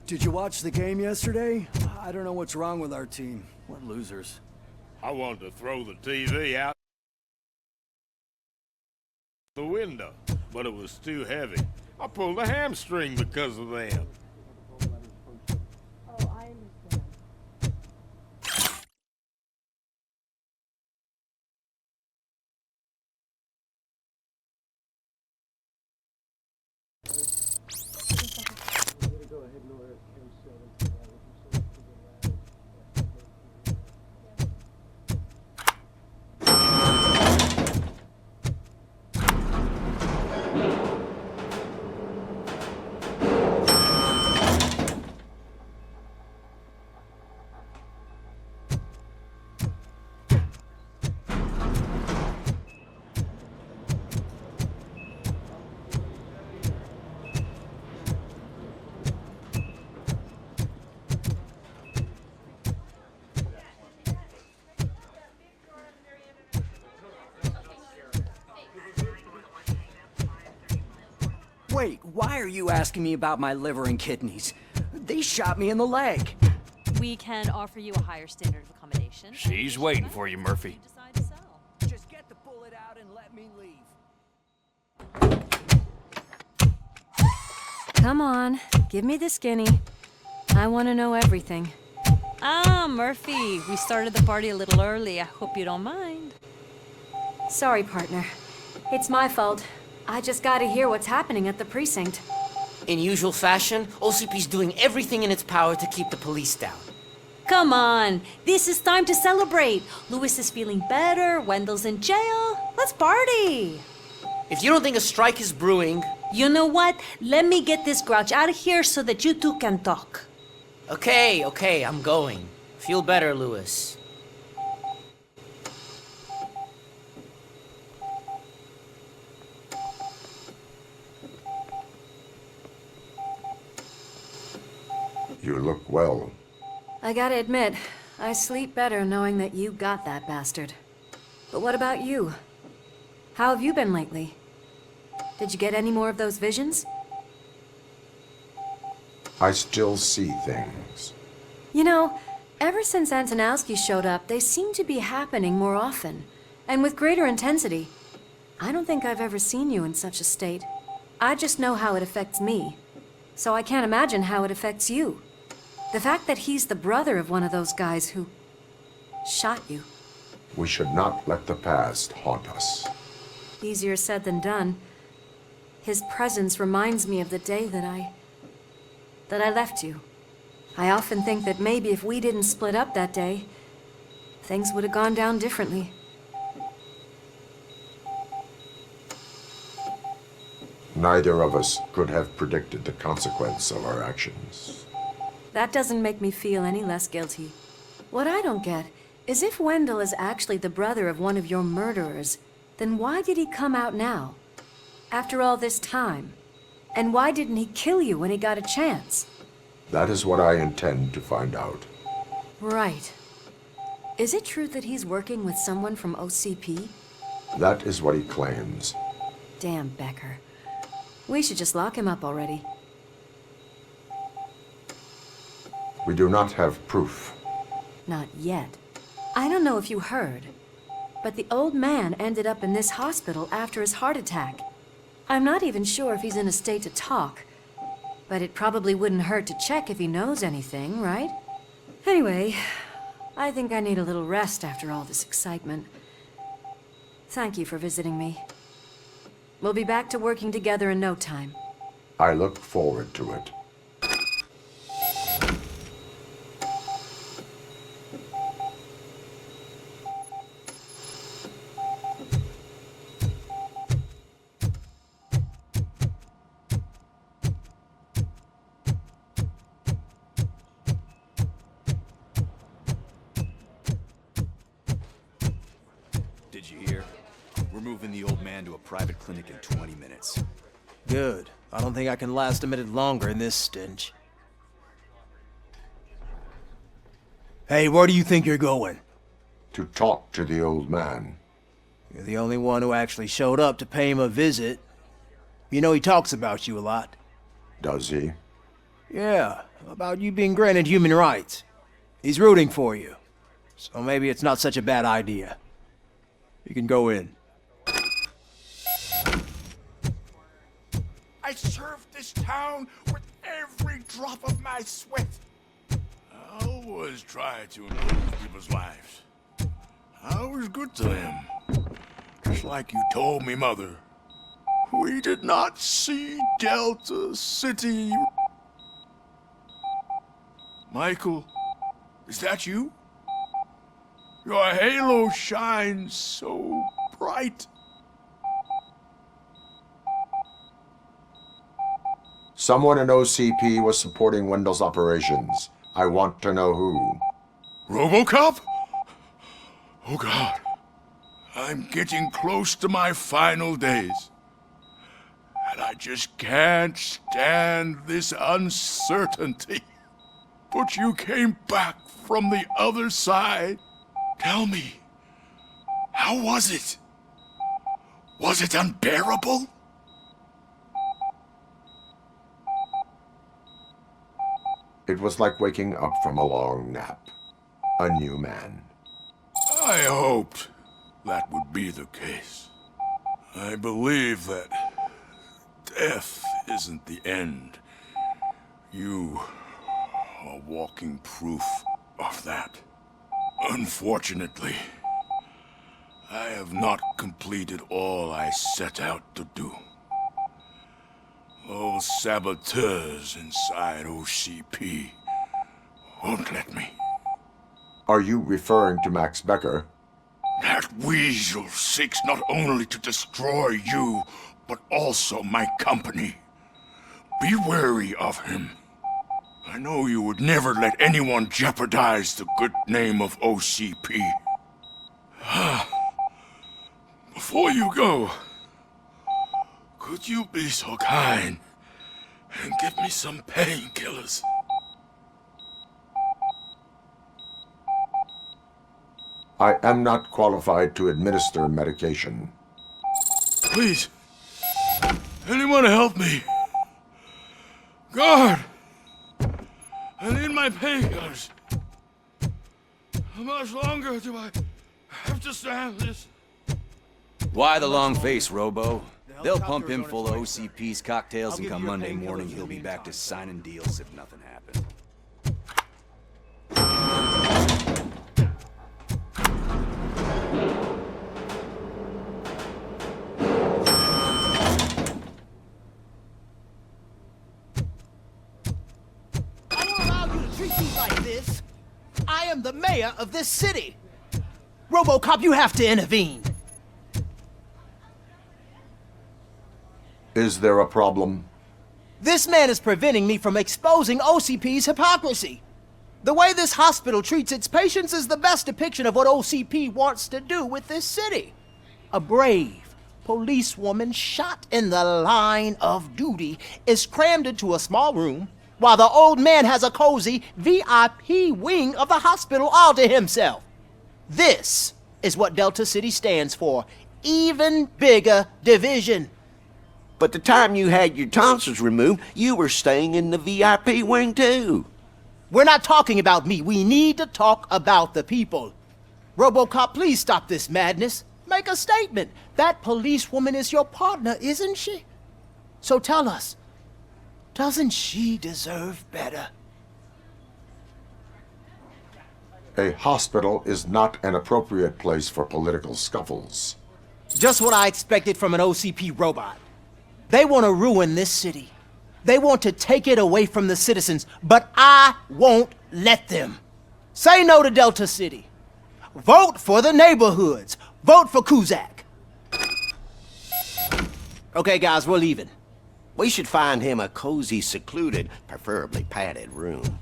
Did you watch the game yesterday? I don't know what's wrong with our team. We're losers. I wanted to throw the TV out the window, but it was too heavy. I pulled a hamstring because of them. Oh, I understand. Wait, why are you asking me about my liver and kidneys? They shot me in the leg. We can offer you a higher standard of accommodation. She's waiting for you, Murphy. Decide to sell. Just get the bullet out and let me leave. Come on, give me the skinny. I want to know everything. Ah, Murphy, we started the party a little early. I hope you don't mind. Sorry, partner. It's my fault. I just gotta hear what's happening at the precinct. In usual fashion, OCP's doing everything in its power to keep the police down. Come on, this is time to celebrate. Louis is feeling better, Wendell's in jail. Let's party. If you don't think a strike is brewing... You know what? Let me get this grouch out of here so that you two can talk. Okay, I'm going. Feel better, Louis. You look well. I gotta admit, I sleep better knowing that you got that bastard. But what about you? How have you been lately? Did you get any more of those visions? I still see things. You know, ever since Antonowski showed up, they seem to be happening more often, and with greater intensity. I don't think I've ever seen you in such a state. I just know how it affects me, so I can't imagine how it affects you. The fact that he's the brother of one of those guys who shot you. We should not let the past haunt us. Easier said than done. His presence reminds me of the day that I left you. I often think that maybe if we didn't split up that day, things would have gone down differently. Neither of us could have predicted the consequence of our actions. That doesn't make me feel any less guilty. What I don't get is if Wendell is actually the brother of one of your murderers, then why did he come out now? After all this time? And why didn't he kill you when he got a chance? That is what I intend to find out. Right. Is it true that he's working with someone from OCP? That is what he claims. Damn Becker. We should just lock him up already. We do not have proof. Not yet. I don't know if you heard, but the old man ended up in this hospital after his heart attack. I'm not even sure if he's in a state to talk, but it probably wouldn't hurt to check if he knows anything, right? Anyway, I think I need a little rest after all this excitement. Thank you for visiting me. We'll be back to working together in no time. I look forward to it. Did you hear? We're moving the old man to a private clinic in 20 minutes. Good. I don't think I can last a minute longer in this stench. Hey, where do you think you're going? To talk to the old man. You're the only one who actually showed up to pay him a visit. You know he talks about you a lot. Does he? Yeah, about you being granted human rights. He's rooting for you. So maybe it's not such a bad idea. You can go in. I served this town with every drop of my sweat. I always tried to improve people's lives. I was good to them. Just like you told me, Mother. We did not see Delta City. Michael, is that you? Your halo shines so bright. Someone in OCP was supporting Wendell's operations. I want to know who. RoboCop? Oh God. I'm getting close to my final days. And I just can't stand this uncertainty. But you came back from the other side. Tell me, how was it? Was it unbearable? It was like waking up from a long nap. A new man. I hoped that would be the case. I believe that death isn't the end. You are walking proof of that. Unfortunately, I have not completed all I set out to do. Those saboteurs inside OCP won't let me. Are you referring to Max Becker? That weasel seeks not only to destroy you, but also my company. Be wary of him. I know you would never let anyone jeopardize the good name of OCP. Before you go, could you be so kind and give me some painkillers? I am not qualified to administer medication. Please, anyone help me? Guard! I need my painkillers. How much longer do I have to stand this? Why the long face, Robo? They'll pump him full of OCP's cocktails, and come Monday morning he'll be back to signing deals if nothing happened. I don't allow you to treat me like this. I am the mayor of this city. RoboCop, you have to intervene. Is there a problem? This man is preventing me from exposing OCP's hypocrisy. The way this hospital treats its patients is the best depiction of what OCP wants to do with this city. A brave policewoman shot in the line of duty is crammed into a small room, while the old man has a cozy VIP wing of the hospital all to himself. This is what Delta City stands for. Even bigger division. But the time you had your tonsils removed, you were staying in the VIP wing too. We're not talking about me. We need to talk about the people. RoboCop, please stop this madness. Make a statement. That policewoman is your partner, isn't she? So tell us, doesn't she deserve better? A hospital is not an appropriate place for political scuffles. Just what I expected from an OCP robot. They want to ruin this city. They want to take it away from the citizens, but I won't let them. Say no to Delta City. Vote for the neighborhoods. Vote for Kuzak. Okay, guys, we're leaving. We should find him a cozy, secluded, preferably padded room.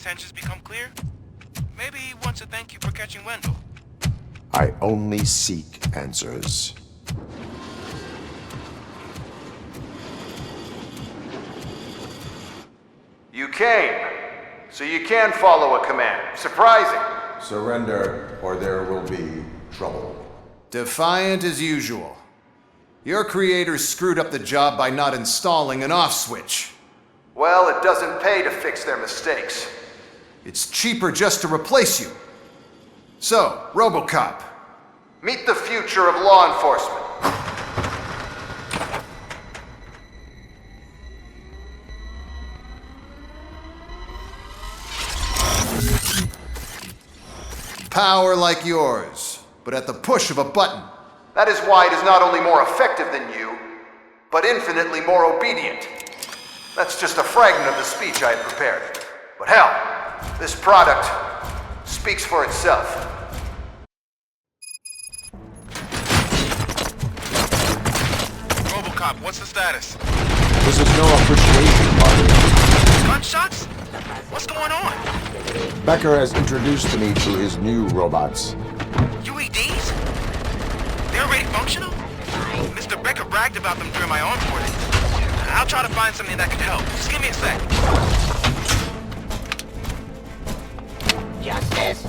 intentions become clear, maybe he wants to thank you for catching Wendell. I only seek answers. You came, so you can follow a command. Surprising. Surrender, or there will be trouble. Defiant as usual. Your creators screwed up the job by not installing an off switch. Well, it doesn't pay to fix their mistakes. It's cheaper just to replace you. So, RoboCop. Meet the future of law enforcement. Power like yours, but at the push of a button. That is why it is not only more effective than you, but infinitely more obedient. That's just a fragment of the speech I had prepared. But hell, this product speaks for itself. RoboCop, what's the status? This is no appreciation party. Gunshots? What's going on? Becker has introduced me to his new robots. UEDs? They're already functional? Mr. Becker bragged about them during my onboarding. I'll try to find something that can help. Just give me a sec. Justice.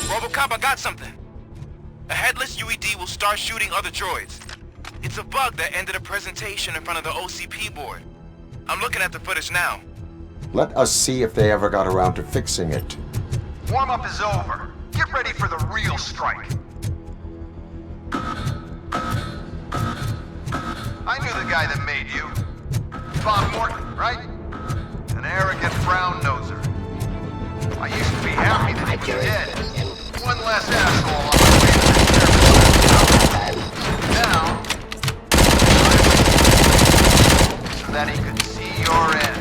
RoboCop, I got something. A headless UED will start shooting other droids. It's a bug that ended a presentation in front of the OCP board. I'm looking at the footage now. Let us see if they ever got around to fixing it. Warm-up is over. Get ready for the real strike. I knew the guy that made you. Bob Morton, right? An arrogant brown-noser. I used to be happy that he was dead. One less asshole on the way to the now, so that he could see your end.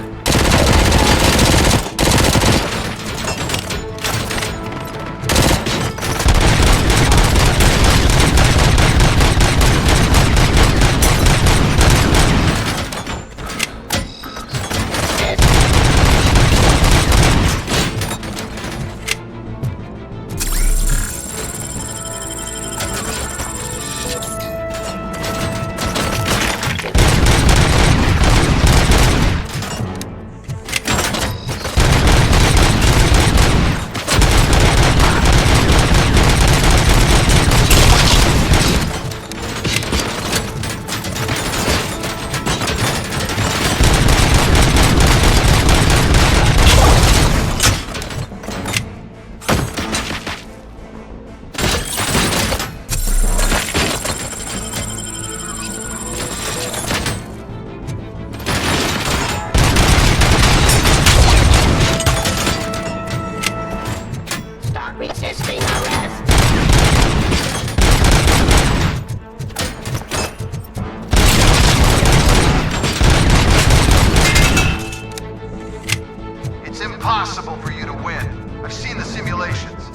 Impossible for you to win. I've seen the simulations.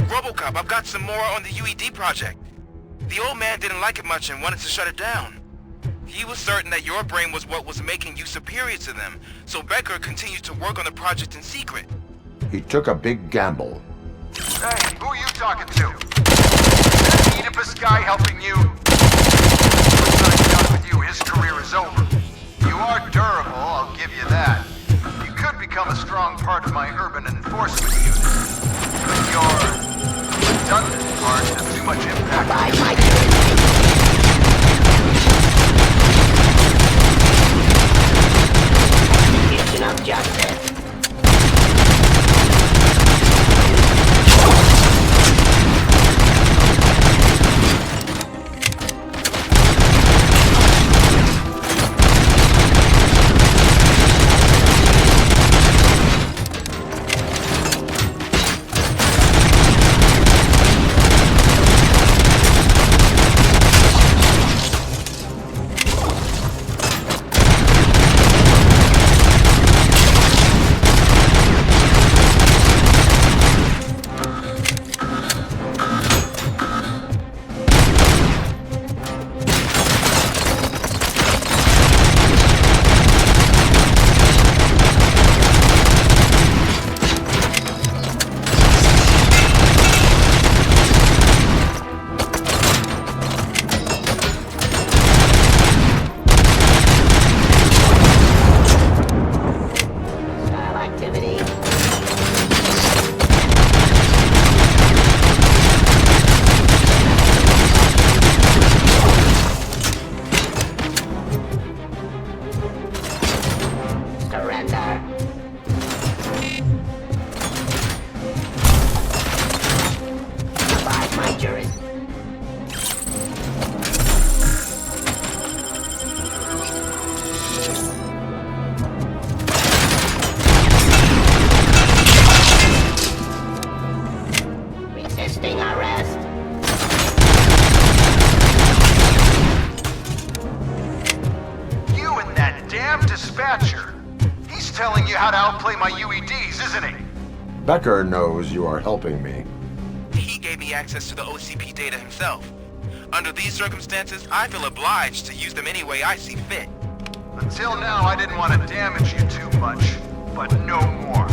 RoboCop, I've got some more on the UED project. The old man didn't like it much and wanted to shut it down. He was certain that your brain was what was making you superior to them, so Becker continued to work on the project in secret. He took a big gamble. Hey, who are you talking to? Is that Oedipus guy helping you? Once I'm done with you, his career is over. You are durable, I'll give you that. You could become a strong part of my urban enforcement unit. But your redundant parts have too much impact. Execution of justice. telling you how to outplay my UEDs, isn't he? Becker knows you are helping me. He gave me access to the OCP data himself. Under these circumstances, I feel obliged to use them any way I see fit. Until now, I didn't want to damage you too much, but no more.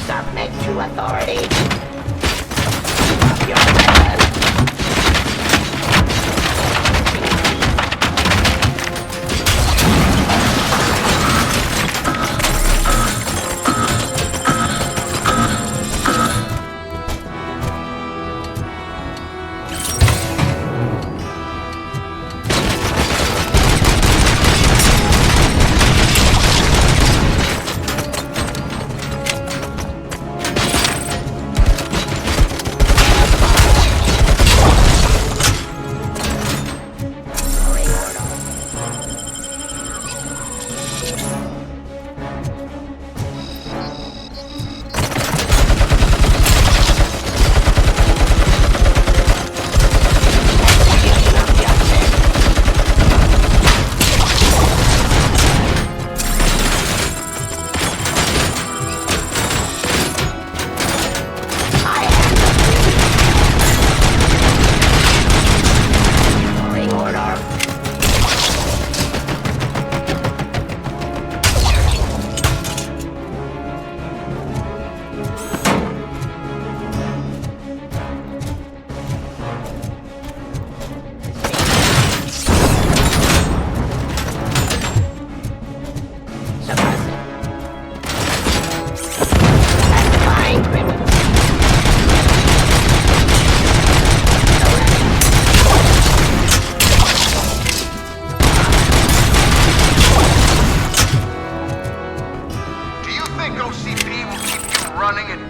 Submit to authority. Drop your weapon.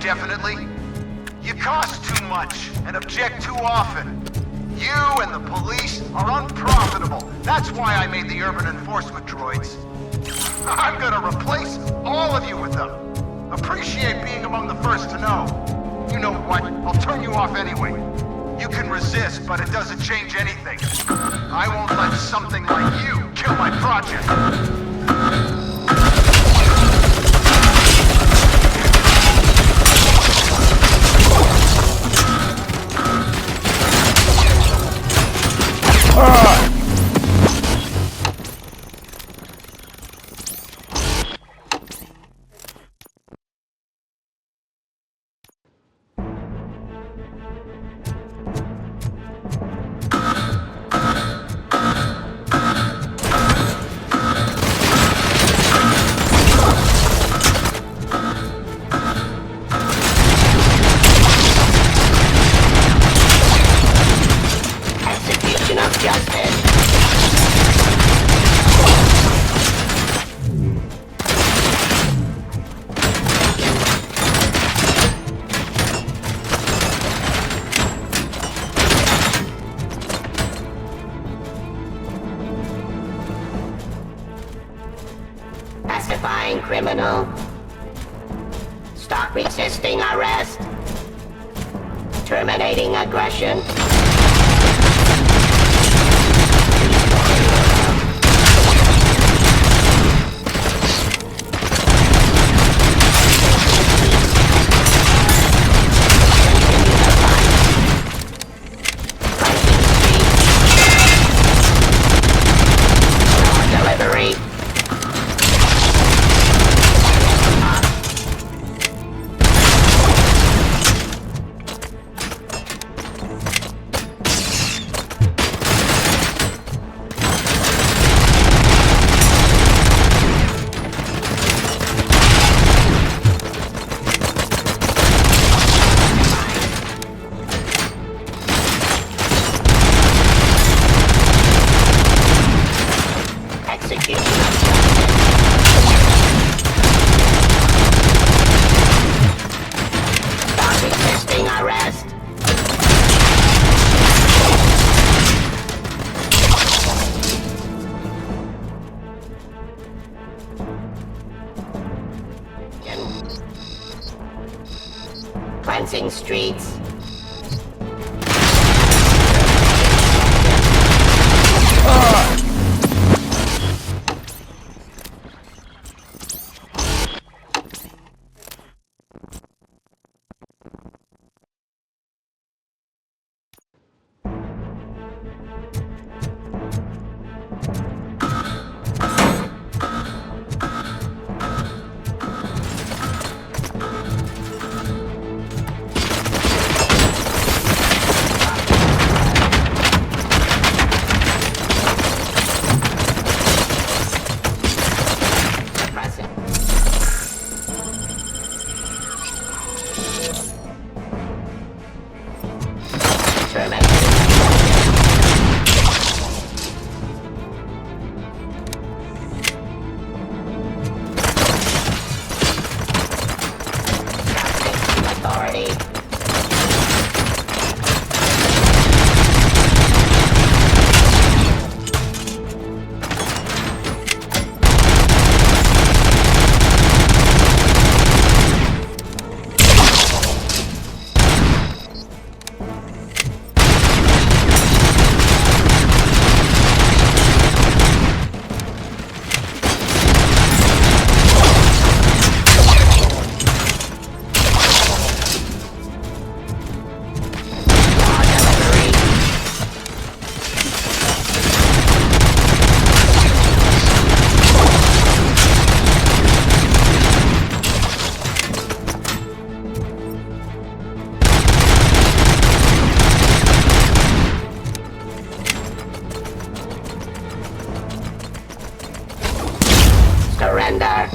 indefinitely? You cost too much and object too often. You and the police are unprofitable. That's why I made the urban enforcement droids. I'm gonna replace all of you with them. Appreciate being among the first to know. You know what? I'll turn you off anyway. You can resist, but it doesn't change anything. I won't let something like you kill my project. Pacifying criminal. Stop resisting arrest. Terminating aggression. Delivery. cleansing streets. Surrender.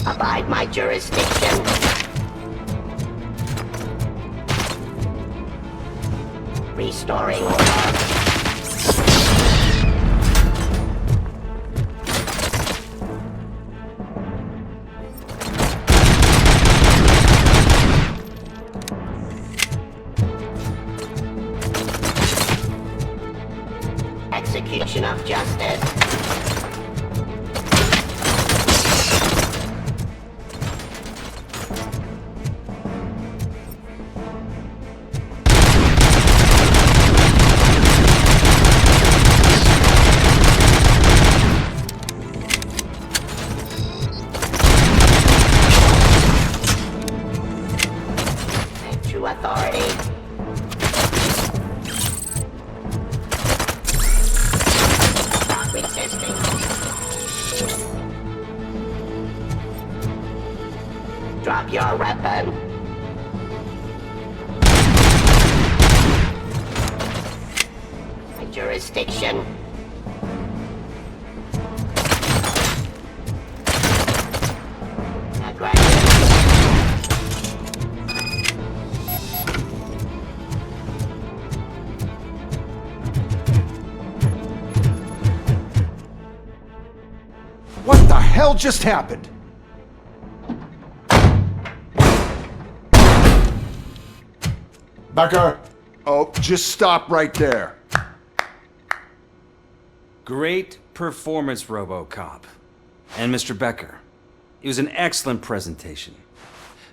Abide my jurisdiction. Restoring order. Execution of justice. Authority. Stop resisting. Drop your weapon. My jurisdiction. What the hell just happened? Becker! Oh, just stop right there. Great performance, RoboCop. And Mr. Becker, it was an excellent presentation.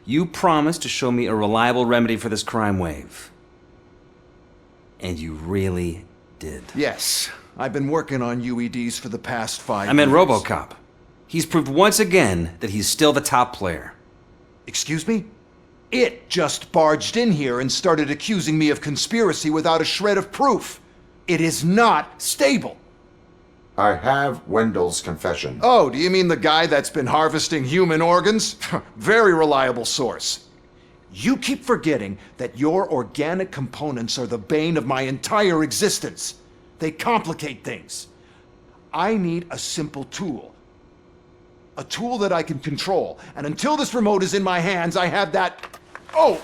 You promised to show me a reliable remedy for this crime wave. And you really did. Yes, I've been working on UEDs for the past 5 years. I meant RoboCop. He's proved once again that he's still the top player. Excuse me? It just barged in here and started accusing me of conspiracy without a shred of proof. It is not stable. I have Wendell's confession. Oh, do you mean the guy that's been harvesting human organs? Very reliable source. You keep forgetting that your organic components are the bane of my entire existence. They complicate things. I need a simple tool. A tool that I can control. And until this remote is in my hands, I have that... Oh!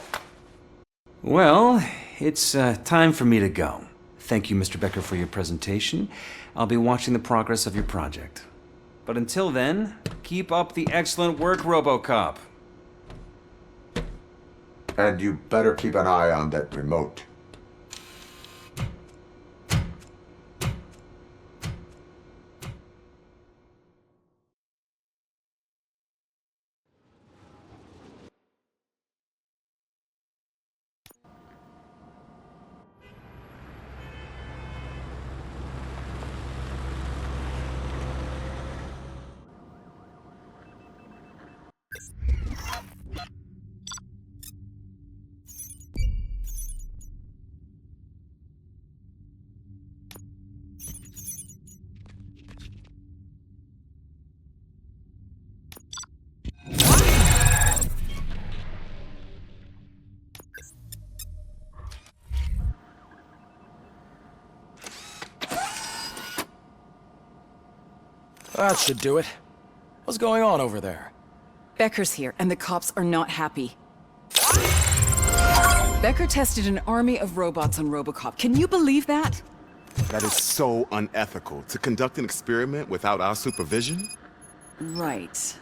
Well, it's time for me to go. Thank you, Mr. Becker, for your presentation. I'll be watching the progress of your project. But until then, keep up the excellent work, RoboCop. And you better keep an eye on that remote. That should do it. What's going on over there? Becker's here, and the cops are not happy. Becker tested an army of robots on RoboCop. Can you believe that? That is so unethical. To conduct an experiment without our supervision? Right.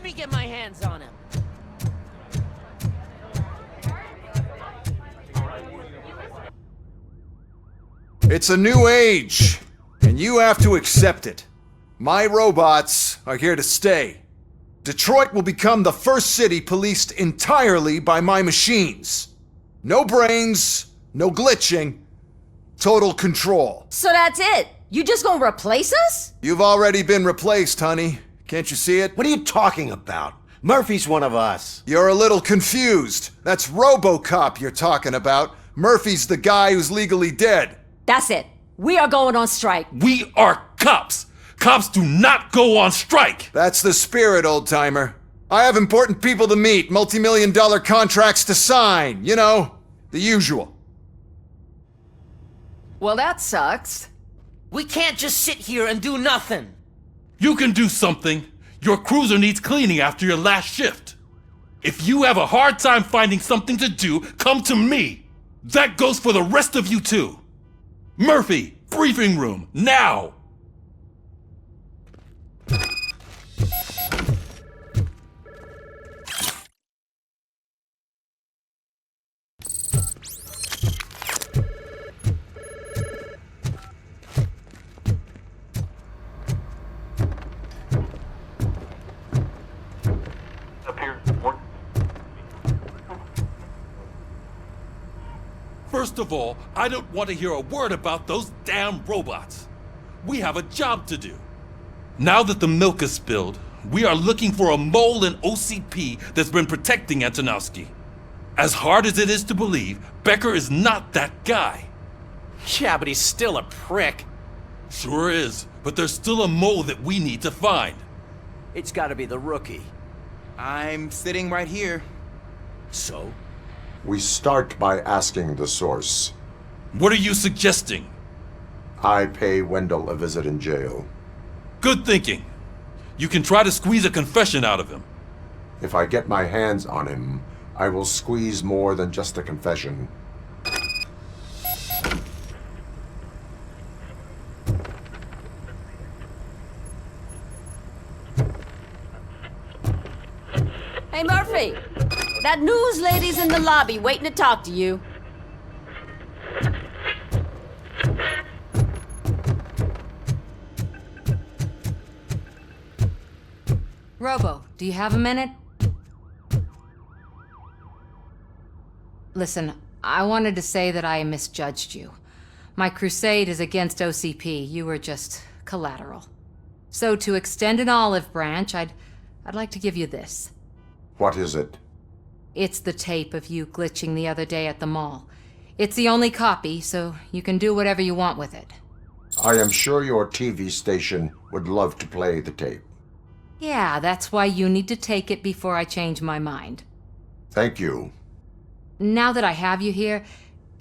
me get my hands on him. It's a new age, and you have to accept it. My robots are here to stay. Detroit will become the first city policed entirely by my machines. No brains, no glitching, total control. So that's it? You just gonna replace us? You've already been replaced, honey. Can't you see it? What are you talking about? Murphy's one of us. You're a little confused. That's RoboCop you're talking about. Murphy's the guy who's legally dead. That's it. We are going on strike. We are cops. Cops do not go on strike. That's the spirit, old-timer. I have important people to meet, multi-million-dollar contracts to sign. You know, the usual. Well, that sucks. We can't just sit here and do nothing. You can do something. Your cruiser needs cleaning after your last shift. If you have a hard time finding something to do, come to me. That goes for the rest of you too. Murphy, briefing room, now! First of all, I don't want to hear a word about those damn robots. We have a job to do. Now that the milk is spilled, we are looking for a mole in OCP that's been protecting Antonowski. As hard as it is to believe, Becker is not that guy. Yeah, but he's still a prick. Sure is, but there's still a mole that we need to find. It's gotta be the rookie. I'm sitting right here. So? We start by asking the source. What are you suggesting? I pay Wendell a visit in jail. Good thinking. You can try to squeeze a confession out of him. If I get my hands on him, I will squeeze more than just a confession. Hey, Murphy! That news lady's in the lobby waiting to talk to you. Robo, do you have a minute? Listen, I wanted to say that I misjudged you. My crusade is against OCP. You were just collateral. So to extend an olive branch, I'd like to give you this. What is it? It's the tape of you glitching the other day at the mall. It's the only copy, so you can do whatever you want with it. I am sure your TV station would love to play the tape. Yeah, that's why you need to take it before I change my mind. Thank you. Now that I have you here,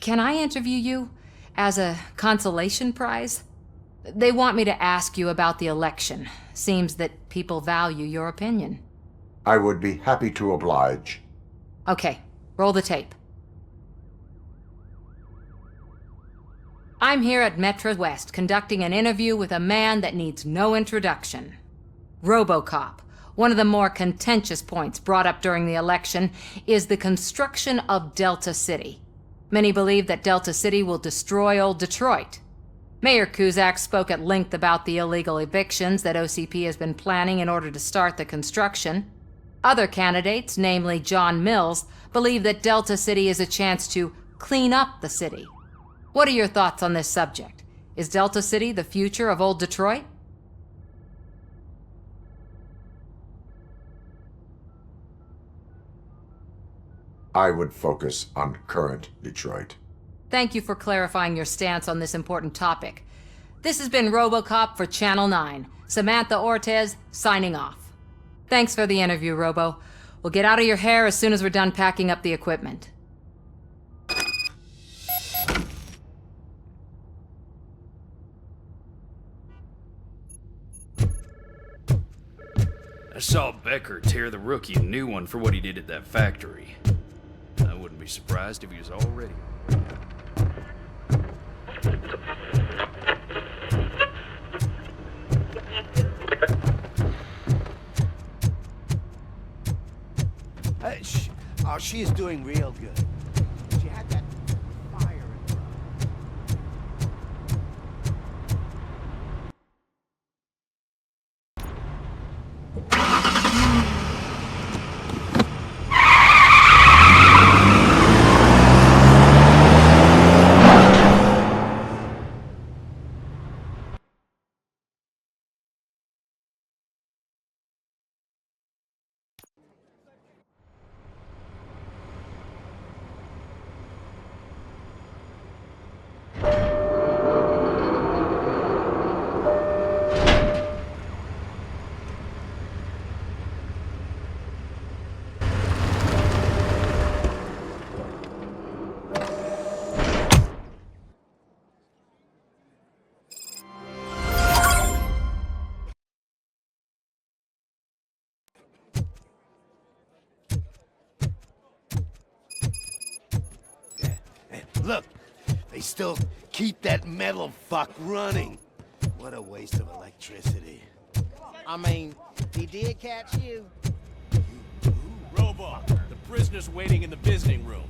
can I interview you as a consolation prize? They want me to ask you about the election. Seems that people value your opinion. I would be happy to oblige. Okay, roll the tape. I'm here at Metro West conducting an interview with a man that needs no introduction. RoboCop. One of the more contentious points brought up during the election is the construction of Delta City. Many believe that Delta City will destroy old Detroit. Mayor Cusack spoke at length about the illegal evictions that OCP has been planning in order to start the construction. Other candidates, namely John Mills, believe that Delta City is a chance to clean up the city. What are your thoughts on this subject? Is Delta City the future of old Detroit? I would focus on current Detroit. Thank you for clarifying your stance on this important topic. This has been RoboCop for Channel 9. Samantha Ortez, signing off. Thanks for the interview, Robo. We'll get out of your hair as soon as we're done packing up the equipment. I saw Becker tear the rookie a new one for what he did at that factory. I wouldn't be surprised if he was already... she is doing real good. She had that fire in her eye. Look, they still keep that metal fuck running. What a waste of electricity. I mean, he did catch you. Robo, the prisoner's waiting in the visiting room.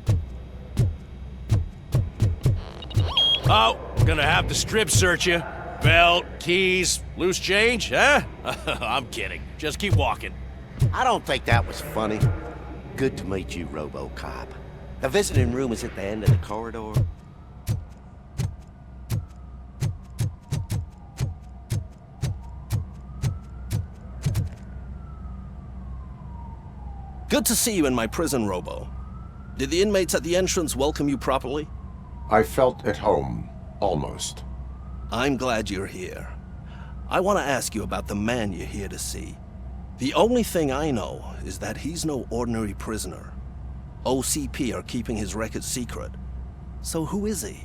Oh, gonna have to strip search you. Belt, keys, loose change, huh? I'm kidding. Just keep walking. I don't think that was funny. Good to meet you, RoboCop. The visiting room is at the end of the corridor. Good to see you in my prison, Robo. Did the inmates at the entrance welcome you properly? I felt at home, almost. I'm glad you're here. I want to ask you about the man you're here to see. The only thing I know is that he's no ordinary prisoner. OCP are keeping his record secret. So who is he?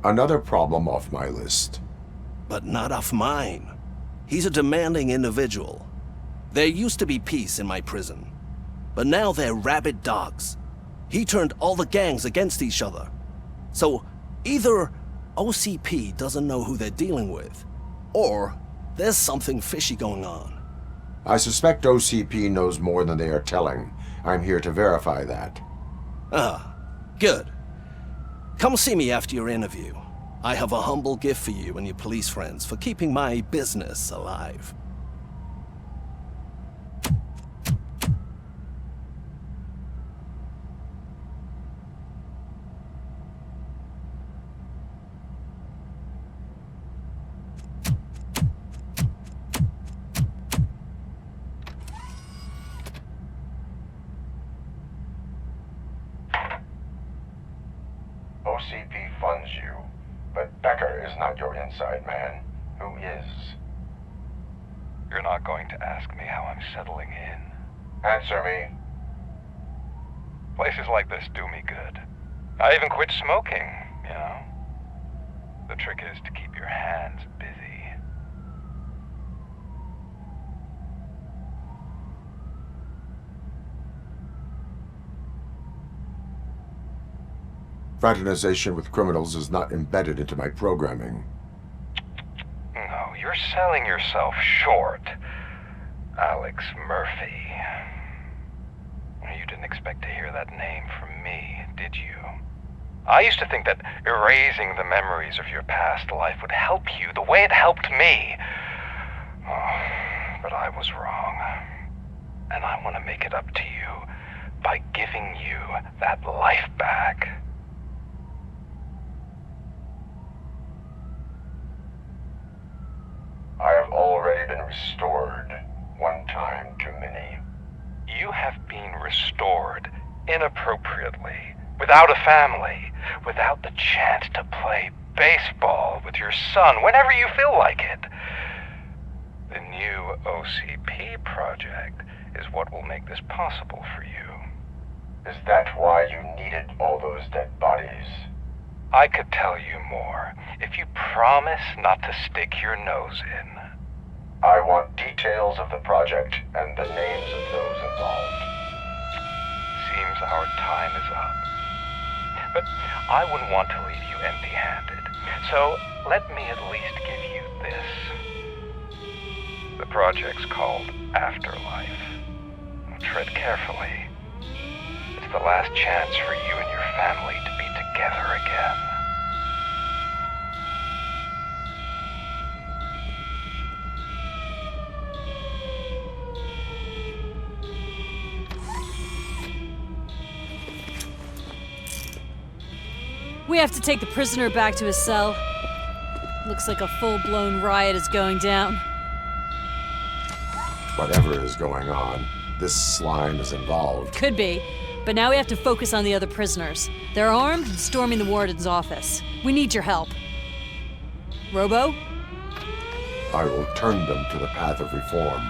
Another problem off my list. But not off mine. He's a demanding individual. There used to be peace in my prison, but now they're rabid dogs. He turned all the gangs against each other. So either OCP doesn't know who they're dealing with, or there's something fishy going on. I suspect OCP knows more than they are telling. I'm here to verify that. Ah, good. Come see me after your interview. I have a humble gift for you and your police friends for keeping my business alive. OCP funds you, but Becker is not your inside man. Who is? You're not going to ask me how I'm settling in. Answer me. Places like this do me good. I even quit smoking, you know. The trick is to keep your hands busy. Fraternization with criminals is not embedded into my programming. No, you're selling yourself short, Alex Murphy. You didn't expect to hear that name from me, did you? I used to think that erasing the memories of your past life would help you the way it helped me. Oh, but I was wrong. And I want to make it up to you by giving you that life back. I have already been restored, one time too many. You have been restored inappropriately, without a family, without the chance to play baseball with your son whenever you feel like it. The new OCP project is what will make this possible for you. Is that why you needed all those dead bodies? I could tell you more if you promise not to stick your nose in. I want details of the project and the names of those involved. Seems our time is up. But I wouldn't want to leave you empty-handed. So let me at least give you this. The project's called Afterlife. Tread carefully. It's the last chance for you and your family to be together again. We have to take the prisoner back to his cell. Looks like a full-blown riot is going down. Whatever is going on, this slime is involved. Could be, but now we have to focus on the other prisoners. They're armed and storming the warden's office. We need your help. Robo? I will turn them to the path of reform.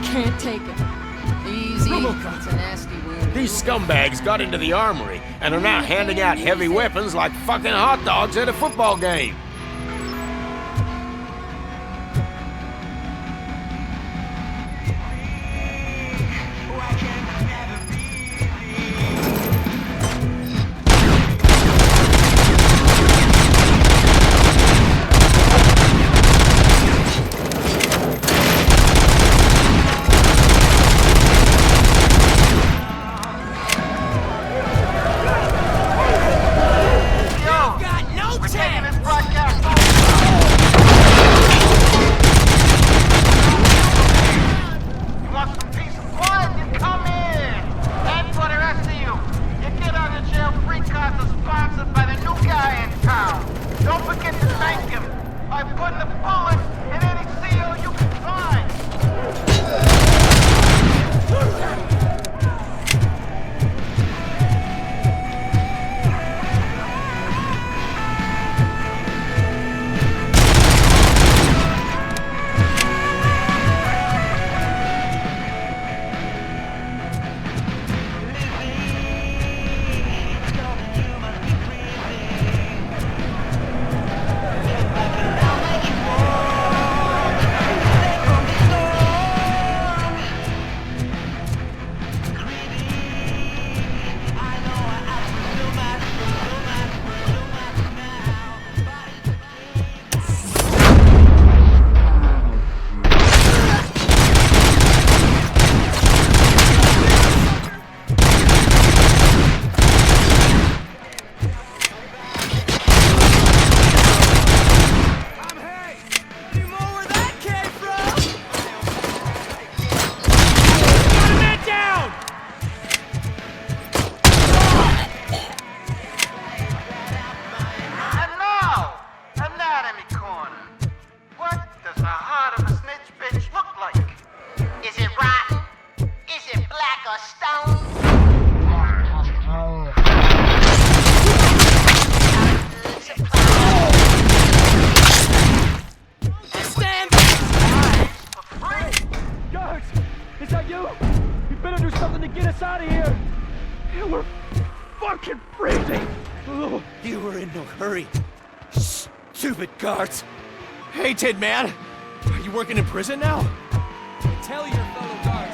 Can't take it. Easy. It's a nasty wound. These scumbags got into the armory and are now handing out heavy weapons like fucking hot dogs at a football game. You were in no hurry. Stupid guards. Hey, Tin Man. Are you working in prison now? Tell your fellow guards.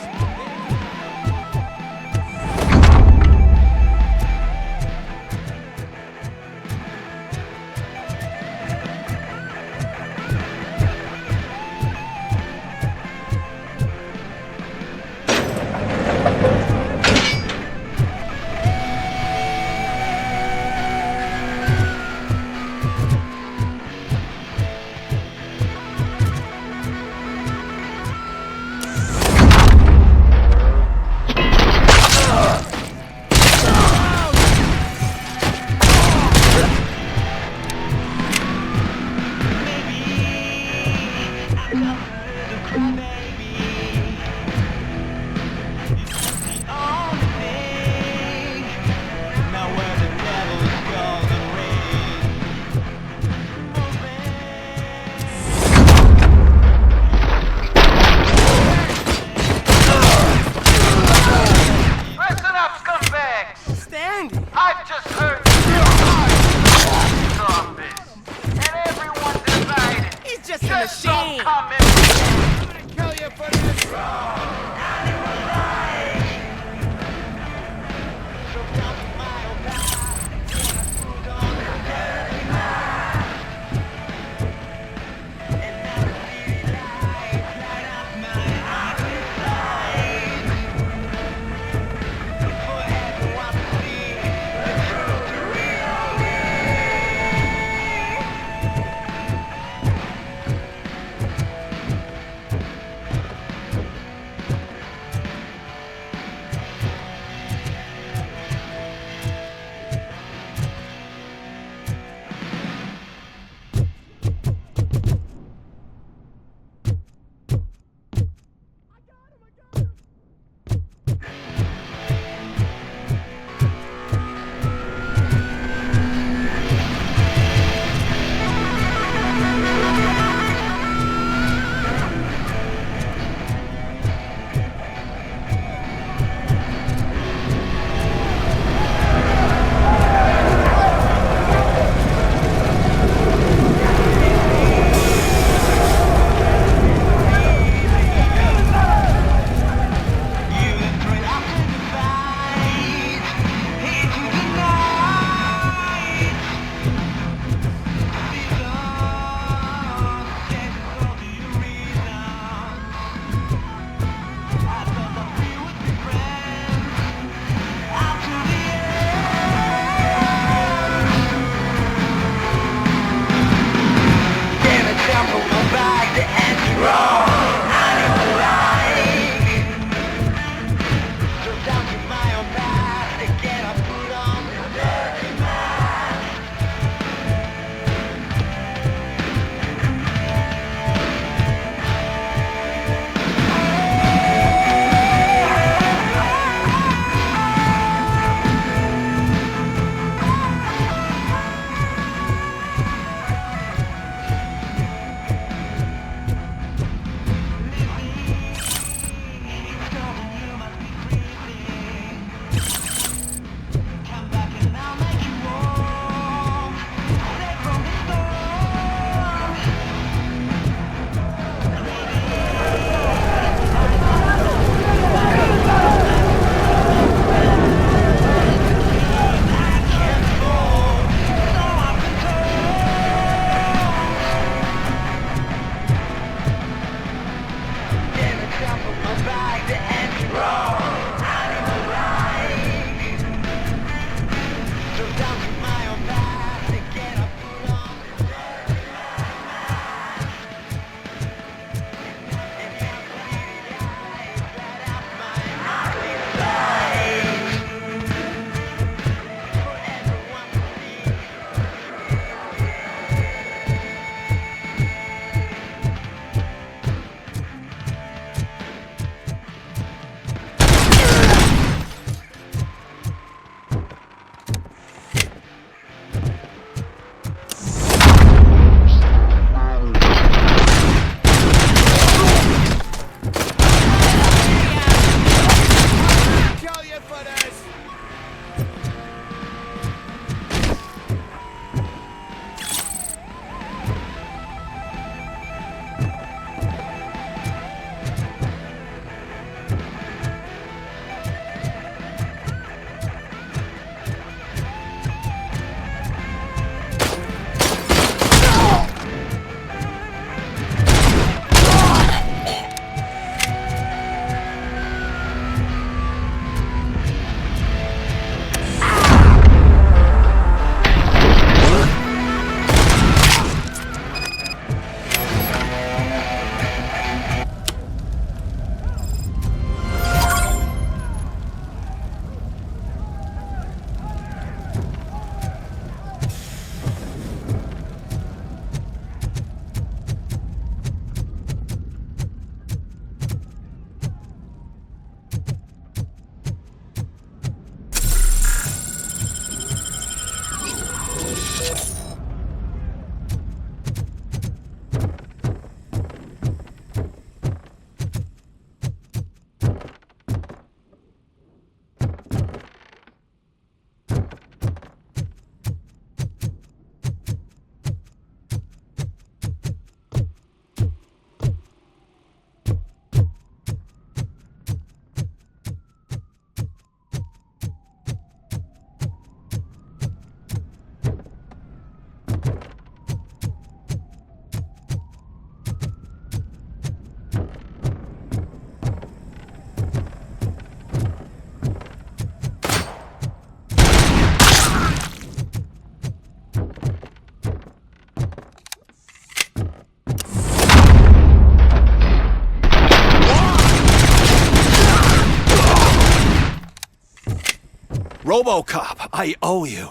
RoboCop, I owe you.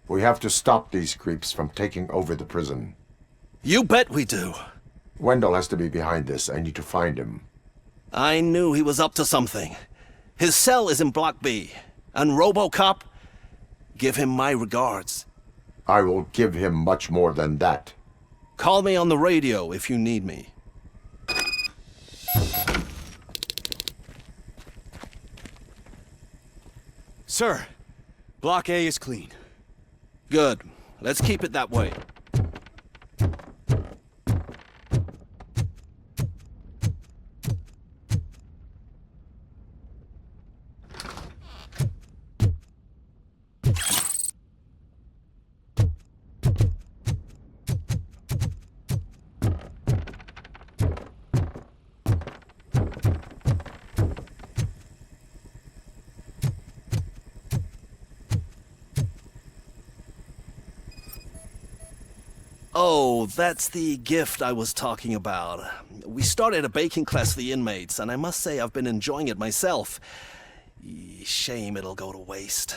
We have to stop these creeps from taking over the prison. You bet we do. Wendell has to be behind this. I need to find him. I knew he was up to something. His cell is in Block B. And RoboCop, give him my regards. I will give him much more than that. Call me on the radio if you need me. Sir, Block A is clean. Good. Let's keep it that way. Oh, that's the gift I was talking about. We started a baking class for the inmates, and I must say I've been enjoying it myself. Shame it'll go to waste.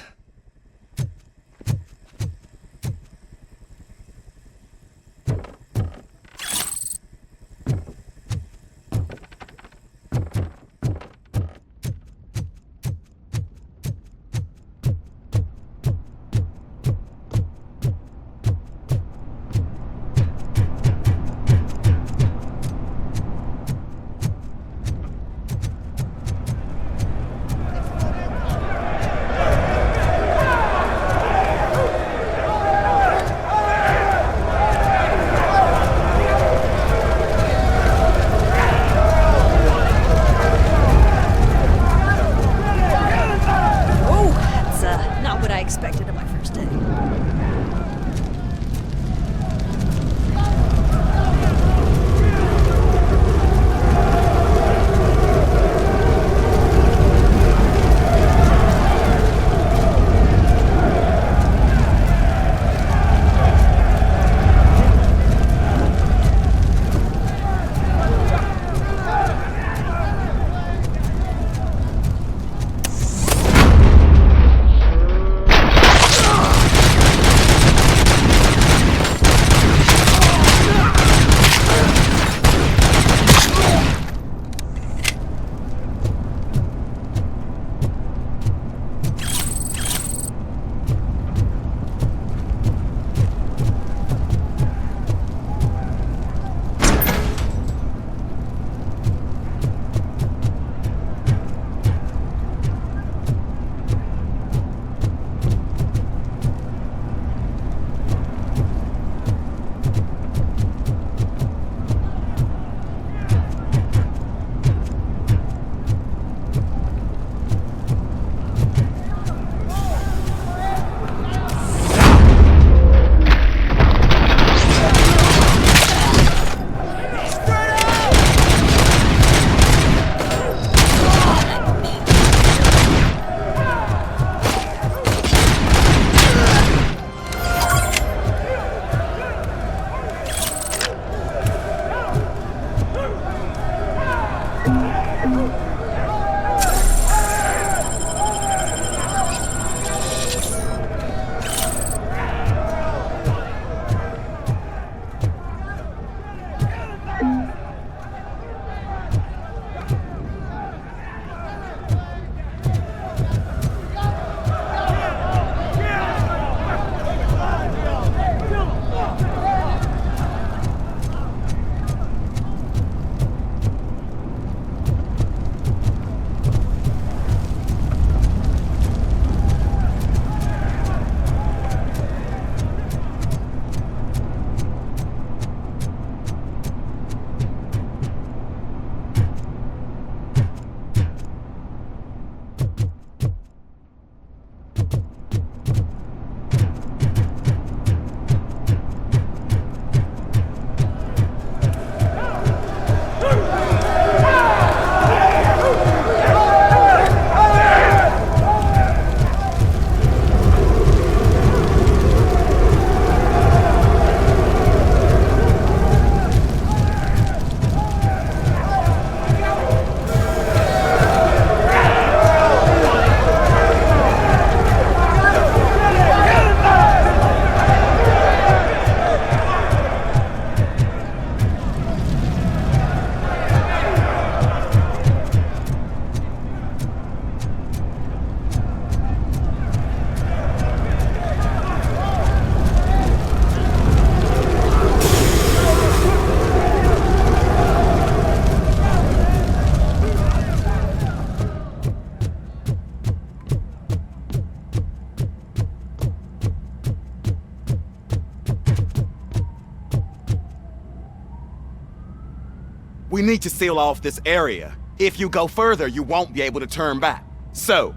We need to seal off this area. If you go further, you won't be able to turn back. So,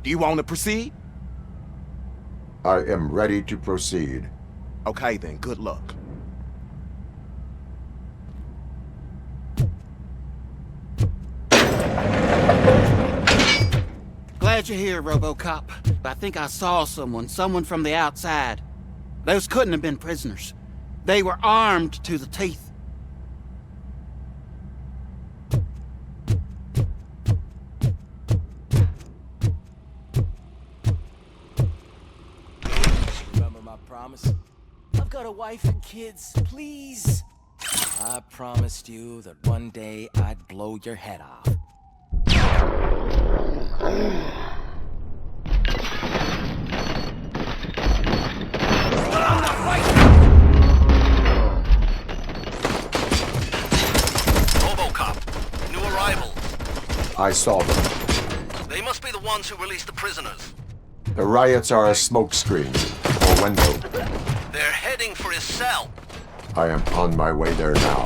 do you want to proceed? I am ready to proceed. Okay then, good luck. Glad you're here, RoboCop. I think I saw someone from the outside. Those couldn't have been prisoners. They were armed to the teeth. Remember my promise? I've got a wife and kids, please. I promised you that one day I'd blow your head off. RoboCop, new arrivals. I saw them. They must be the ones who released the prisoners. The riots are a smokescreen or window. They're heading for his cell. I am on my way there now.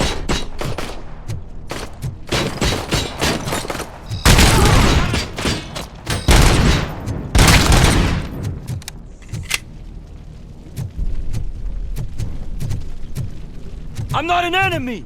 I'm not an enemy!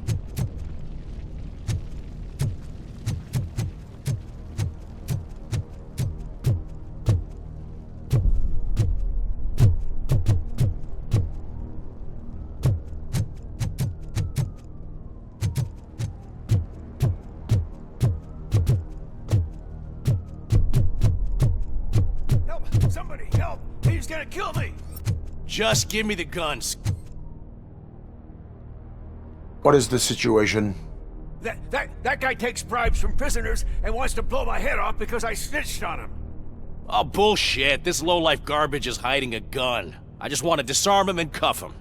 Help! Somebody, help! He's gonna kill me! Just give me the guns. What is the situation? That guy takes bribes from prisoners and wants to blow my head off because I snitched on him. Oh, bullshit. This lowlife garbage is hiding a gun. I just want to disarm him and cuff him.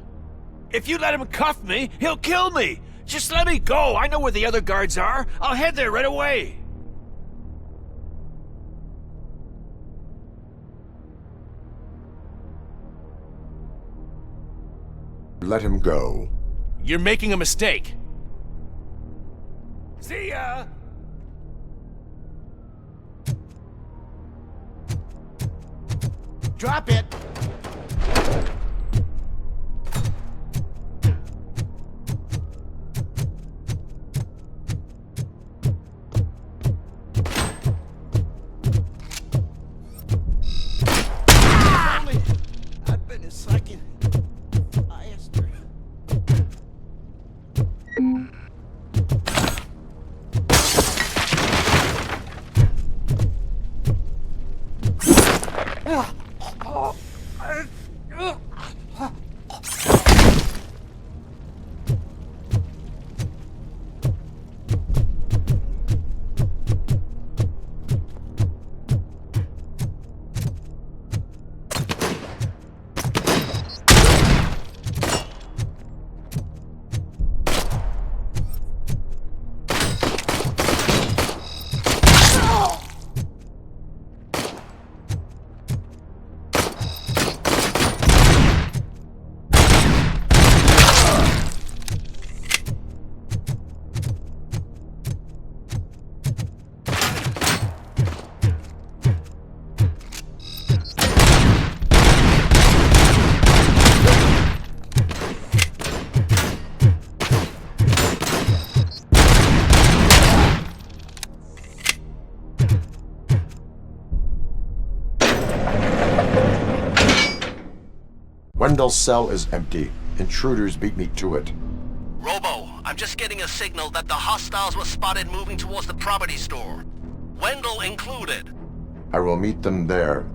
If you let him cuff me, he'll kill me. Just let me go. I know where the other guards are. I'll head there right away. Let him go. You're making a mistake. See ya! Drop it! I've been a second. Wendell's cell is empty. Intruders beat me to it. Robo, I'm just getting a signal that the hostiles were spotted moving towards the property store. Wendell included. I will meet them there.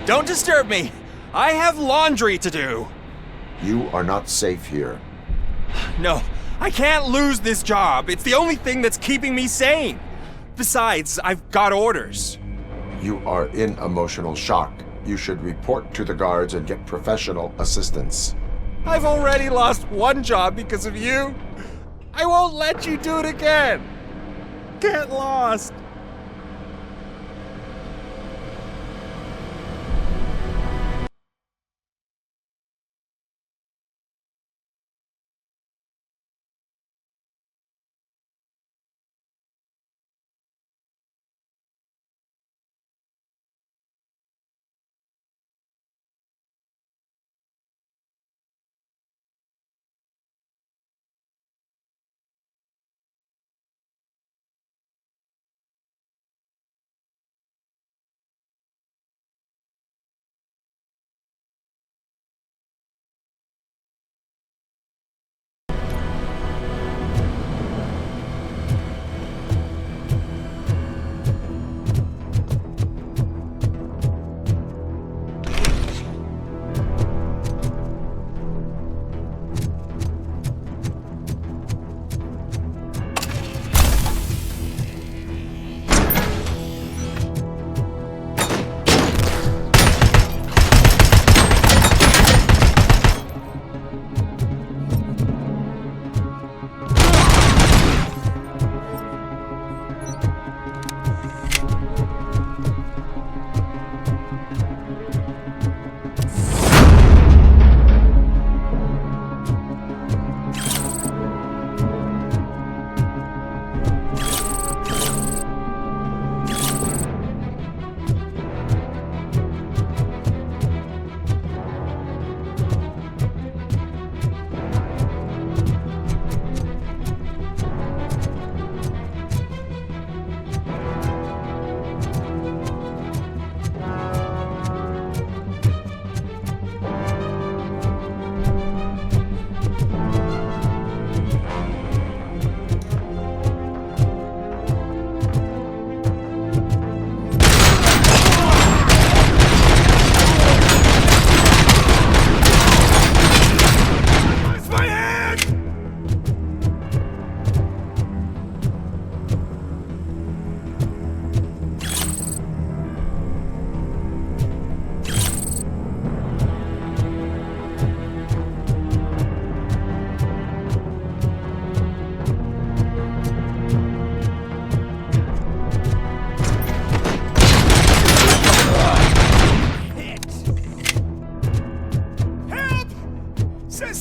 Don't disturb me. I have laundry to do. You are not safe here. No, I can't lose this job. It's the only thing that's keeping me sane. Besides, I've got orders. You are in emotional shock. You should report to the guards and get professional assistance. I've already lost one job because of you. I won't let you do it again. Get lost.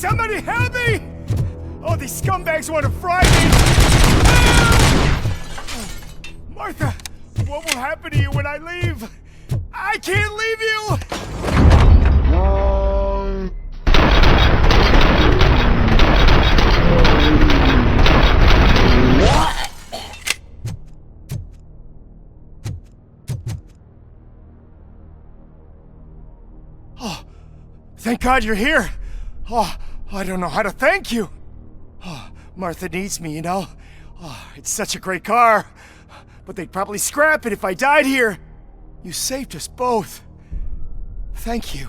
Somebody help me! Oh, these scumbags want to fry me! Martha, what will happen to you when I leave? I can't leave you! Oh, thank God you're here. Oh, I don't know how to thank you. Oh, Martha needs me, you know. Oh, it's such a great car. But they'd probably scrap it if I died here. You saved us both. Thank you.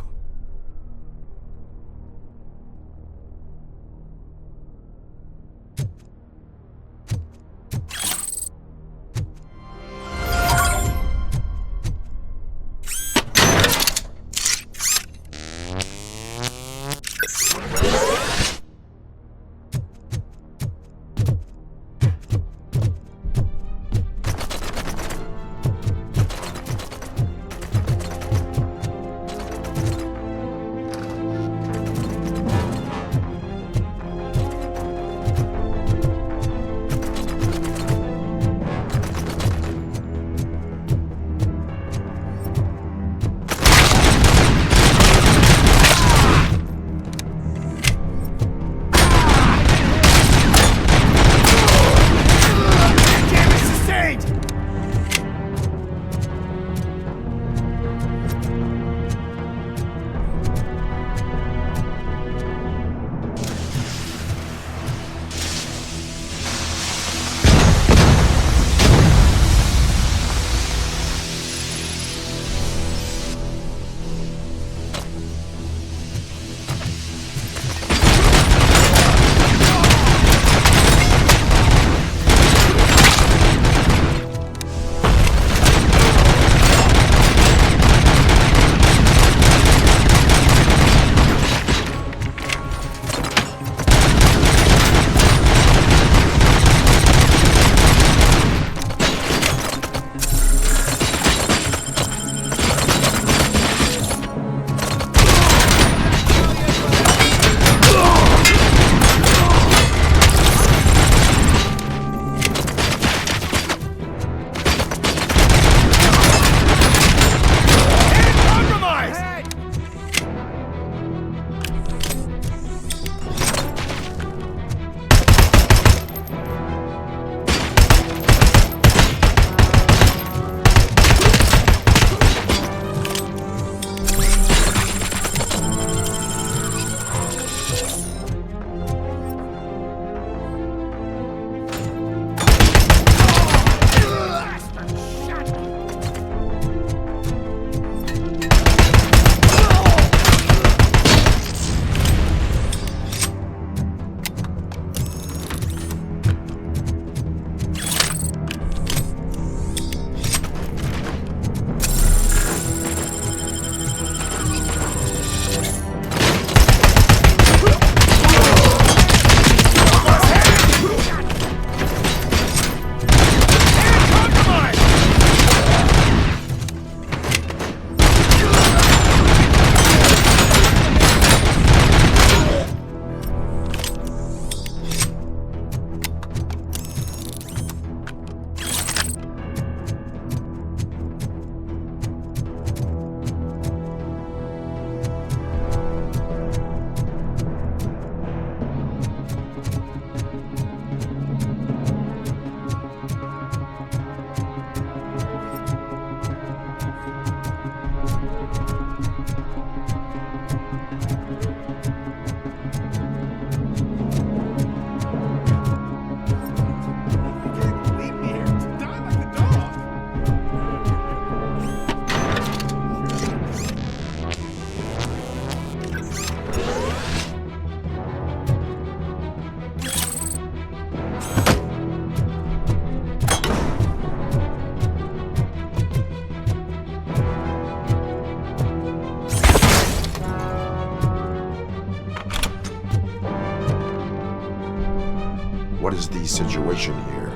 What is the situation here?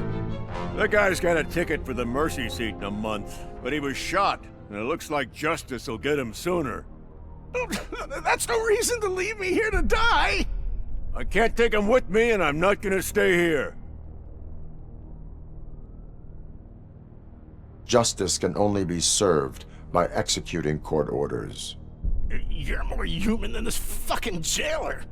That guy's got a ticket for the mercy seat in a month, but he was shot, and it looks like justice will get him sooner. That's no reason to leave me here to die! I can't take him with me, and I'm not gonna stay here. Justice can only be served by executing court orders. You're more human than this fucking jailer.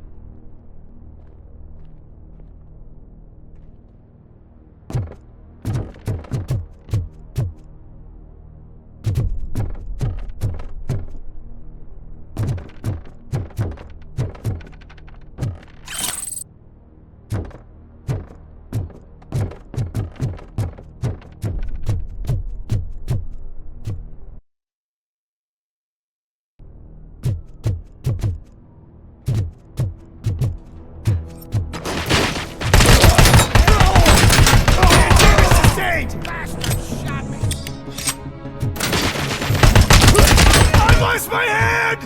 I lost my head!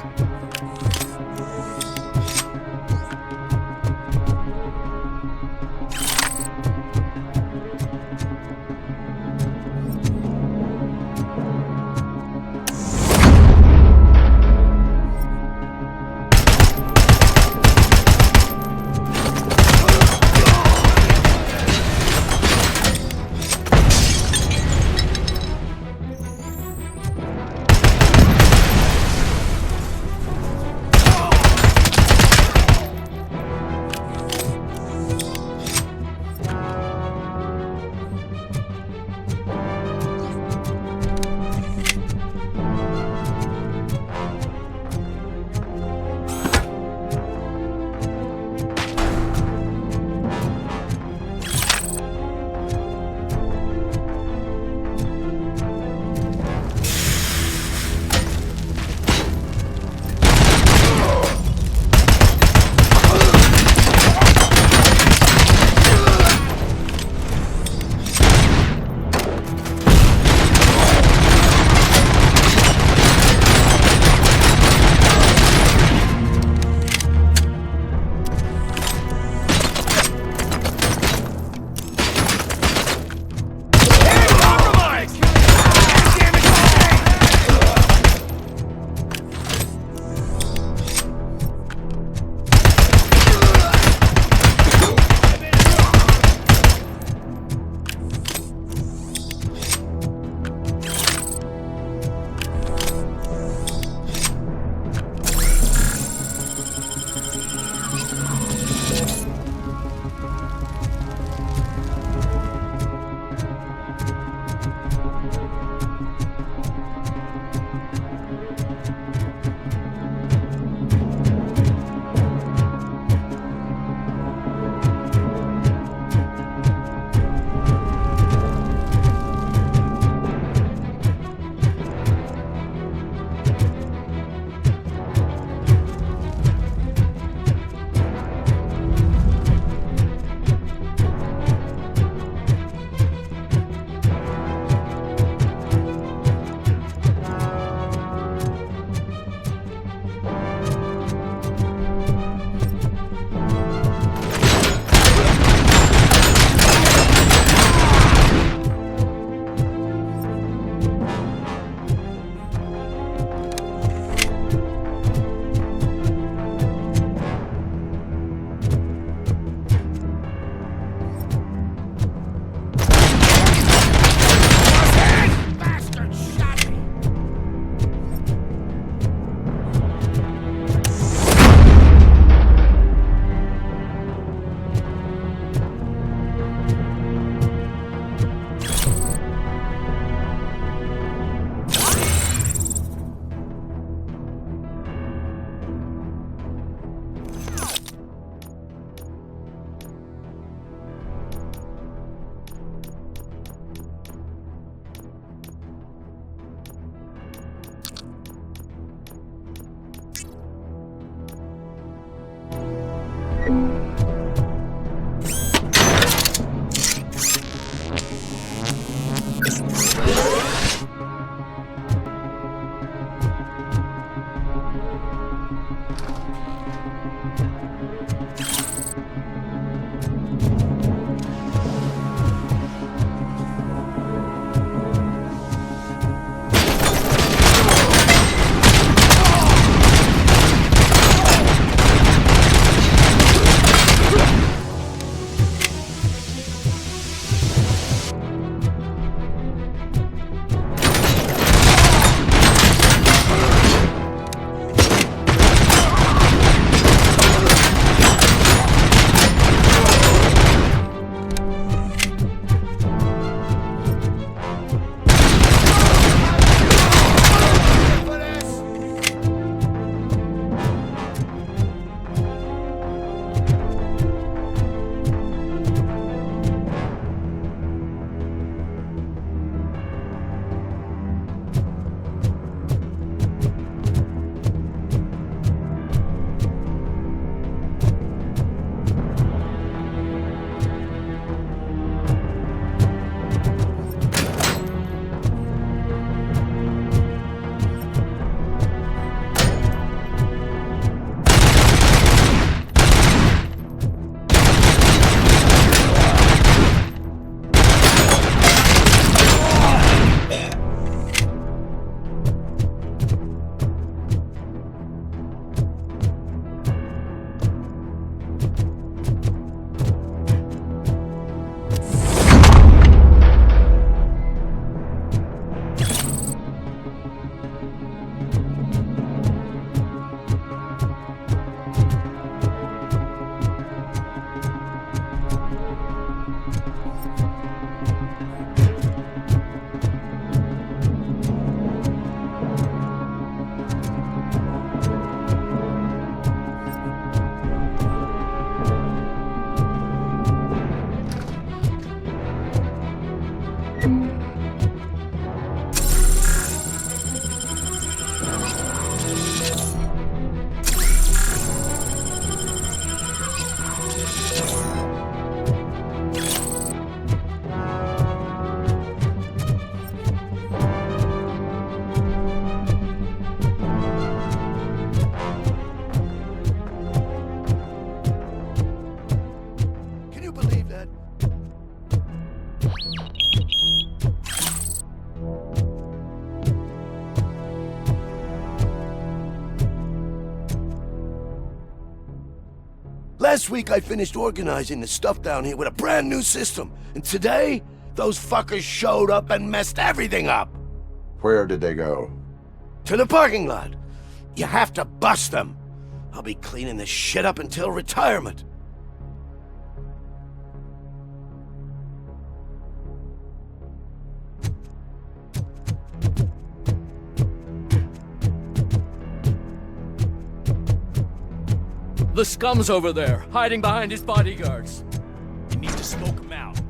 Last week I finished organizing the stuff down here with a brand new system. And today, those fuckers showed up and messed everything up. Where did they go? To the parking lot. You have to bust them. I'll be cleaning this shit up until retirement. The scum's over there, hiding behind his bodyguards. You need to smoke him out.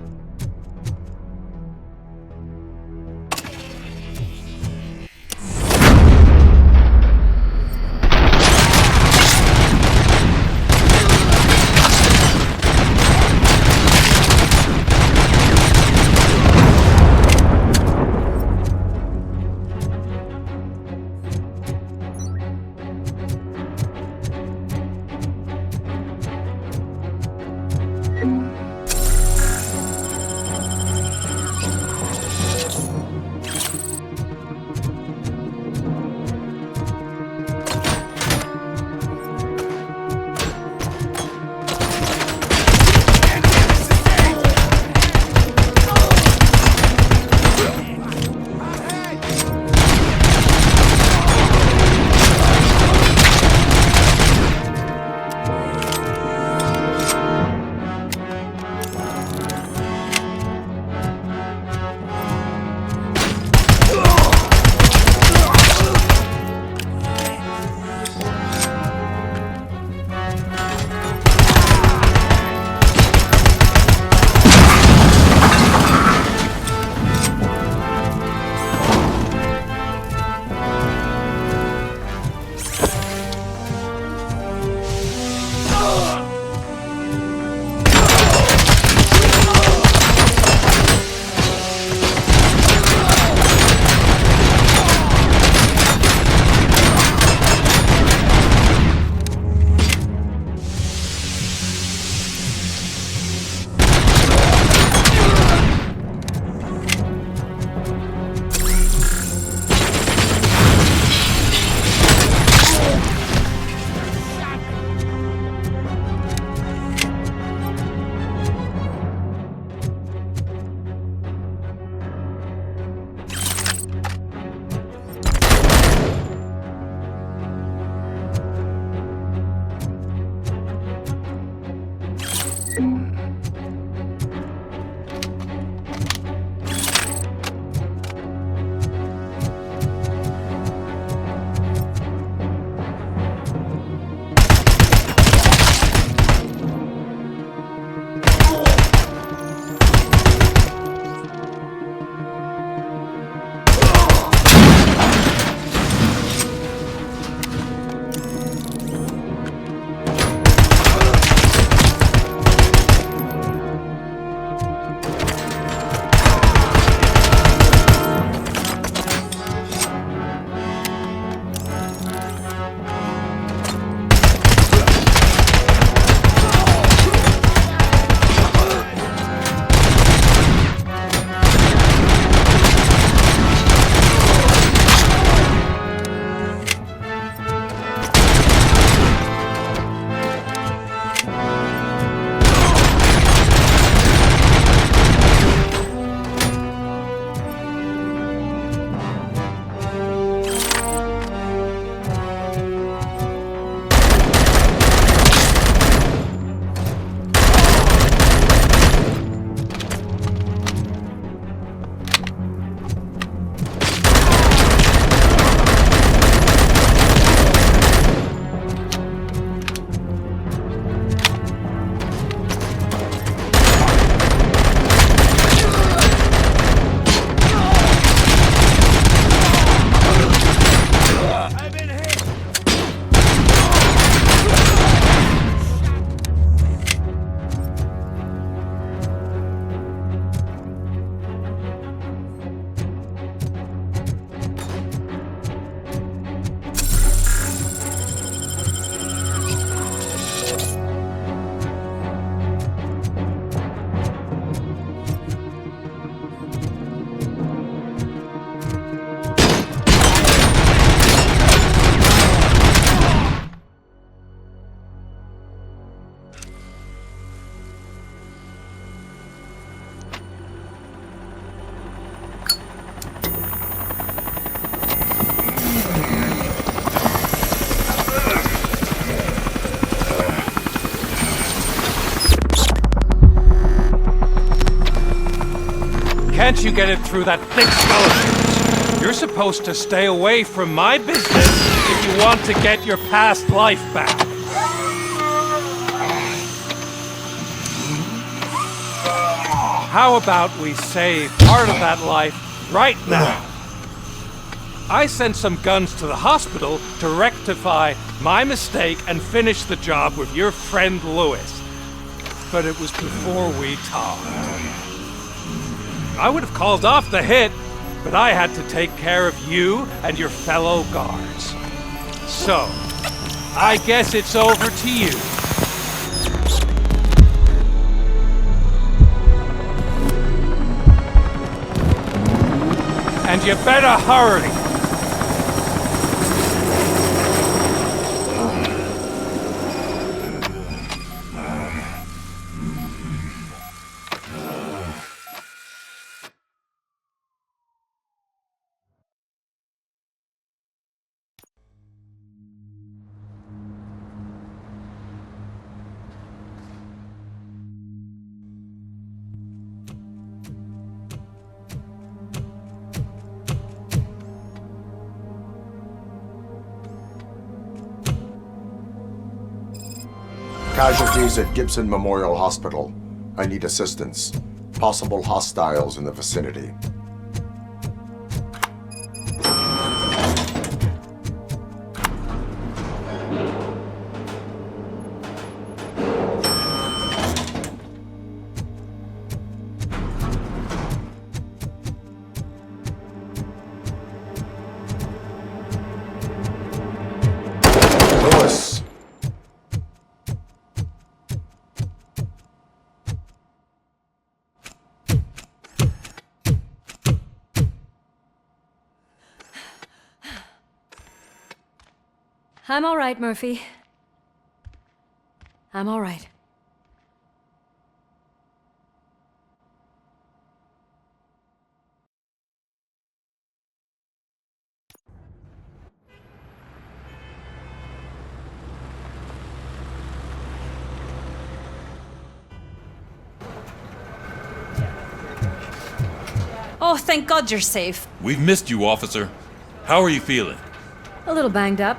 Can't you get it through that thick skull of yours? You're supposed to stay away from my business if you want to get your past life back. How about we save part of that life right now? I sent some guns to the hospital to rectify my mistake and finish the job with your friend Lewis. But it was before we talked. I would have called off the hit, but I had to take care of you and your fellow guards. So, I guess it's over to you. And you better hurry. Casualties at Gibson Memorial Hospital. I need assistance. Possible hostiles in the vicinity. Lewis. I'm all right, Murphy. I'm all right. Oh, thank God you're safe. We've missed you, officer. How are you feeling? A little banged up,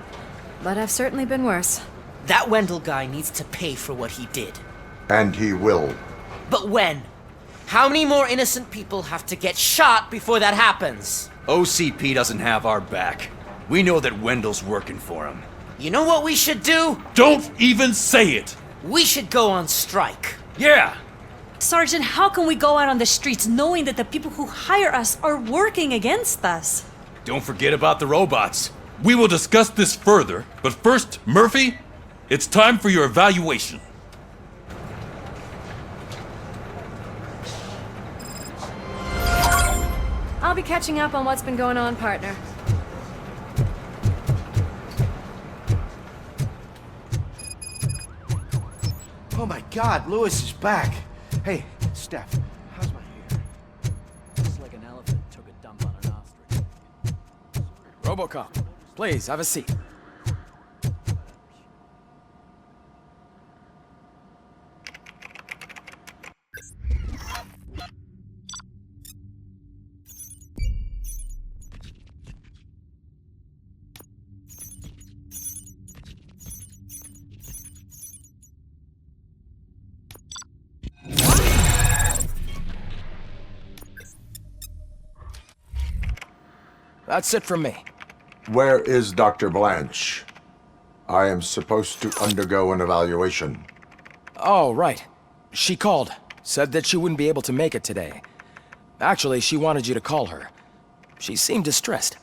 but I've certainly been worse. That Wendell guy needs to pay for what he did. And he will. But when? How many more innocent people have to get shot before that happens? OCP doesn't have our back. We know that Wendell's working for him. You know what we should do? Don't even say it! We should go on strike. Yeah! Sergeant, how can we go out on the streets knowing that the people who hire us are working against us? Don't forget about the robots. We will discuss this further, but first, Murphy, it's time for your evaluation. I'll be catching up on what's been going on, partner. Oh my God, Lewis is back. Hey, Steph, how's my hair? It's like an elephant took a dump on an ostrich. RoboCop, please, have a seat. That's it from me. Where is Dr. Blanche? I am supposed to undergo an evaluation. Oh, right. She called. Said that she wouldn't be able to make it today. Actually, she wanted you to call her. She seemed distressed.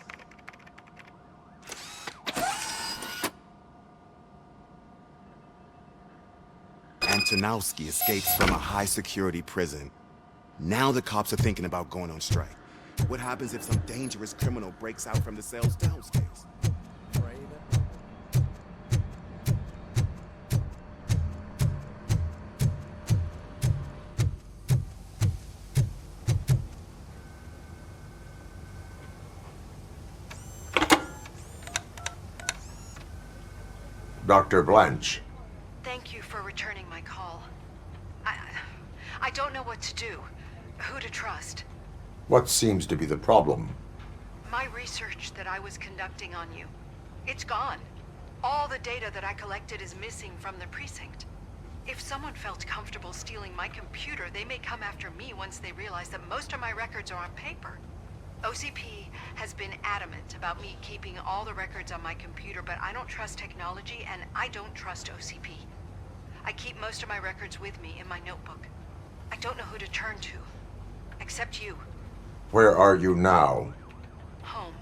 Antonowski escapes from a high-security prison. Now the cops are thinking about going on strike. What happens if some dangerous criminal breaks out from the cells downstairs? Dr. Blanche. Thank you for returning my call. I don't know what to do, who to trust. What seems to be the problem? My research that I was conducting on you, it's gone. All the data that I collected is missing from the precinct. If someone felt comfortable stealing my computer, they may come after me once they realize that most of my records are on paper. OCP has been adamant about me keeping all the records on my computer, but I don't trust technology and I don't trust OCP. I keep most of my records with me in my notebook. I don't know who to turn to, except you. Where are you now? Home.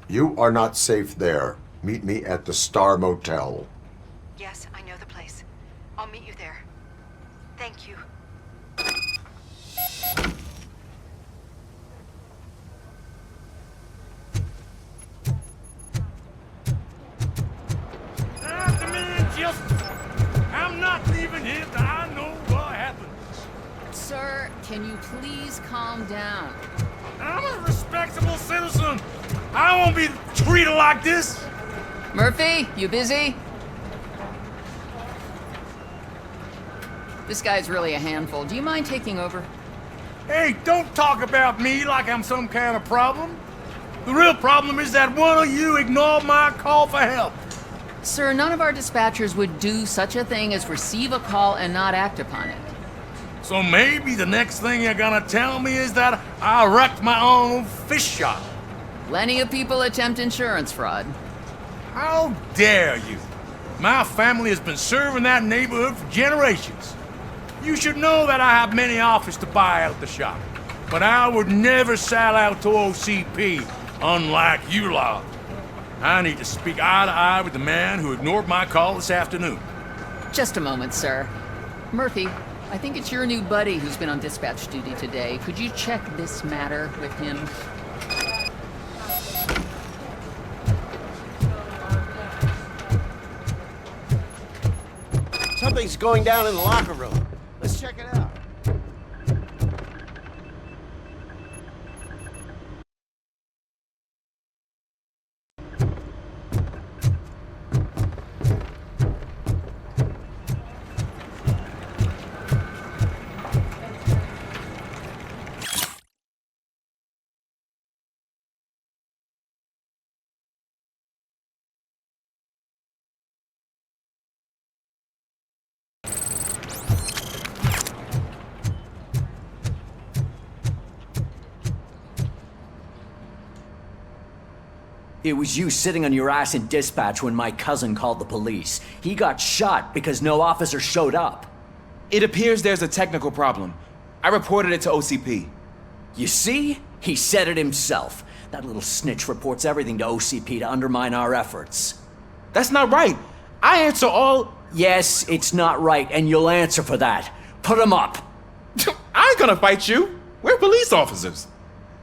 You are not safe there. Meet me at the Star Motel. Yes, I know the place. I'll meet you there. Thank you. I'm not leaving here till I know what happened. Sir, can you please calm down? I'm a respectable citizen. I won't be treated like this. Murphy, you busy? This guy's really a handful. Do you mind taking over? Hey, don't talk about me like I'm some kind of problem. The real problem is that one of you ignored my call for help. Sir, none of our dispatchers would do such a thing as receive a call and not act upon it. So maybe the next thing you're gonna tell me is that I wrecked my own fish shop. Plenty of people attempt insurance fraud. How dare you? My family has been serving that neighborhood for generations. You should know that I have many offers to buy out the shop. But I would never sell out to OCP, unlike you lot. I need to speak eye to eye with the man who ignored my call this afternoon. Just a moment, sir. Murphy, I think it's your new buddy who's been on dispatch duty today. Could you check this matter with him? Something's going down in the locker room. Let's check it out. It was you sitting on your ass in dispatch when my cousin called the police. He got shot because no officer showed up. It appears there's a technical problem. I reported it to OCP. You see? He said it himself. That little snitch reports everything to OCP to undermine our efforts. That's not right. I answer all... Yes, it's not right, and you'll answer for that. Put him up. I ain't gonna fight you. We're police officers.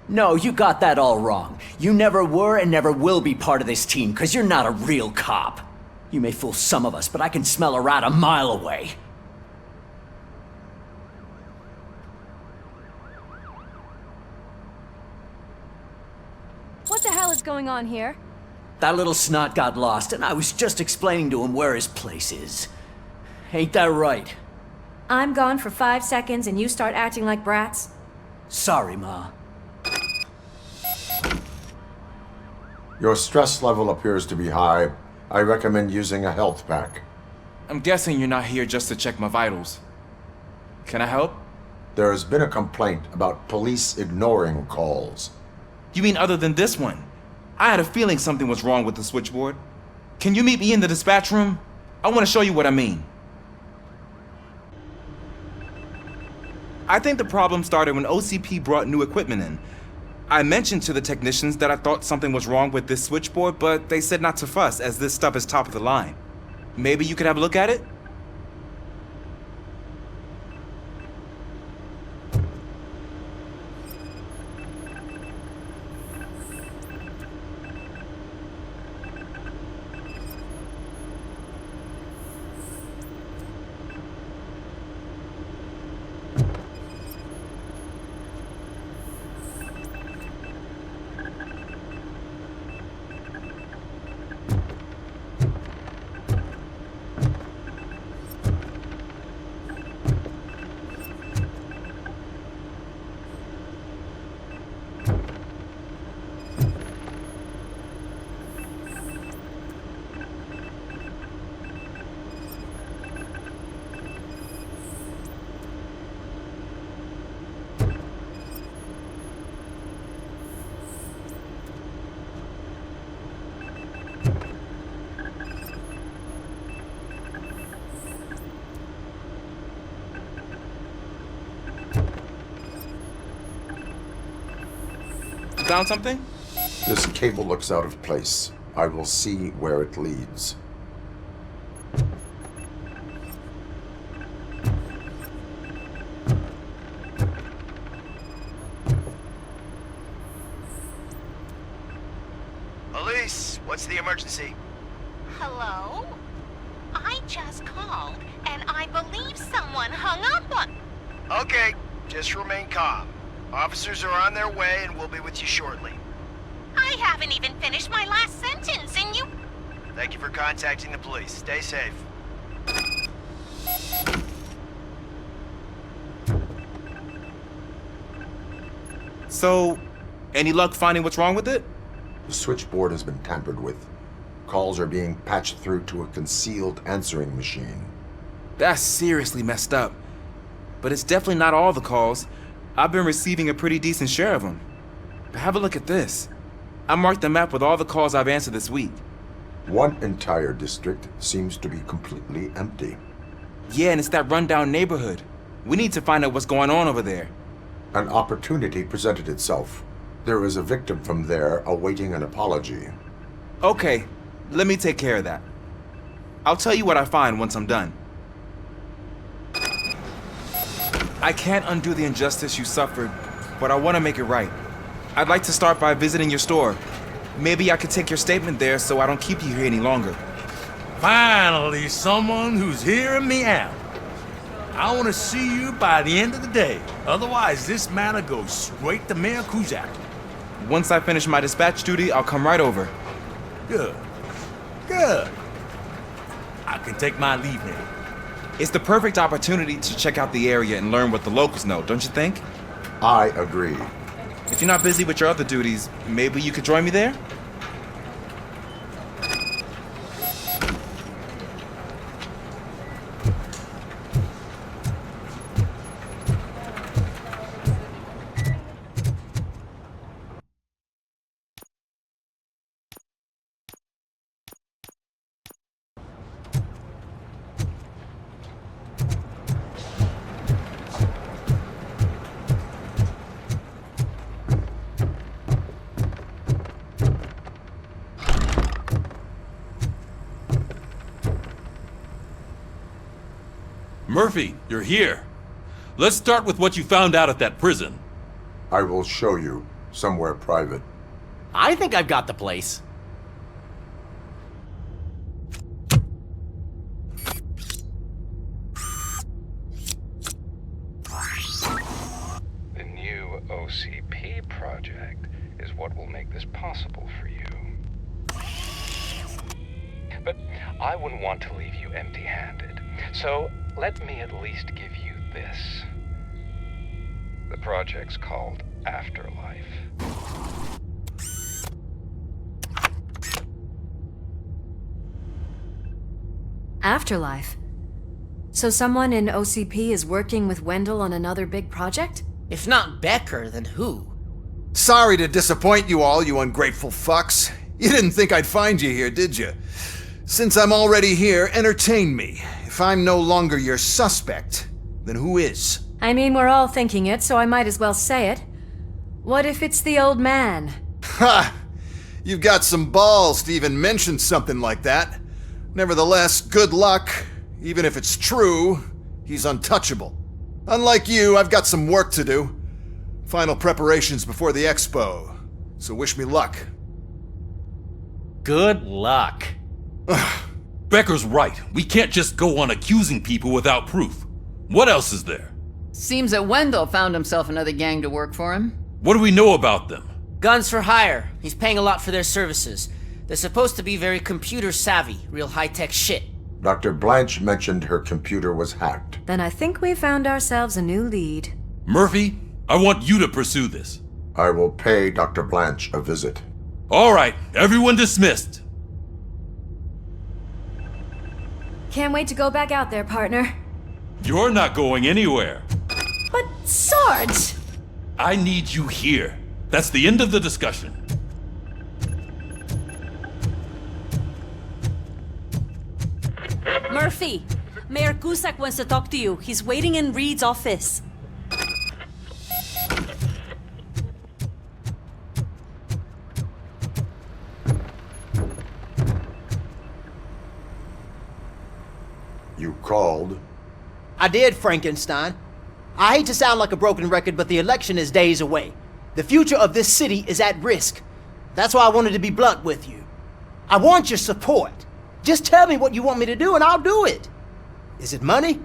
No, you got that all wrong. You never were and never will be part of this team, because you're not a real cop. You may fool some of us, but I can smell a rat a mile away. What the hell is going on here? That little snot got lost, and I was just explaining to him where his place is. Ain't that right? I'm gone for 5 seconds and you start acting like brats? Sorry, Ma. Your stress level appears to be high. I recommend using a health pack. I'm guessing you're not here just to check my vitals. Can I help? There has been a complaint about police ignoring calls. You mean other than this one? I had a feeling something was wrong with the switchboard. Can you meet me in the dispatch room? I want to show you what I mean. I think the problem started when OCP brought new equipment in. I mentioned to the technicians that I thought something was wrong with this switchboard, but they said not to fuss, as this stuff is top of the line. Maybe you could have a look at it? found something? This cable looks out of place. I will see where it leads. Police, what's the emergency? Hello? I just called, and I believe someone hung up on... Okay, just remain calm. Officers are on their way and we'll be with you shortly. I haven't even finished my last sentence, and you... Thank you for contacting the police. Stay safe. So, any luck finding what's wrong with it? The switchboard has been tampered with. Calls are being patched through to a concealed answering machine. That's seriously messed up. But it's definitely not all the calls. I've been receiving a pretty decent share of them. But have a look at this. I marked the map with all the calls I've answered this week. One entire district seems to be completely empty. Yeah, and it's that rundown neighborhood. We need to find out what's going on over there. An opportunity presented itself. There is a victim from there awaiting an apology. Okay, let me take care of that. I'll tell you what I find once I'm done. I can't undo the injustice you suffered, but I want to make it right. I'd like to start by visiting your store. Maybe I could take your statement there so I don't keep you here any longer. Finally, someone who's hearing me out. I want to see you by the end of the day. Otherwise, this matter goes straight to Mayor Kuzak. Once I finish my dispatch duty, I'll come right over. Good. Good. I can take my leave now. It's the perfect opportunity to check out the area and learn what the locals know, don't you think? I agree. If you're not busy with your other duties, maybe you could join me there? Murphy, you're here. Let's start with what you found out at that prison. I will show you, somewhere private. I think I've got the place. The new OCP project is what will make this possible for you. But I wouldn't want to leave you empty-handed, so let me at least give you this. The project's called Afterlife. Afterlife? So someone in OCP is working with Wendell on another big project? If not Becker, then who? Sorry to disappoint you all, you ungrateful fucks. You didn't think I'd find you here, did you? Since I'm already here, entertain me. If I'm no longer your suspect, then who is? I mean, we're all thinking it, so I might as well say it. What if it's the old man? Ha! You've got some balls to even mention something like that. Nevertheless, good luck. Even if it's true, he's untouchable. Unlike you, I've got some work to do. Final preparations before the expo. So wish me luck. Good luck. Becker's right. We can't just go on accusing people without proof. What else is there? Seems that Wendell found himself another gang to work for him. What do we know about them? Guns for hire. He's paying a lot for their services. They're supposed to be very computer savvy, real high-tech shit. Dr. Blanche mentioned her computer was hacked. Then I think we found ourselves a new lead. Murphy, I want you to pursue this. I will pay Dr. Blanche a visit. All right, everyone dismissed. Can't wait to go back out there, partner. You're not going anywhere. But, Sarge! I need you here. That's the end of the discussion. Murphy, Mayor Cusack wants to talk to you. He's waiting in Reed's office. You called? I did, Frankenstein. I hate to sound like a broken record, but the election is days away. The future of this city is at risk. That's why I wanted to be blunt with you. I want your support. Just tell me what you want me to do and I'll do it. Is it money?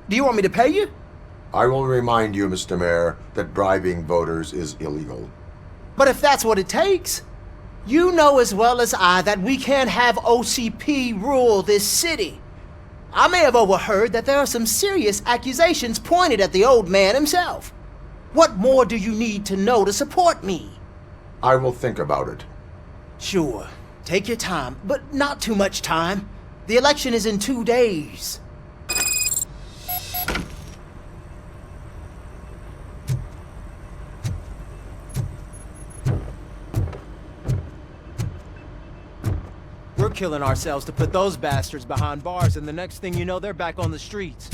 Do you want me to pay you? I will remind you, Mr. Mayor, that bribing voters is illegal. But if that's what it takes, you know as well as I that we can't have OCP rule this city. I may have overheard that there are some serious accusations pointed at the old man himself. What more do you need to know to support me? I will think about it. Sure. Take your time, but not too much time. The election is in 2 days. We're killing ourselves to put those bastards behind bars, and the next thing you know, they're back on the streets.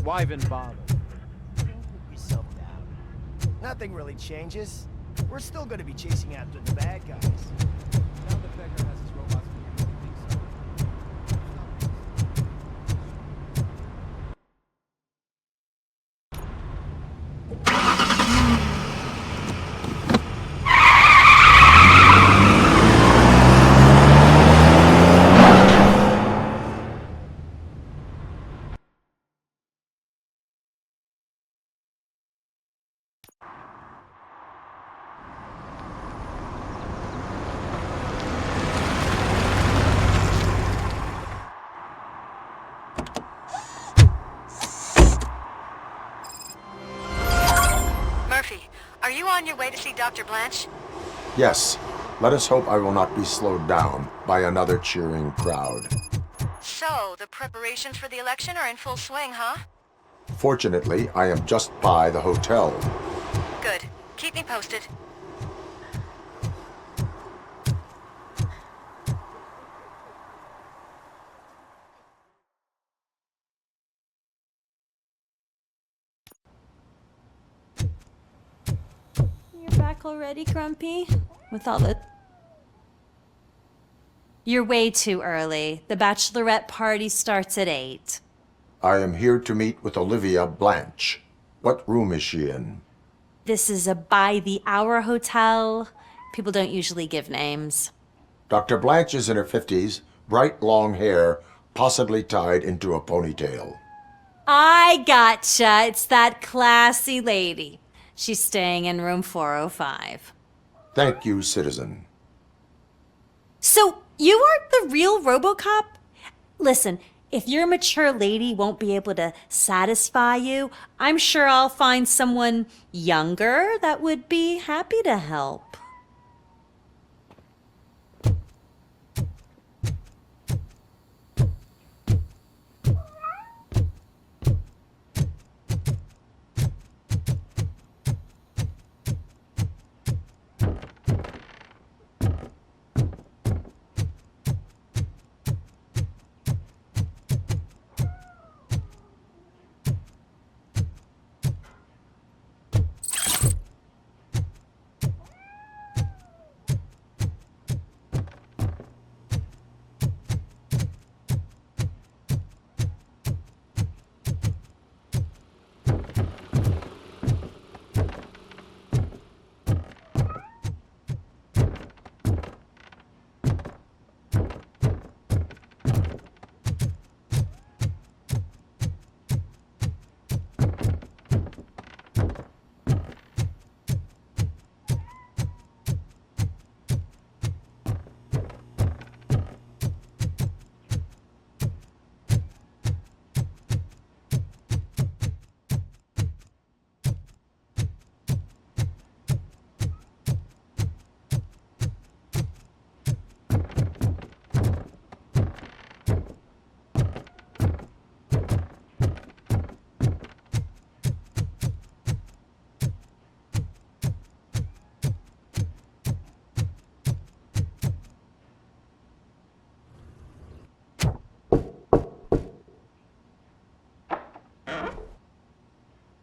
Why even bother? Don't put yourself down. Nothing really changes. We're still gonna be chasing after the bad guys. Now the beggar has his robots to do things. Are you on your way to see Dr. Blanche? Yes. Let us hope I will not be slowed down by another cheering crowd. So, the preparations for the election are in full swing, huh? Fortunately, I am just by the hotel. Good. Keep me posted. Back already, Grumpy? With all the... You're way too early. The bachelorette party starts at 8. I am here to meet with Olivia Blanche. What room is she in? This is a by-the-hour hotel. People don't usually give names. Dr. Blanche is in her 50s, bright long hair, possibly tied into a ponytail. I gotcha. It's that classy lady. She's staying in room 405. Thank you, citizen. So, you aren't the real RoboCop? Listen, if your mature lady won't be able to satisfy you, I'm sure I'll find someone younger that would be happy to help.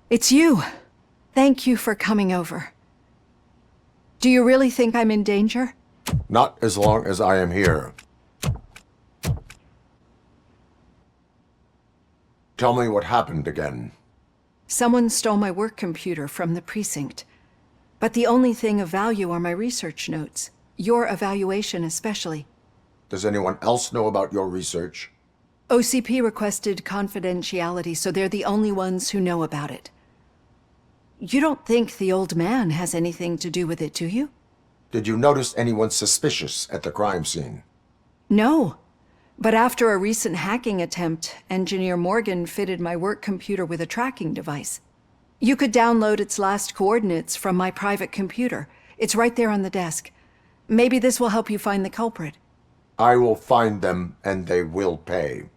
It's you. Thank you for coming over. Do you really think I'm in danger? Not as long as I am here. Tell me what happened again. Someone stole my work computer from the precinct. But the only thing of value are my research notes. Your evaluation especially. Does anyone else know about your research? OCP requested confidentiality, so they're the only ones who know about it. You don't think the old man has anything to do with it, do you? Did you notice anyone suspicious at the crime scene? No. But after a recent hacking attempt, Engineer Morgan fitted my work computer with a tracking device. You could download its last coordinates from my private computer. It's right there on the desk. Maybe this will help you find the culprit. I will find them, and they will pay.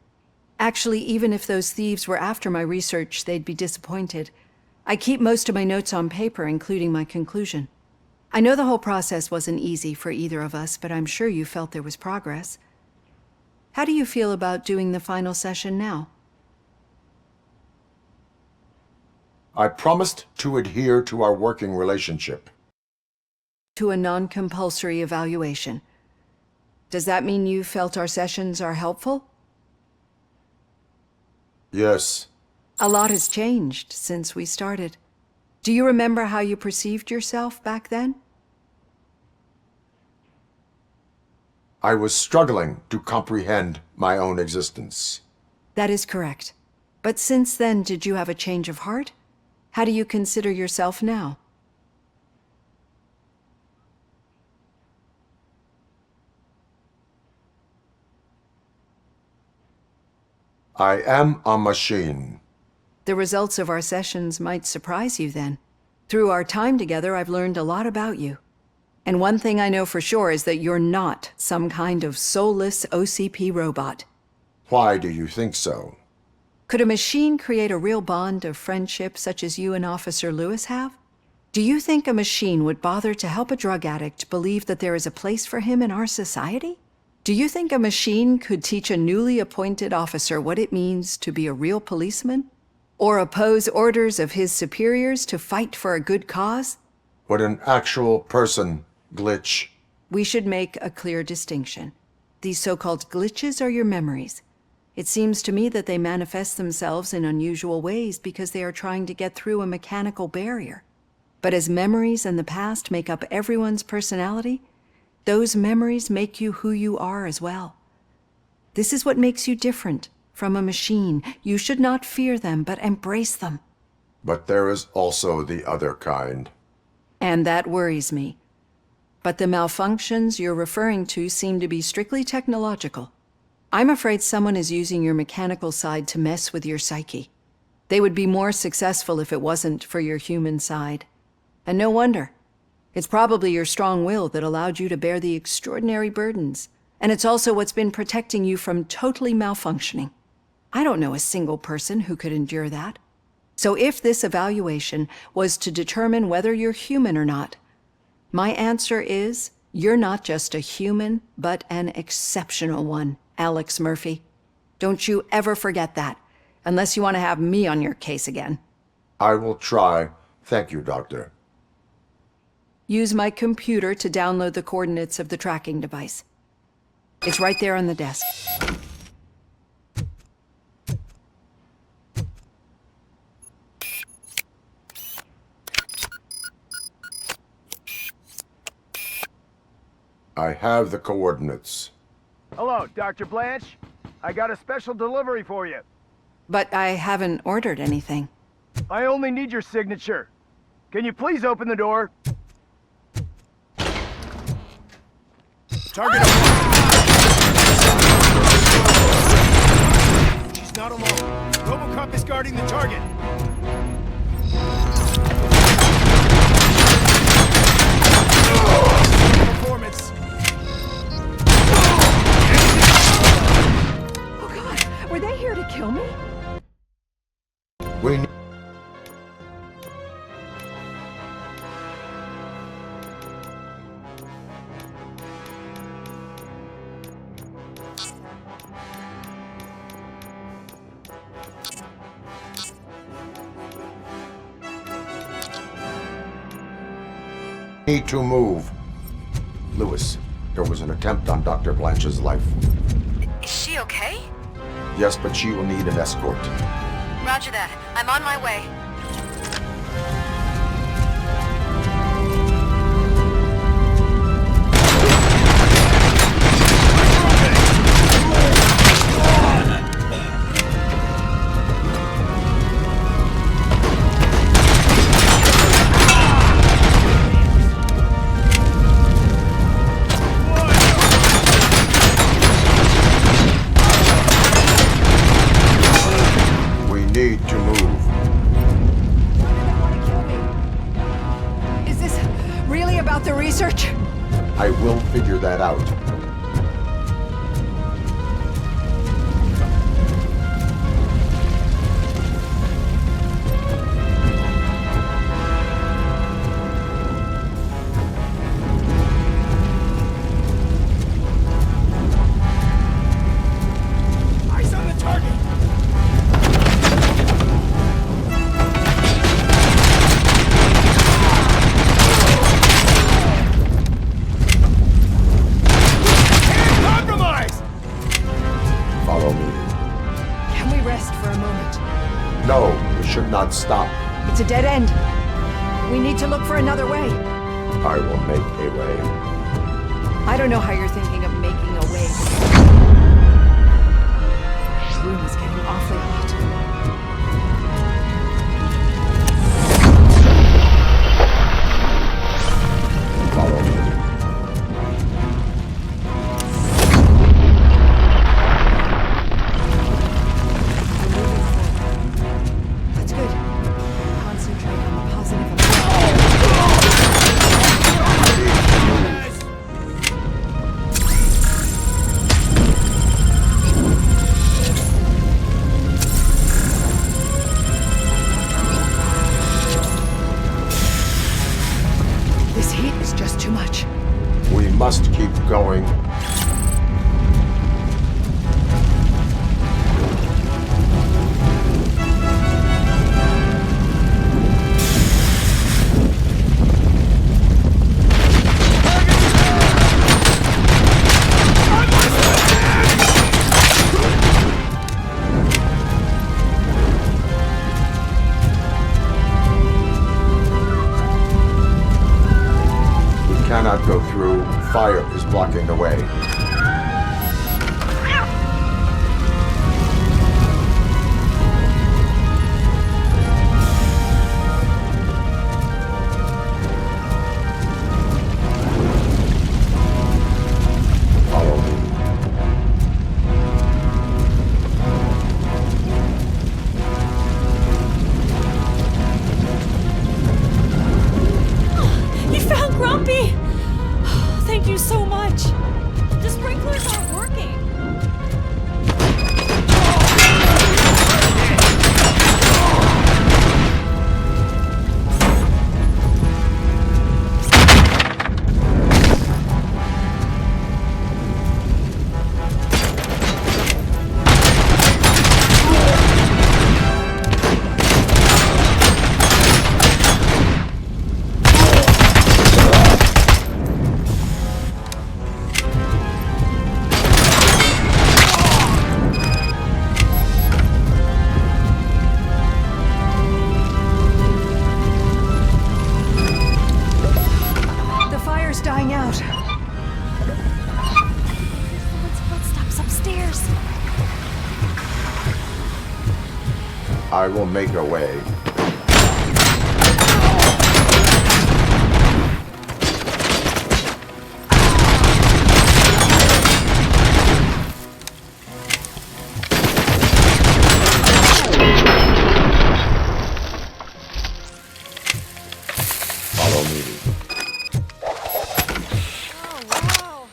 Actually, even if those thieves were after my research, they'd be disappointed. I keep most of my notes on paper, including my conclusion. I know the whole process wasn't easy for either of us, but I'm sure you felt there was progress. How do you feel about doing the final session now? I promised to adhere to our working relationship. To a non-compulsory evaluation. Does that mean you felt our sessions are helpful? Yes. A lot has changed since we started. Do you remember how you perceived yourself back then? I was struggling to comprehend my own existence. That is correct. But since then, did you have a change of heart? How do you consider yourself now? I am a machine. The results of our sessions might surprise you then. Through our time together, I've learned a lot about you. And one thing I know for sure is that you're not some kind of soulless OCP robot. Why do you think so? Could a machine create a real bond of friendship such as you and Officer Lewis have? Do you think a machine would bother to help a drug addict believe that there is a place for him in our society? Do you think a machine could teach a newly appointed officer what it means to be a real policeman? Or oppose orders of his superiors to fight for a good cause? Would an actual person glitch? We should make a clear distinction. These so-called glitches are your memories. It seems to me that they manifest themselves in unusual ways because they are trying to get through a mechanical barrier. But as memories in the past make up everyone's personality, those memories make you who you are as well. This is what makes you different from a machine. You should not fear them, but embrace them. But there is also the other kind. And that worries me. But the malfunctions you're referring to seem to be strictly technological. I'm afraid someone is using your mechanical side to mess with your psyche. They would be more successful if it wasn't for your human side. And no wonder. It's probably your strong will that allowed you to bear the extraordinary burdens. And it's also what's been protecting you from totally malfunctioning. I don't know a single person who could endure that. So if this evaluation was to determine whether you're human or not, my answer is, you're not just a human, but an exceptional one, Alex Murphy. Don't you ever forget that, unless you want to have me on your case again. I will try. Thank you, Doctor. Use my computer to download the coordinates of the tracking device. It's right there on the desk. I have the coordinates. Hello, Dr. Blanche. I got a special delivery for you. But I haven't ordered anything. I only need your signature. Can you please open the door? Target She's not alone. RoboCop is guarding the target. Performance. Oh God, were they here to kill me? We need to move. Lewis, there was an attempt on Dr. Blanche's life. Is she okay? Yes, but she will need an escort. Roger that. I'm on my way. I will figure that out. Eyes on the target! Follow me. Can we rest for a moment? No, we should not stop. It's a dead end. We need to look for another way. I will make a way. I don't know how you're thinking of making a way. This room is getting awfully hot. Follow me. That's good. Concentrate on the positive. This heat is just too much. We must keep going. Cannot go through. Fire is blocking the way. Follow me. You found Grumpy! Thank you so much. The sprinklers aren't working. The fire's dying out. Someone's footsteps upstairs. I will make a way. Follow me. Oh, wow.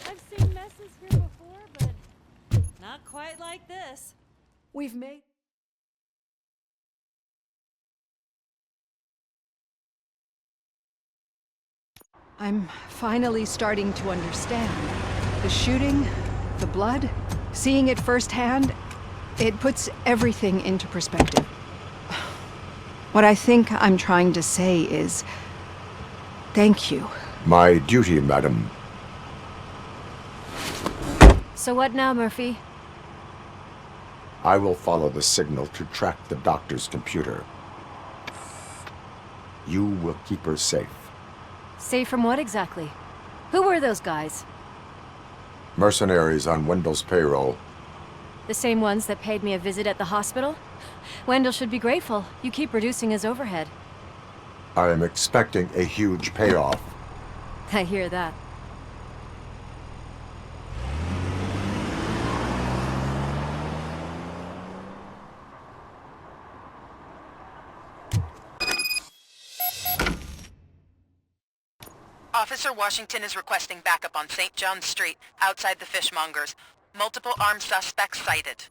I've seen messes here before, but not quite like this. We've made... I'm finally starting to understand. The shooting, the blood, seeing it firsthand, it puts everything into perspective. What I think I'm trying to say is, thank you. My duty, madam. So what now, Murphy? I will follow the signal to track the doctor's computer. You will keep her safe. Safe from what exactly? Who were those guys? Mercenaries on Wendell's payroll. The same ones that paid me a visit at the hospital? Wendell should be grateful. You keep reducing his overhead. I am expecting a huge payoff. I hear that. Officer Washington is requesting backup on St. John's Street, outside the fishmongers. Multiple armed suspects sighted.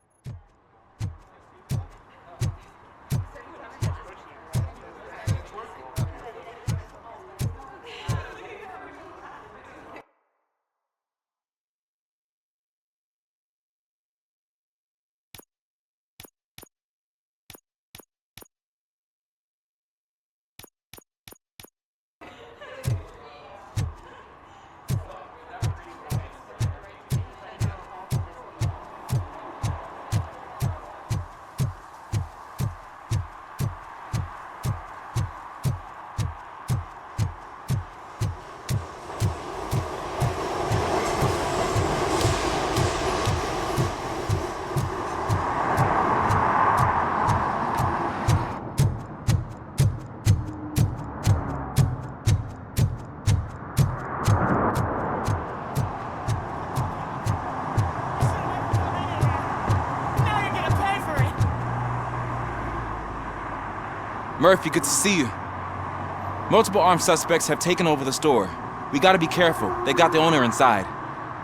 Murphy, good to see you. Multiple armed suspects have taken over the store. We gotta be careful. They got the owner inside.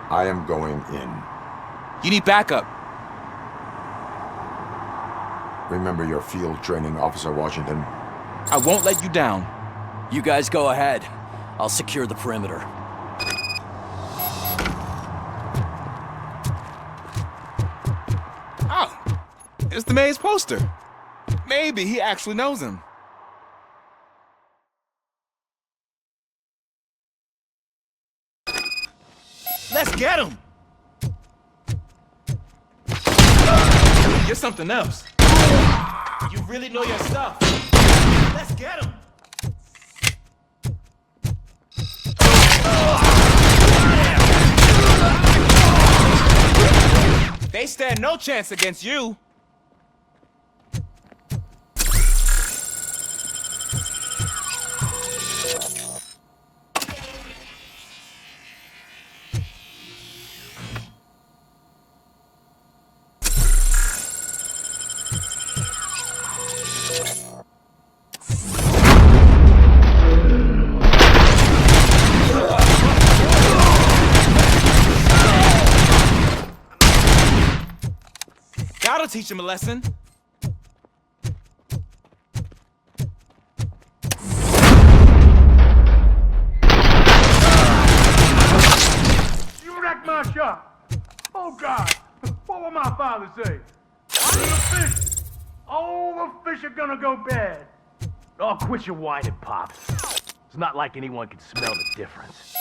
I am going in. You need backup. Remember your field training, Officer Washington. I won't let you down. You guys go ahead. I'll secure the perimeter. Oh, it's the mayor's poster. Maybe he actually knows him. Let's get him! You're something else. You really know your stuff. Let's get him! They stand no chance against you. That'll teach him a lesson. You wrecked my shop. Oh, God. What will my father say? The fish. All the fish are gonna go bad. Oh, quit your whining, Pops. It's not like anyone can smell the difference.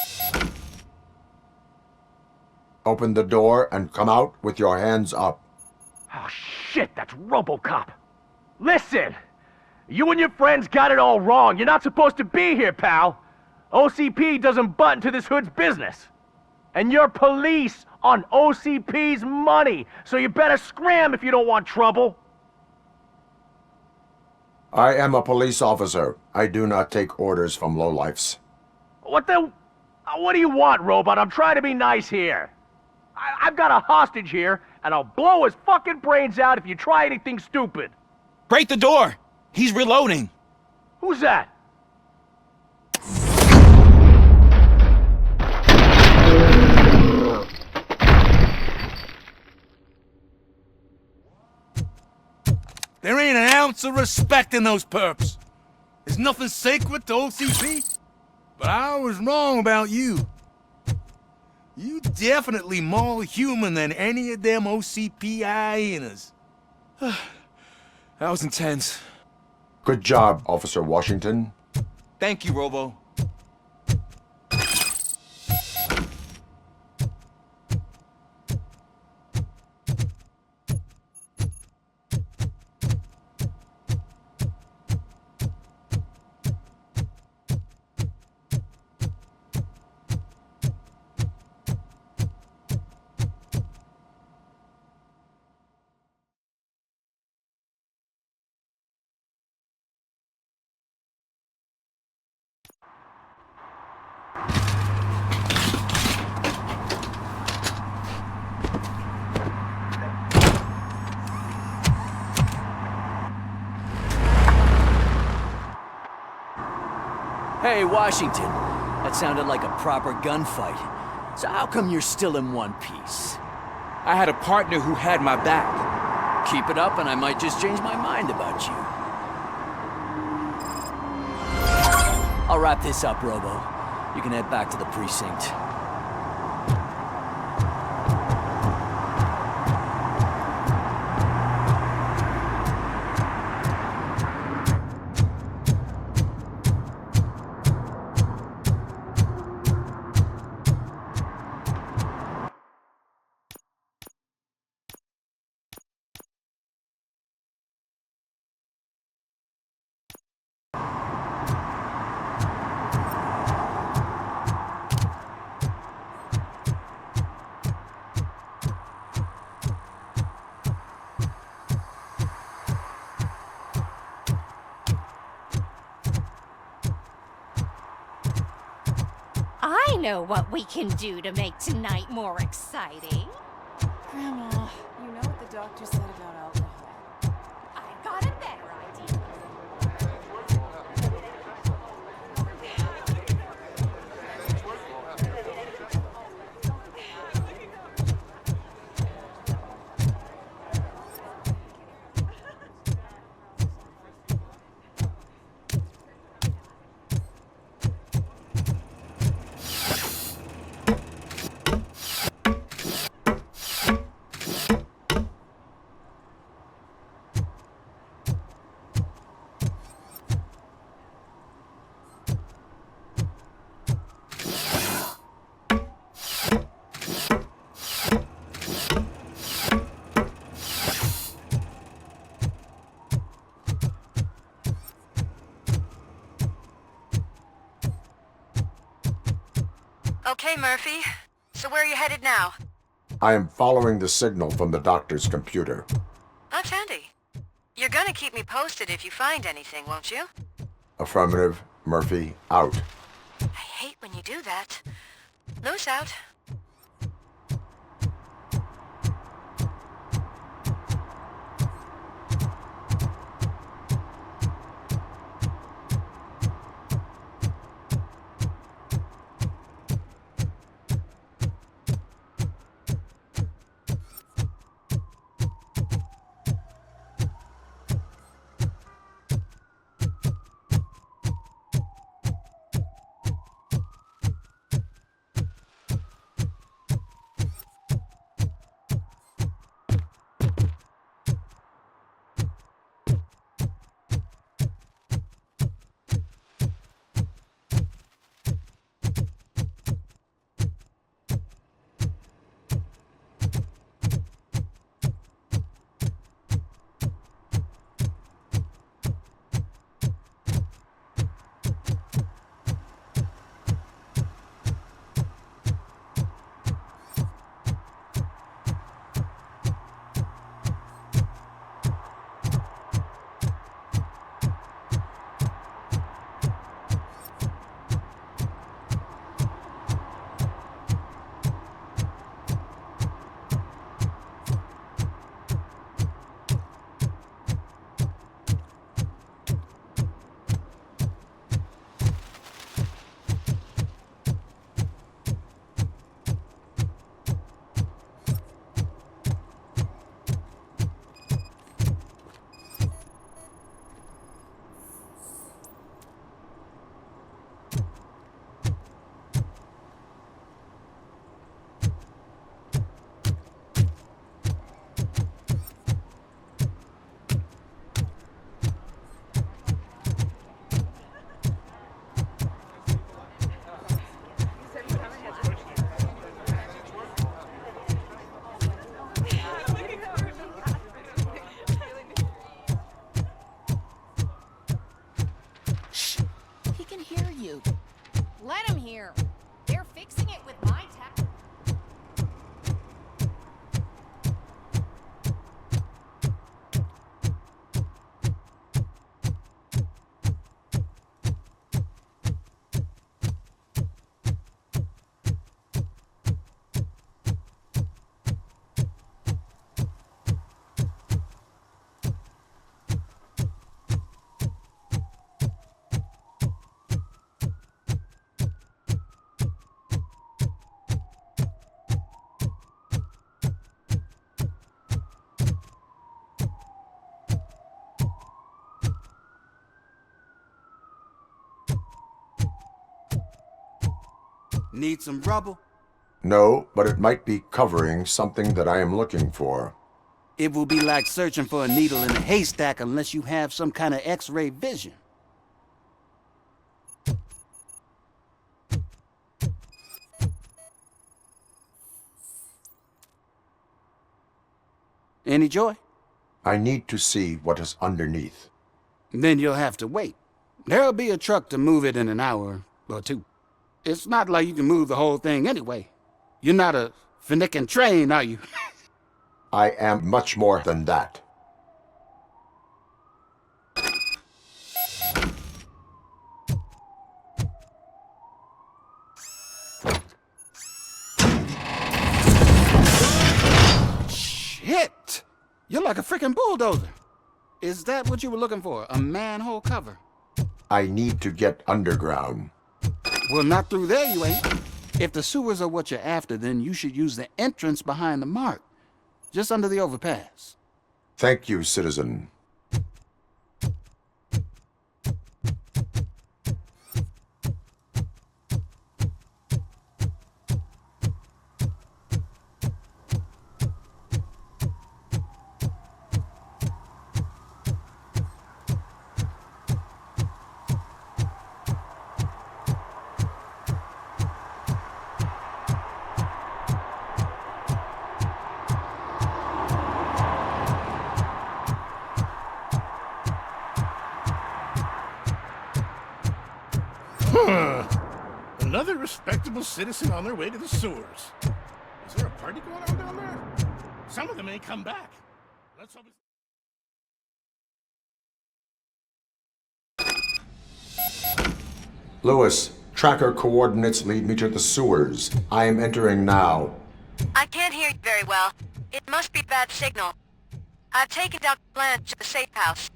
Open the door and come out with your hands up. Oh, shit, that's RoboCop. Listen! You and your friends got it all wrong. You're not supposed to be here, pal. OCP doesn't butt into this hood's business. And you're police on OCP's money, so you better scram if you don't want trouble. I am a police officer. I do not take orders from lowlifes. What do you want, Robot? I'm trying to be nice here. I've got a hostage here, and I'll blow his fucking brains out if you try anything stupid. Break the door! He's reloading. Who's that? There ain't an ounce of respect in those perps. There's nothing sacred to OCP. But I was wrong about you. You definitely more human than any of them OCP hyenas. That was intense. Good job, Officer Washington. Thank you, Robo. Hey, Washington. That sounded like a proper gunfight. So how come you're still in one piece? I had a partner who had my back. Keep it up and I might just change my mind about you. I'll wrap this up, Robo. You can head back to the precinct. I know what we can do to make tonight more exciting. Grandma, you know what the doctor said about alcohol. I've got a better idea. Okay, Murphy. So where are you headed now? I am following the signal from the doctor's computer. That's handy. You're gonna keep me posted if you find anything, won't you? Affirmative. Murphy, out. I hate when you do that. Loose out. Need some rubble? No, but it might be covering something that I am looking for. It will be like searching for a needle in a haystack unless you have some kind of X-ray vision. Any joy? I need to see what is underneath. Then you'll have to wait. There'll be a truck to move it in an hour or two. It's not like you can move the whole thing anyway. You're not a finicking train, are you? I am much more than that. Shit! You're like a freaking bulldozer. Is that what you were looking for? A manhole cover? I need to get underground. Well, not through there, you ain't. If the sewers are what you're after, then you should use the entrance behind the mark. Just under the overpass. Thank you, citizen. Another respectable citizen on their way to the sewers. Is there a party going on down there? Some of them may come back. Let's hope it's... Lewis, tracker coordinates lead me to the sewers. I am entering now. I can't hear you very well. It must be bad signal. I've taken Dr. Blanche to the safe house.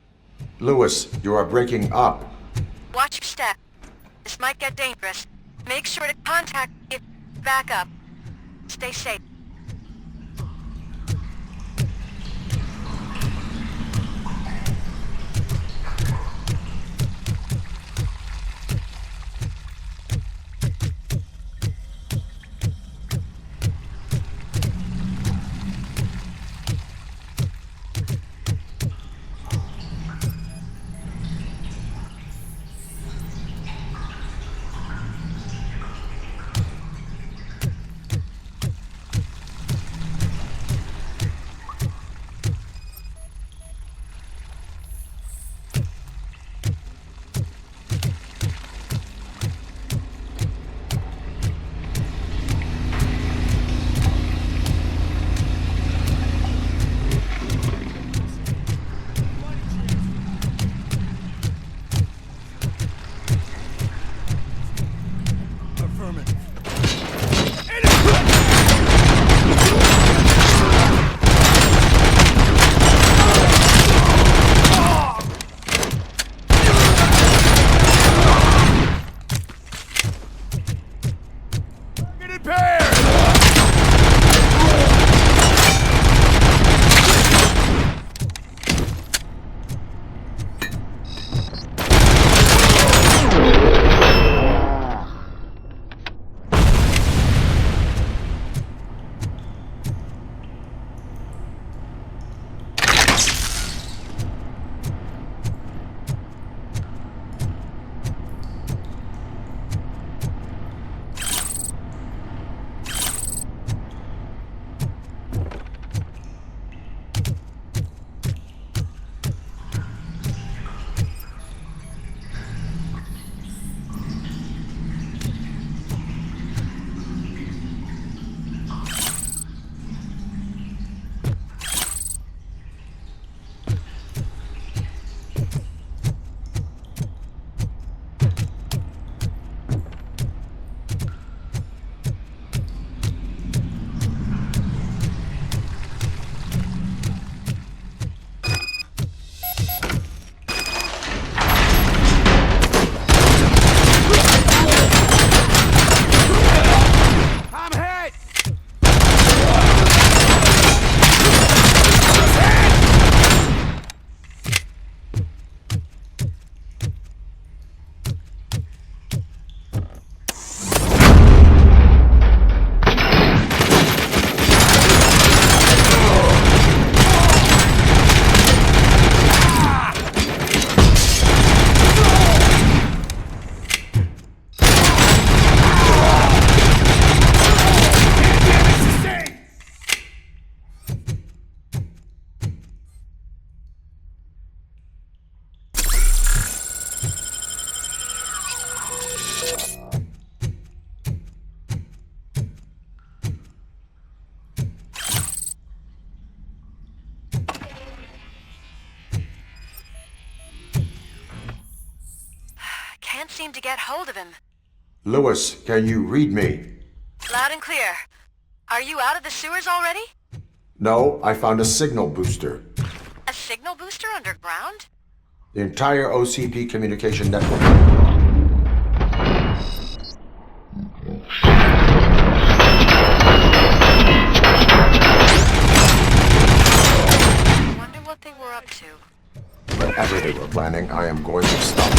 Lewis, you are breaking up. Watch your step. This might get dangerous. Make sure to contact if backup. Stay safe. seem to get hold of him. Lewis, can you read me? Loud and clear. Are you out of the sewers already? No, I found a signal booster. A signal booster underground? The entire OCP communication network. Wonder what they were up to. Whatever they were planning, I am going to stop.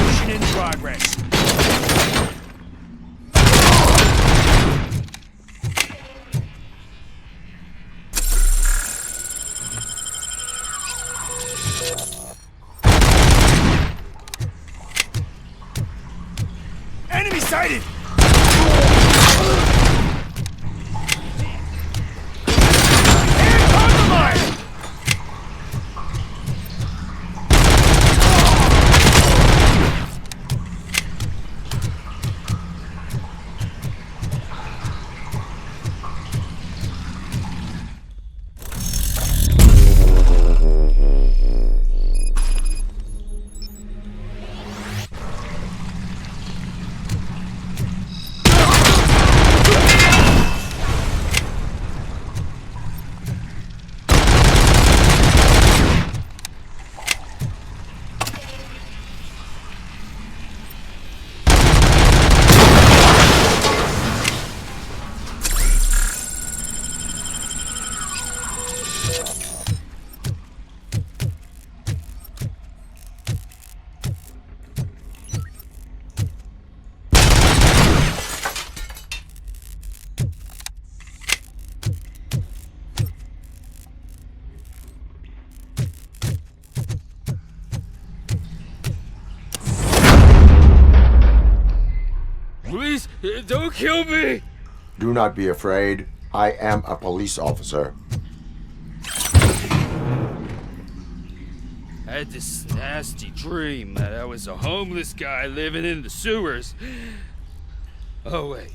Mission in progress. Enemy sighted! Air compromised! Please, don't kill me! Do not be afraid. I am a police officer. I had this nasty dream that I was a homeless guy living in the sewers. Oh, wait.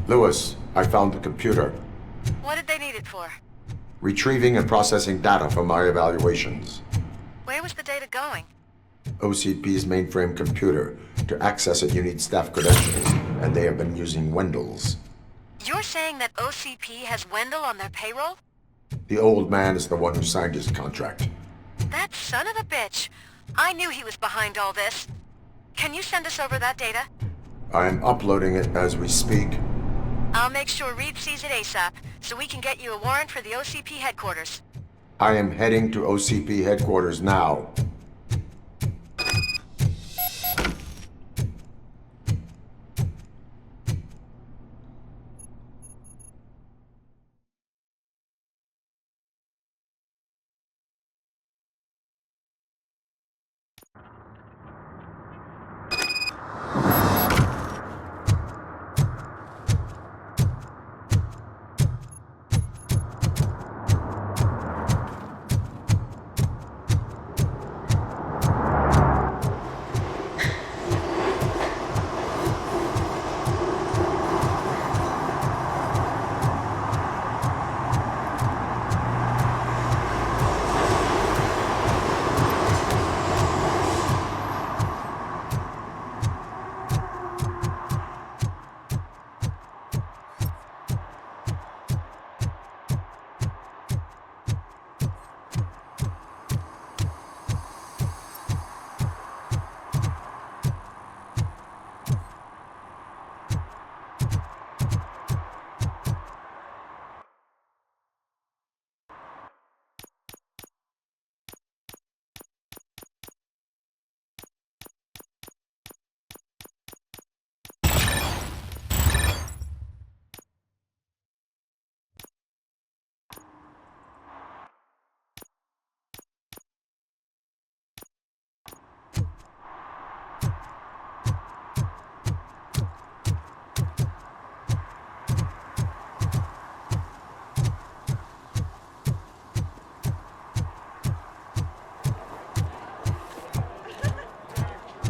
Lewis, I found the computer. What did they need it for? Retrieving and processing data from my evaluations. Where was the data going? OCP's mainframe computer. To access it, you need staff credentials, and they have been using Wendell's. You're saying that OCP has Wendell on their payroll? The old man is the one who signed his contract. That son of a bitch. I knew he was behind all this. Can you send us over that data? I am uploading it as we speak. I'll make sure Reed sees it ASAP, so we can get you a warrant for the OCP headquarters. I am heading to OCP headquarters now.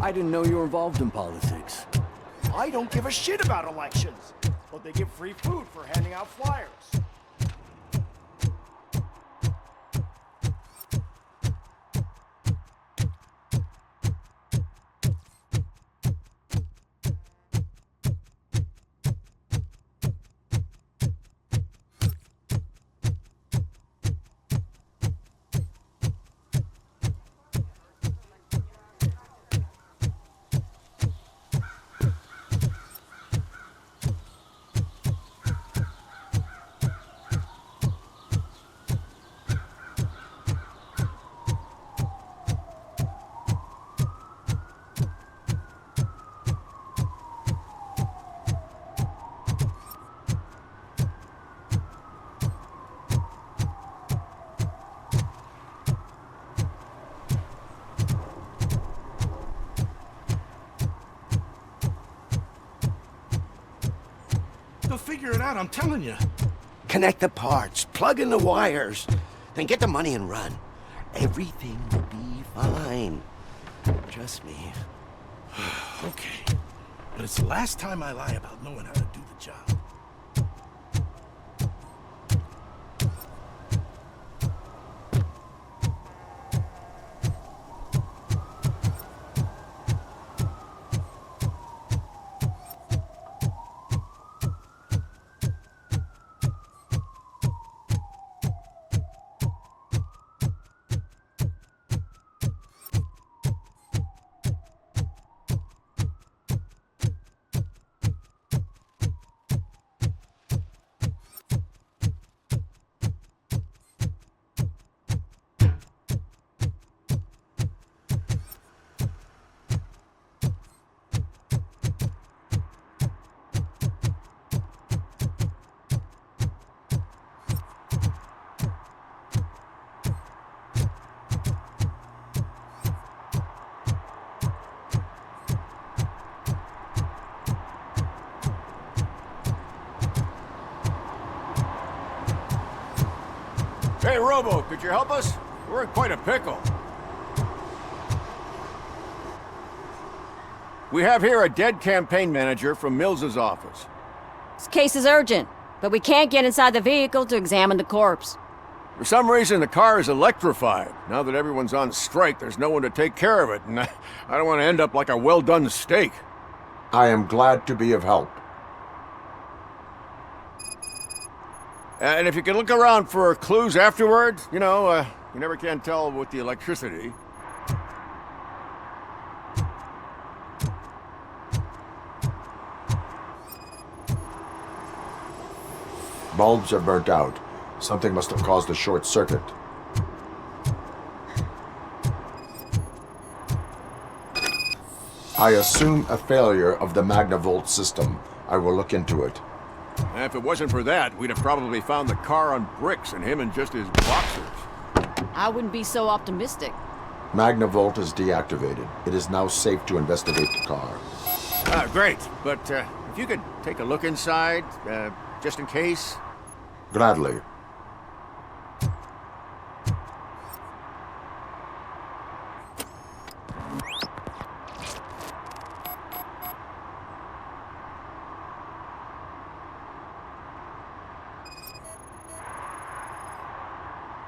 I didn't know you were involved in politics. I don't give a shit about elections, but they give free food for handing out flyers. They'll figure it out, I'm telling you. Connect the parts, plug in the wires, then get the money and run. Everything will be fine. Trust me. Okay. But it's the last time I lie about knowing how to do the job. Hey, Robo, could you help us? We're in quite a pickle. We have here a dead campaign manager from Mills's office. This case is urgent, but we can't get inside the vehicle to examine the corpse. For some reason, the car is electrified. Now that everyone's on strike, there's no one to take care of it, and I don't want to end up like a well-done steak. I am glad to be of help. And if you can look around for clues afterwards, you never can tell with the electricity. Bulbs are burnt out. Something must have caused a short circuit. I assume a failure of the Magnavolt system. I will look into it. And if it wasn't for that, we'd have probably found the car on bricks and him in just his boxers. I wouldn't be so optimistic. Magnavolt is deactivated. It is now safe to investigate the car. Great. But if you could take a look inside, just in case. Gladly.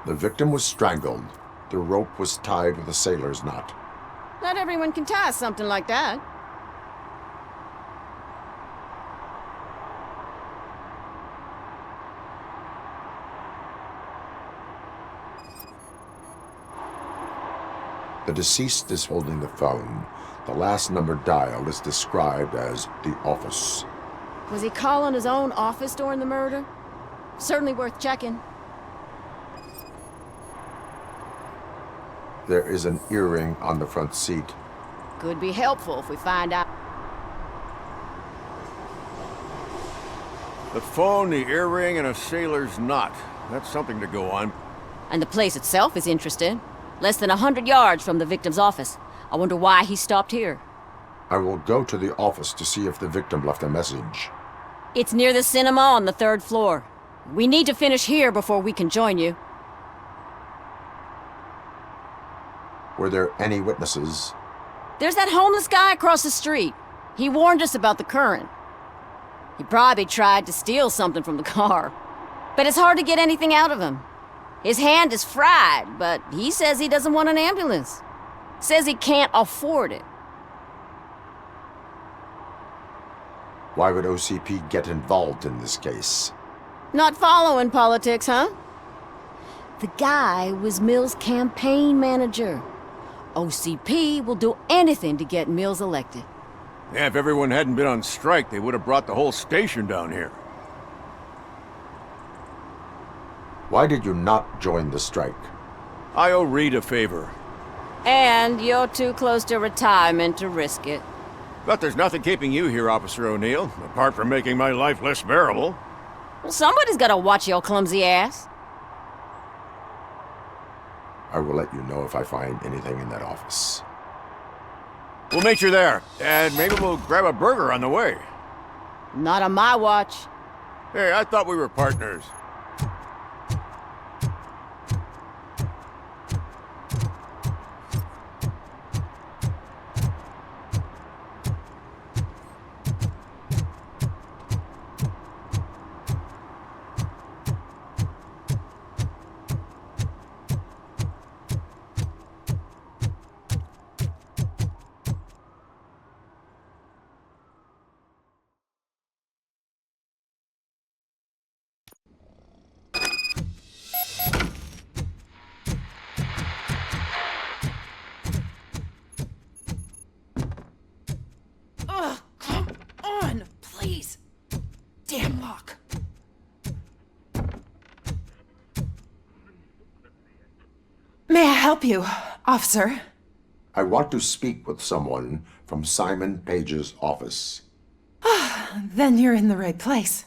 The victim was strangled. The rope was tied with a sailor's knot. Not everyone can tie something like that. The deceased is holding the phone. The last number dialed is described as the office. Was he calling his own office during the murder? Certainly worth checking. There is an earring on the front seat. Could be helpful if we find out. The phone, the earring, and a sailor's knot. That's something to go on. And the place itself is interesting. Less than 100 yards from the victim's office. I wonder why he stopped here. I will go to the office to see if the victim left a message. It's near the cinema on the 3rd floor. We need to finish here before we can join you. Were there any witnesses? There's that homeless guy across the street. He warned us about the current. He probably tried to steal something from the car. But it's hard to get anything out of him. His hand is fried, but he says he doesn't want an ambulance. Says he can't afford it. Why would OCP get involved in this case? Not following politics, huh? The guy was Mills' campaign manager. OCP will do anything to get Mills elected. Yeah, if everyone hadn't been on strike, they would have brought the whole station down here. Why did you not join the strike? I owe Reed a favor. And you're too close to retirement to risk it. But there's nothing keeping you here, Officer O'Neill, apart from making my life less bearable. Well, somebody's gotta watch your clumsy ass. I will let you know if I find anything in that office. We'll meet you there, and maybe we'll grab a burger on the way. Not on my watch. Hey, I thought we were partners. Ugh, come on, please. Damn lock. May I help you, officer? I want to speak with someone from Simon Page's office. Then you're in the right place.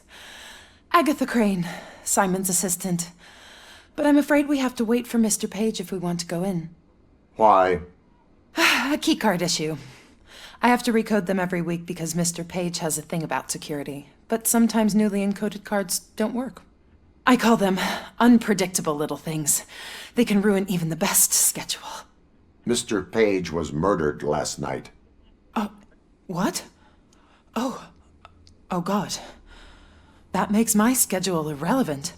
Agatha Crane, Simon's assistant. But I'm afraid we have to wait for Mr. Page if we want to go in. Why? A keycard issue. I have to recode them every week because Mr. Page has a thing about security. But sometimes newly encoded cards don't work. I call them unpredictable little things. They can ruin even the best schedule. Mr. Page was murdered last night. What? Oh God. that makes my schedule irrelevant.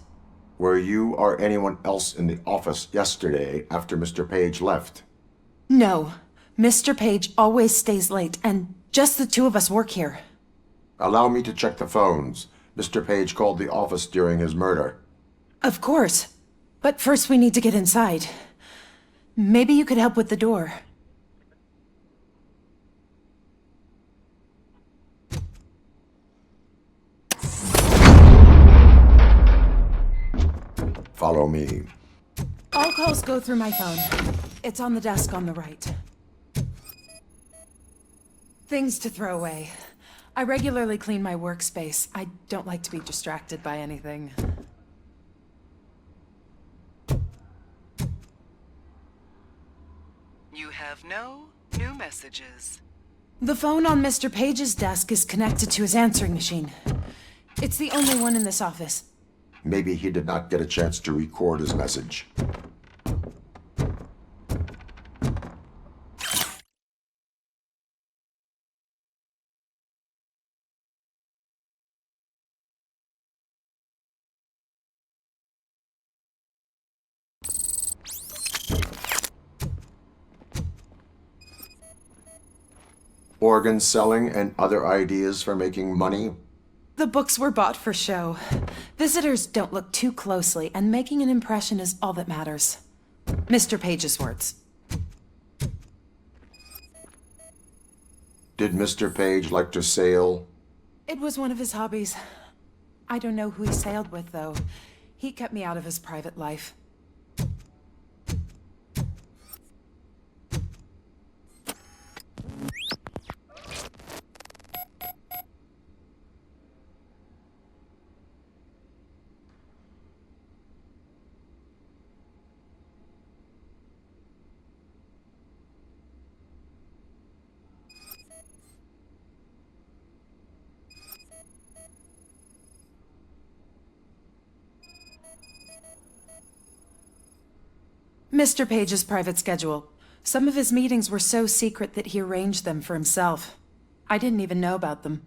Were you or anyone else in the office yesterday after Mr. Page left? No. Mr. Page always stays late, and just the two of us work here. Allow me to check the phones. Mr. Page called the office during his murder. Of course. But first we need to get inside. Maybe you could help with the door. Follow me. All calls go through my phone. It's on the desk on the right. Things to throw away. I regularly clean my workspace. I don't like to be distracted by anything. You have no new messages. The phone on Mr. Page's desk is connected to his answering machine. It's the only one in this office. Maybe he did not get a chance to record his message. Organ selling and other ideas for making money? The books were bought for show. Visitors don't look too closely, and making an impression is all that matters. Mr. Page's words. Did Mr. Page like to sail? It was one of his hobbies. I don't know who he sailed with, though. He kept me out of his private life. Mr. Page's private schedule. Some of his meetings were so secret that he arranged them for himself. I didn't even know about them.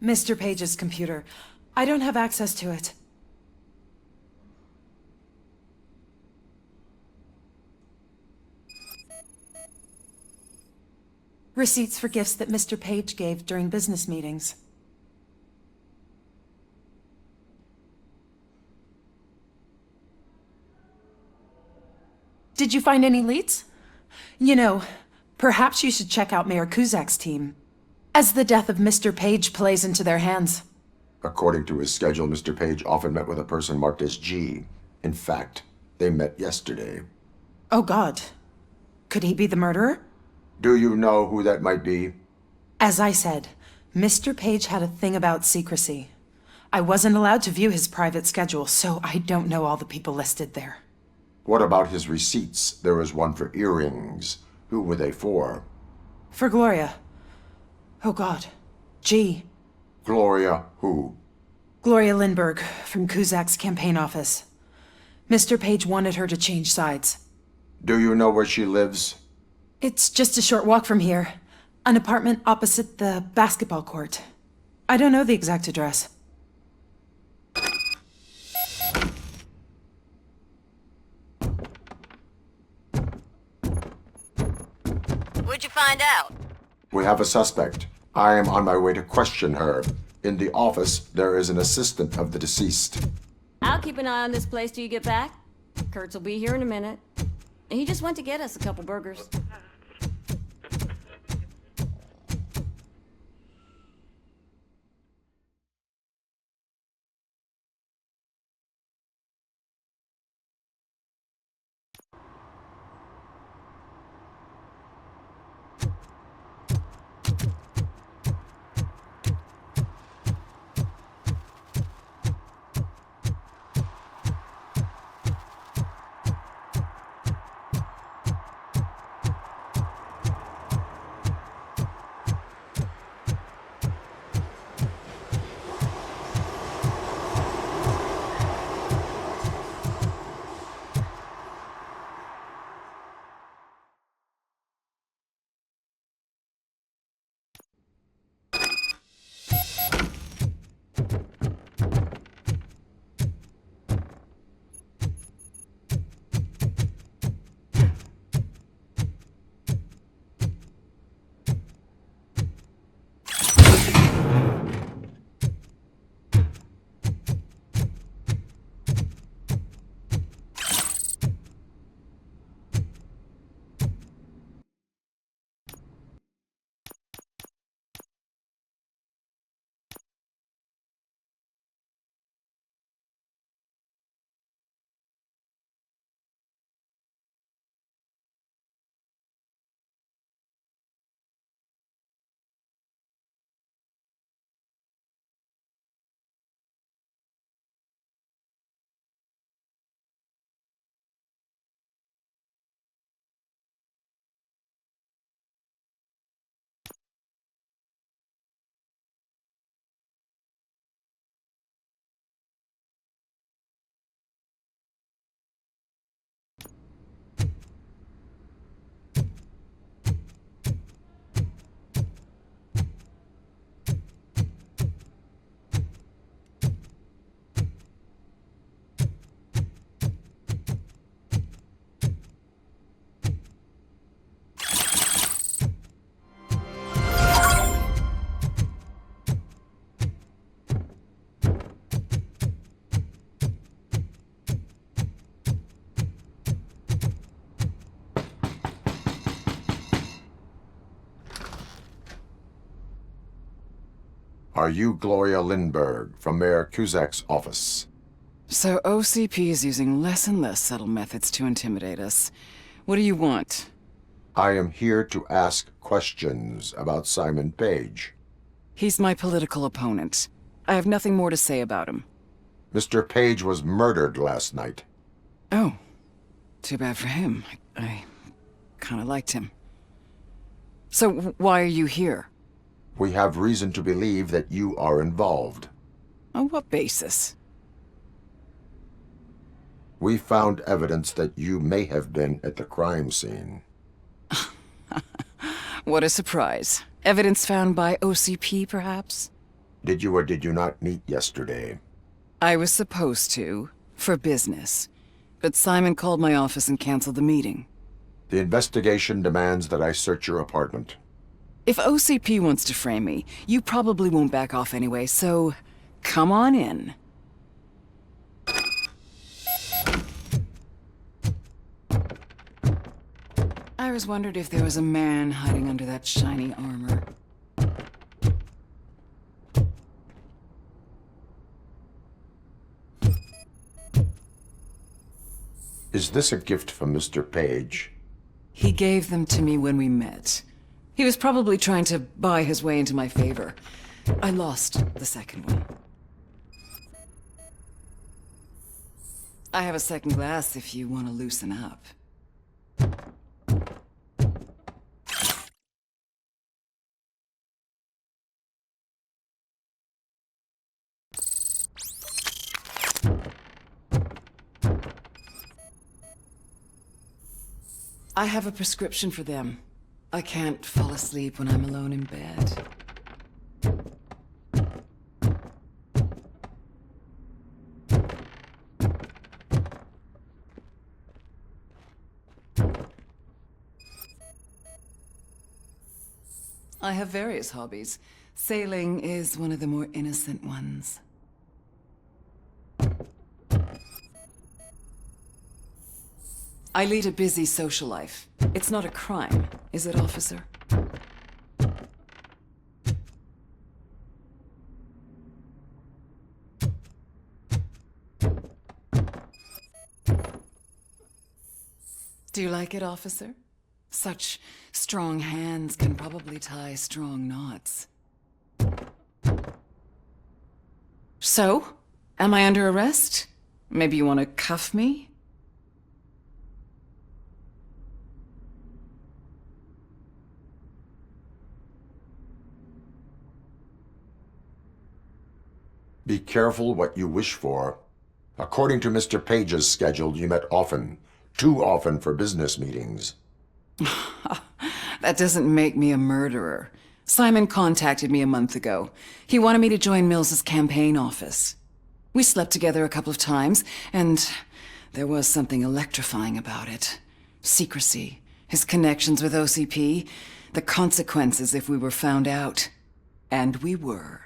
Mr. Page's computer. I don't have access to it. Receipts for gifts that Mr. Page gave during business meetings. Did you find any leads? You know, perhaps you should check out Mayor Kuzak's team, as the death of Mr. Page plays into their hands. According to his schedule, Mr. Page often met with a person marked as G. In fact, they met yesterday. Oh God. Could he be the murderer? Do you know who that might be? As I said, Mr. Page had a thing about secrecy. I wasn't allowed to view his private schedule, so I don't know all the people listed there. What about his receipts? There was one for earrings. Who were they for? For Gloria. Oh God. G. Gloria who? Gloria Lindbergh, from Kuzak's campaign office. Mr. Page wanted her to change sides. Do you know where she lives? It's just a short walk from here. An apartment opposite the basketball court. I don't know the exact address. What'd you find out? We have a suspect. I am on my way to question her. In the office, there is an assistant of the deceased. I'll keep an eye on this place till you get back. Kurtz will be here in a minute. He just went to get us a couple burgers. Are you Gloria Lindbergh from Mayor Cusack's office? So OCP is using less and less subtle methods to intimidate us. What do you want? I am here to ask questions about Simon Page. He's my political opponent. I have nothing more to say about him. Mr. Page was murdered last night. Oh. Too bad for him. I kind of liked him. So why are you here? We have reason to believe that you are involved. On what basis? We found evidence that you may have been at the crime scene. What a surprise. Evidence found by OCP, perhaps? Did you or did you not meet yesterday? I was supposed to, for business. But Simon called my office and canceled the meeting. The investigation demands that I search your apartment. If OCP wants to frame me, you probably won't back off anyway, so come on in. I was wondered if there was a man hiding under that shiny armor. Is this a gift from Mr. Page? He gave them to me when we met. He was probably trying to buy his way into my favor. I lost the second one. I have a second glass if you want to loosen up. I have a prescription for them. I can't fall asleep when I'm alone in bed. I have various hobbies. Sailing is one of the more innocent ones. I lead a busy social life. It's not a crime, is it, officer? Do you like it, officer? Such strong hands can probably tie strong knots. So, am I under arrest? Maybe you want to cuff me? Be careful what you wish for. According to Mr. Page's schedule, you met often. Too often for business meetings. That doesn't make me a murderer. Simon contacted me a month ago. He wanted me to join Mills's campaign office. We slept together a couple of times, and there was something electrifying about it. Secrecy, his connections with OCP, the consequences if we were found out. And we were.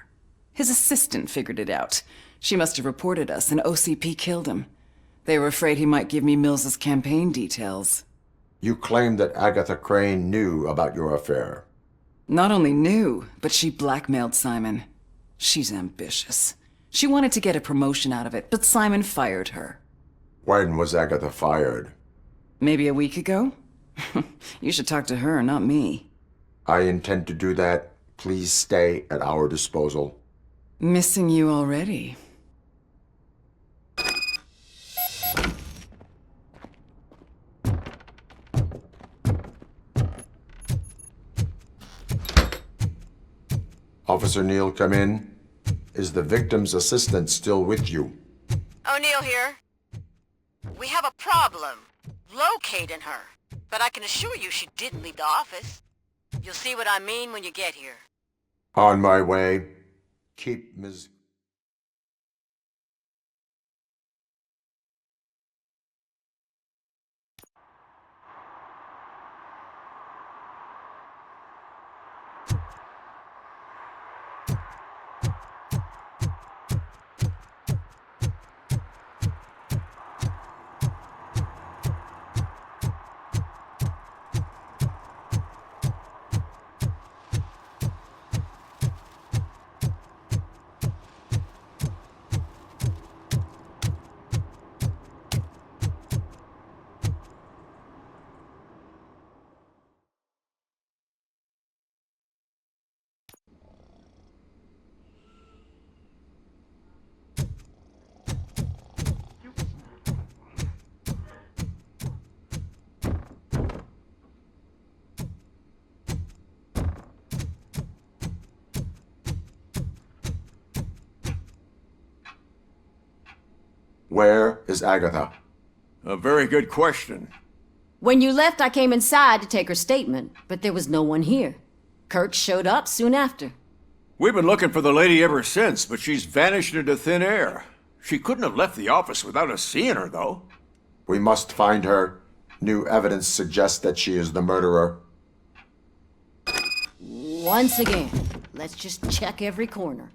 His assistant figured it out. She must have reported us, and OCP killed him. They were afraid he might give me Mills's campaign details. You claim that Agatha Crane knew about your affair. Not only knew, but she blackmailed Simon. She's ambitious. She wanted to get a promotion out of it, but Simon fired her. When was Agatha fired? Maybe a week ago? You should talk to her, not me. I intend to do that. Please stay at our disposal. Missing you already. Officer Neal, come in. Is the victim's assistant still with you? O'Neill here. We have a problem locating her, but I can assure you she didn't leave the office. You'll see what I mean when you get here. On my way. Keep Ms. Where is Agatha? A very good question. When you left, I came inside to take her statement, but there was no one here. Kirk showed up soon after. We've been looking for the lady ever since, but she's vanished into thin air. She couldn't have left the office without us seeing her, though. We must find her. New evidence suggests that she is the murderer. Once again, let's just check every corner.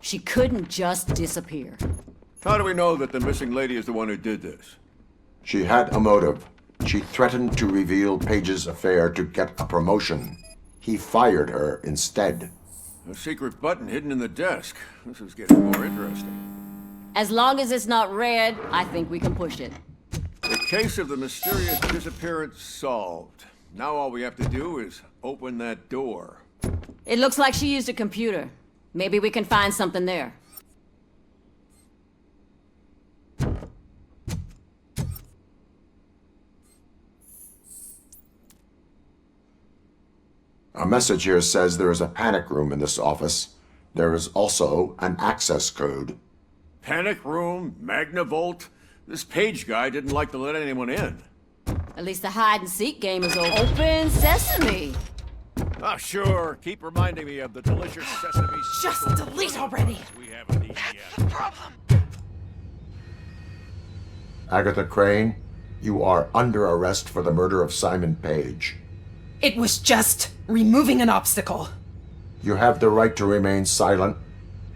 She couldn't just disappear. How do we know that the missing lady is the one who did this? She had a motive. She threatened to reveal Page's affair to get a promotion. He fired her instead. A secret button hidden in the desk. This is getting more interesting. As long as it's not red, I think we can push it. The case of the mysterious disappearance solved. Now all we have to do is open that door. It looks like she used a computer. Maybe we can find something there. A message here says there is a panic room in this office. There is also an access code. Panic room, Magnavolt. This Page guy didn't like to let anyone in. At least the hide-and-seek game is over. Open sesame! Ah, sure. Keep reminding me of the delicious sesame. Just delete already! We haven't eaten yet. Agatha Crane, you are under arrest for the murder of Simon Page. It was just removing an obstacle. You have the right to remain silent.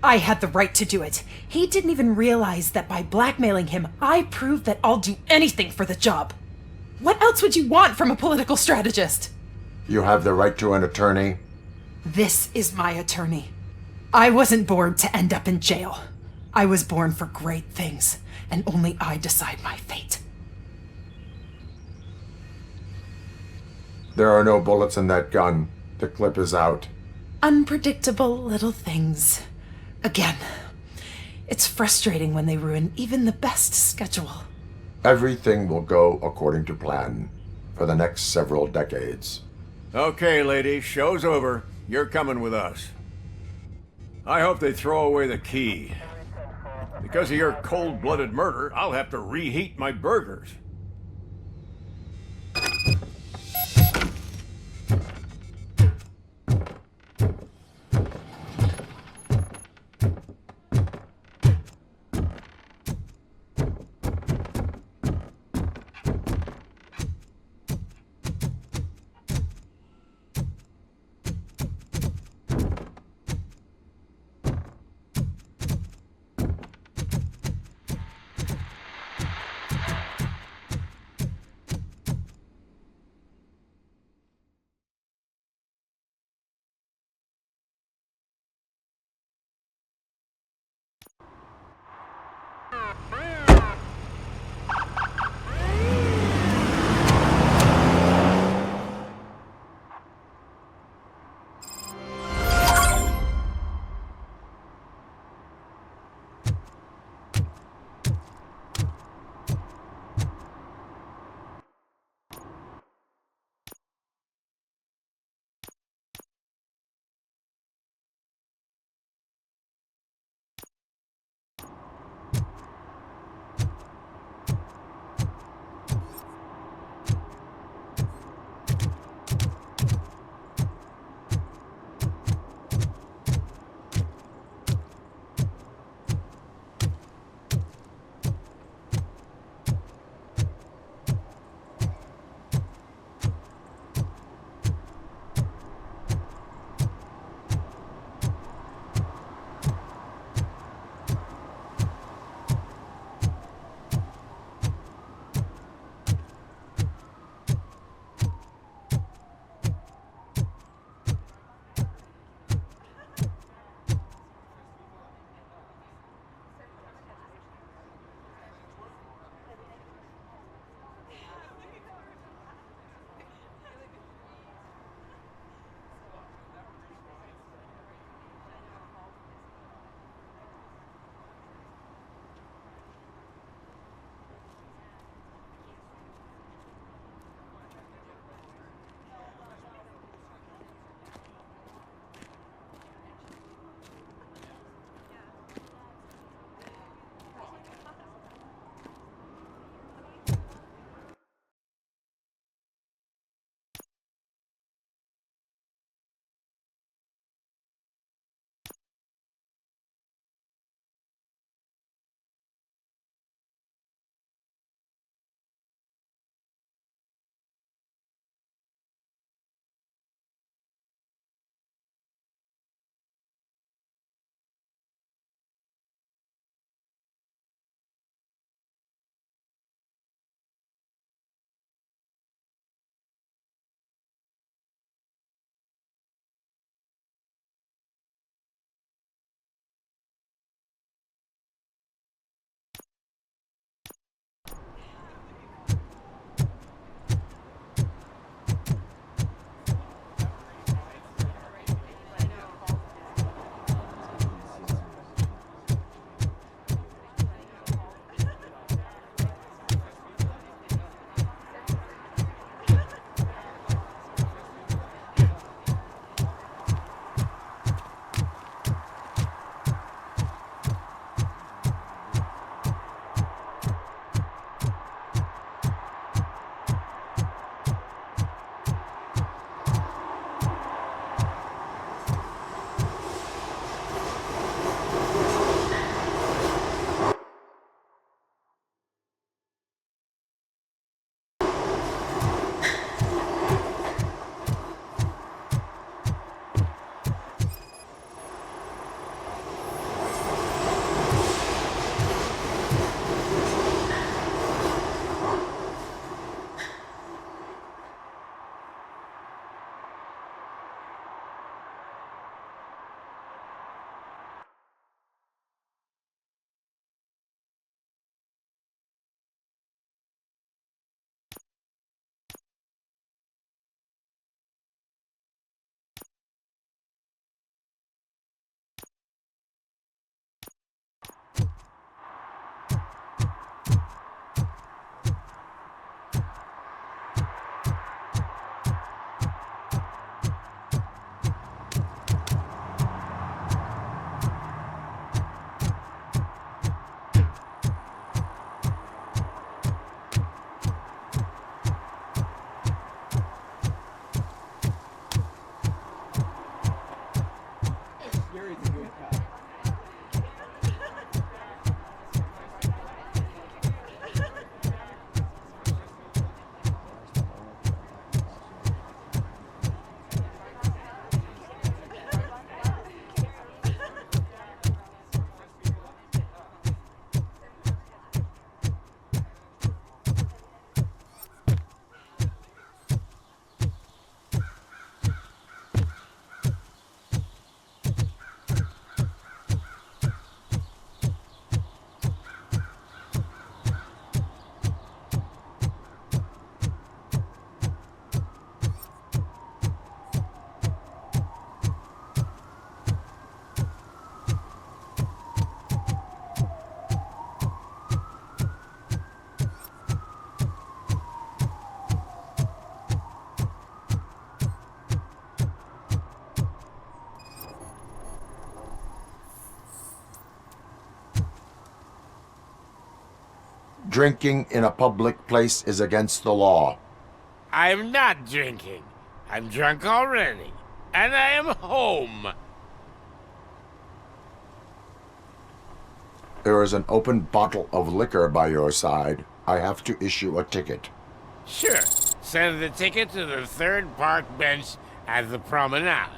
I had the right to do it. He didn't even realize that by blackmailing him, I proved that I'll do anything for the job. What else would you want from a political strategist? You have the right to an attorney. This is my attorney. I wasn't born to end up in jail. I was born for great things, and only I decide my fate. There are no bullets in that gun. The clip is out. Unpredictable little things. Again, it's frustrating when they ruin even the best schedule. Everything will go according to plan for the next several decades. Okay, lady, show's over. You're coming with us. I hope they throw away the key. Because of your cold-blooded murder, I'll have to reheat my burgers. Drinking in a public place is against the law. I'm not drinking. I'm drunk already. And I am home. There is an open bottle of liquor by your side. I have to issue a ticket. Sure. Send the ticket to the third park bench at the promenade.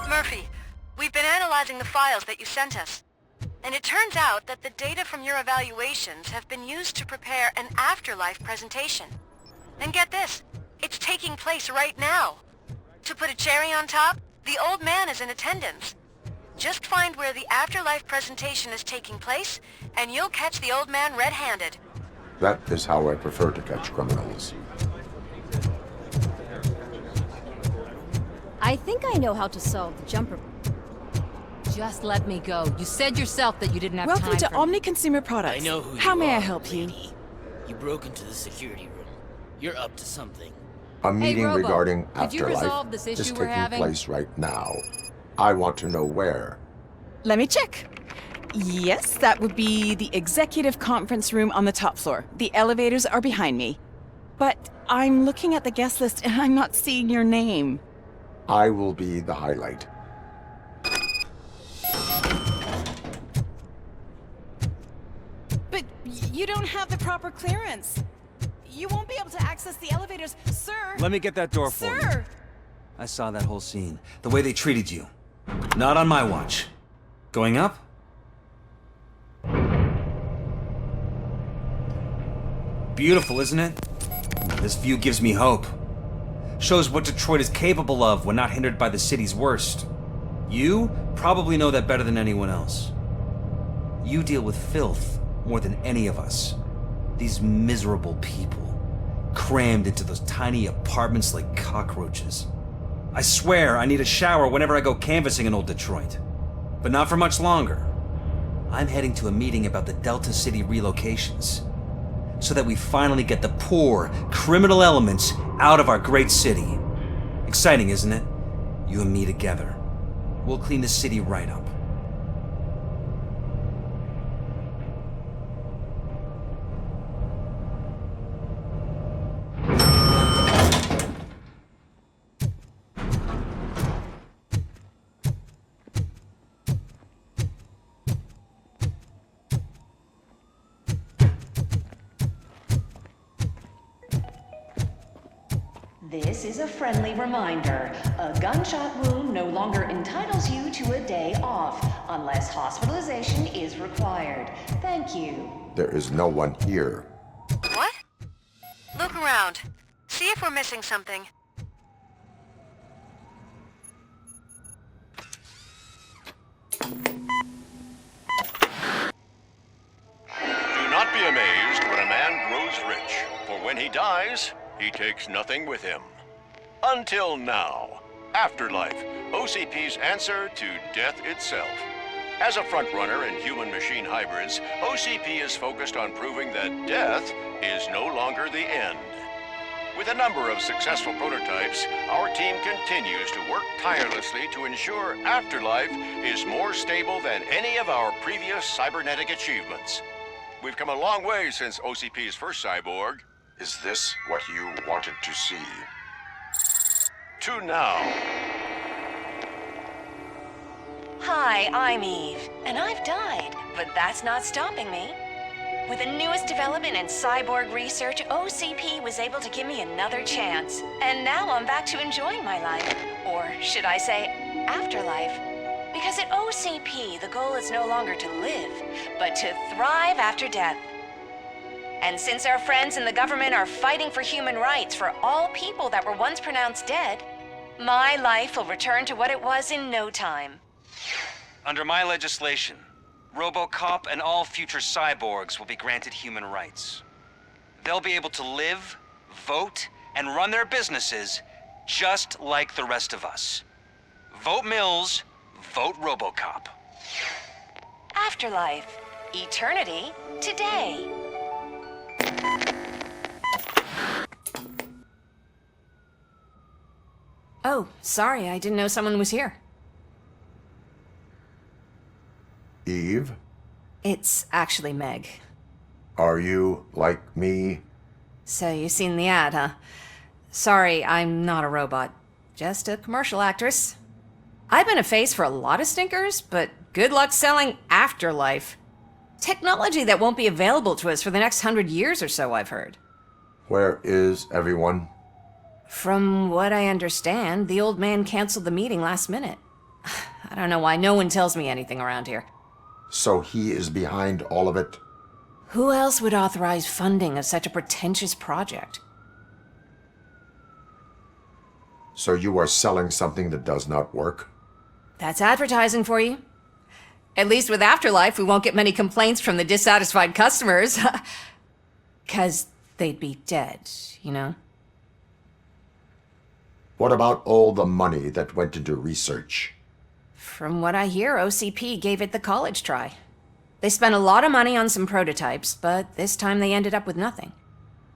Murphy, we've been analyzing the files that you sent us. And it turns out that the data from your evaluations have been used to prepare an afterlife presentation. And get this, it's taking place right now. To put a cherry on top, the old man is in attendance. Just find where the afterlife presentation is taking place, and you'll catch the old man red-handed. That is how I prefer to catch criminals. I think I know how to solve the jumper. Just let me go. You said yourself that you didn't have Welcome time to for Omni Consumer Products. I know who How you may I are, help you? lady. You broke into the security room. You're up to something. A meeting Robo, regarding could you afterlife resolve this is issue we're taking having? place right now. I want to know where. Let me check. Yes, that would be the executive conference room on the top floor. The elevators are behind me. But I'm looking at the guest list and I'm not seeing your name. I will be the highlight. But you don't have the proper clearance. You won't be able to access the elevators, sir. Let me get that door for you. Sir! I saw that whole scene. The way they treated you. Not on my watch. Going up? Beautiful, isn't it? This view gives me hope. Shows what Detroit is capable of when not hindered by the city's worst. You probably know that better than anyone else. You deal with filth more than any of us. These miserable people, crammed into those tiny apartments like cockroaches. I swear I need a shower whenever I go canvassing in old Detroit. But not for much longer. I'm heading to a meeting about the Delta City relocations, so that we finally get the poor, criminal elements out of our great city. Exciting, isn't it? You and me together. We'll clean the city right up. This is a friendly reminder. A gunshot wound no longer entitles you to a day off, unless hospitalization is required. Thank you. There is no one here. What? Look around. See if we're missing something. Do not be amazed when a man grows rich, for when he dies, he takes nothing with him. Until now. Afterlife, OCP's answer to death itself. As a frontrunner in human-machine hybrids, OCP is focused on proving that death is no longer the end. With a number of successful prototypes, our team continues to work tirelessly to ensure Afterlife is more stable than any of our previous cybernetic achievements. We've come a long way since OCP's first cyborg. Is this what you wanted to see? To now. Hi, I'm Eve, and I've died, but that's not stopping me. With the newest development in cyborg research, OCP was able to give me another chance. And now I'm back to enjoying my life. Or should I say, afterlife. Because at OCP, the goal is no longer to live, but to thrive after death. And since our friends in the government are fighting for human rights for all people that were once pronounced dead, my life will return to what it was in no time. Under my legislation, RoboCop and all future cyborgs will be granted human rights. They'll be able to live, vote, and run their businesses just like the rest of us. Vote Mills, vote RoboCop. Afterlife. Eternity. Today. Oh, sorry, I didn't know someone was here. Eve? It's actually Meg. Are you like me? So you've seen the ad, huh? Sorry, I'm not a robot. Just a commercial actress. I've been a face for a lot of stinkers, but good luck selling Afterlife. Technology that won't be available to us for the next 100 years or so, I've heard. Where is everyone? From what I understand, the old man canceled the meeting last minute. I don't know why no one tells me anything around here. So he is behind all of it? Who else would authorize funding of such a pretentious project? So you are selling something that does not work? That's advertising for you. At least with Afterlife, we won't get many complaints from the dissatisfied customers. 'Cause they'd be dead, you know? What about all the money that went into research? From what I hear, OCP gave it the college try. They spent a lot of money on some prototypes, but this time they ended up with nothing.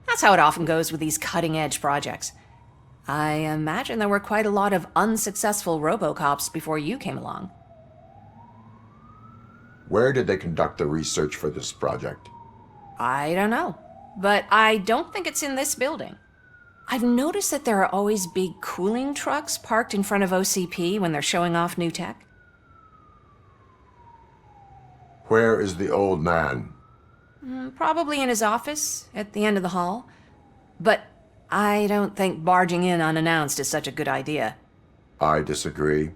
That's how it often goes with these cutting-edge projects. I imagine there were quite a lot of unsuccessful RoboCops before you came along. Where did they conduct the research for this project? I don't know, but I don't think it's in this building. I've noticed that there are always big cooling trucks parked in front of OCP when they're showing off new tech. Where is the old man? Probably in his office, at the end of the hall. But I don't think barging in unannounced is such a good idea. I disagree.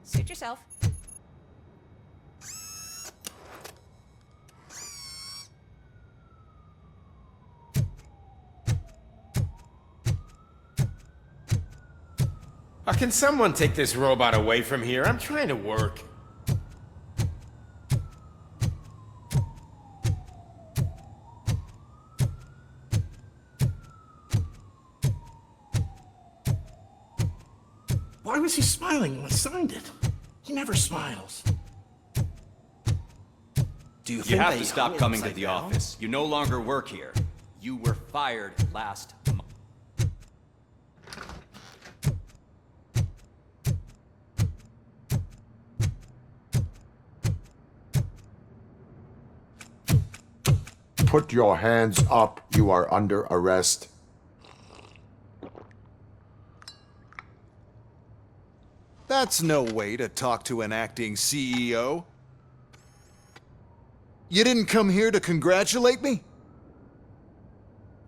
Suit yourself. Can someone take this robot away from here? I'm trying to work. Why was he smiling when I signed it? He never smiles. Do you have to stop coming to the office. You no longer work here. You were fired last month. Put your hands up. You are under arrest. That's no way to talk to an acting CEO. You didn't come here to congratulate me?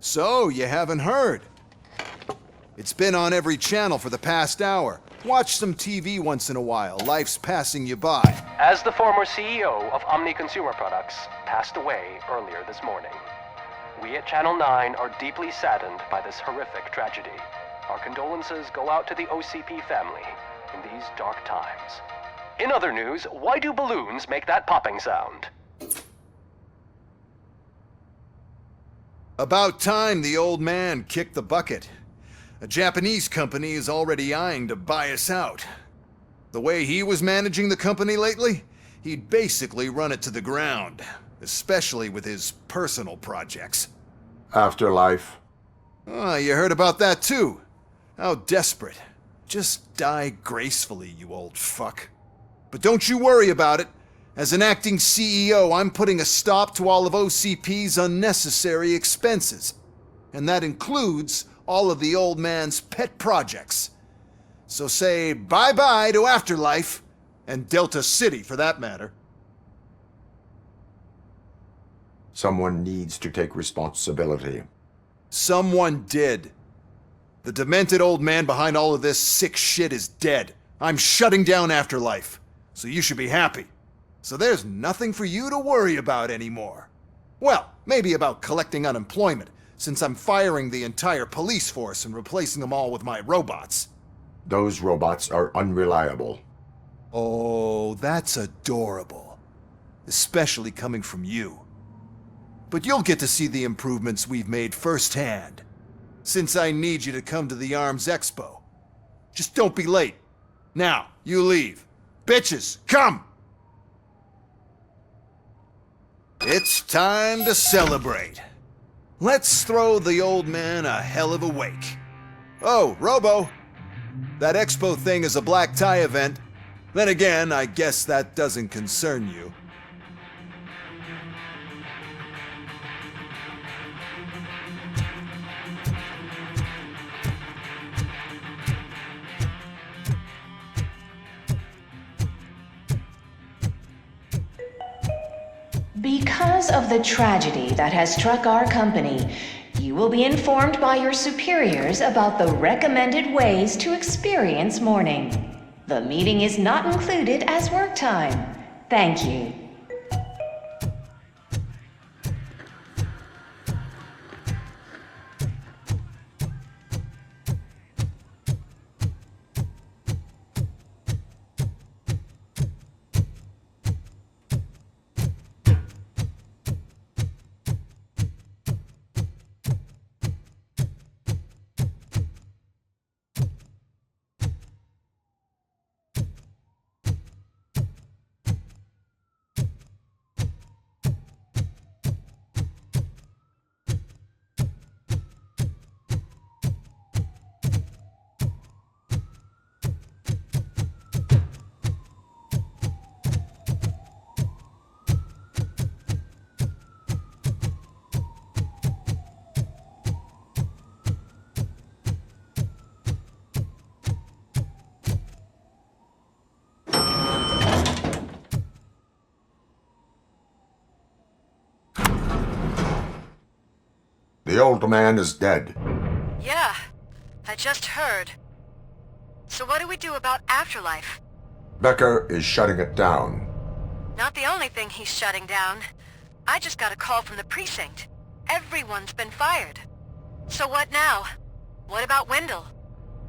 So, you haven't heard. It's been on every channel for the past hour. Watch some TV once in a while. Life's passing you by. As the former CEO of Omni Consumer Products passed away earlier this morning, we at Channel 9 are deeply saddened by this horrific tragedy. Our condolences go out to the OCP family in these dark times. In other news, why do balloons make that popping sound? About time the old man kicked the bucket. A Japanese company is already eyeing to buy us out. The way he was managing the company lately, he'd basically run it to the ground, especially with his personal projects. Afterlife. Oh, you heard about that too? How desperate. Just die gracefully, you old fuck. But don't you worry about it. As an acting CEO, I'm putting a stop to all of OCP's unnecessary expenses. And that includes all of the old man's pet projects. So say bye-bye to Afterlife, and Delta City for that matter. Someone needs to take responsibility. Someone did. The demented old man behind all of this sick shit is dead. I'm shutting down Afterlife, so you should be happy. So there's nothing for you to worry about anymore. Well, maybe about collecting unemployment, since I'm firing the entire police force and replacing them all with my robots. Those robots are unreliable. Oh, that's adorable. Especially coming from you. But you'll get to see the improvements we've made firsthand. Since I need you to come to the Arms Expo. Just don't be late. Now, you leave. Bitches, come! It's time to celebrate. Let's throw the old man a hell of a wake. Oh, Robo! That expo thing is a black tie event. Then again, I guess that doesn't concern you. Because of the tragedy that has struck our company, you will be informed by your superiors about the recommended ways to experience mourning. The meeting is not included as work time. Thank you. The old man is dead. Yeah, I just heard. So what do we do about Afterlife? Becker is shutting it down. Not the only thing he's shutting down. I just got a call from the precinct. Everyone's been fired. So what now? What about Wendell?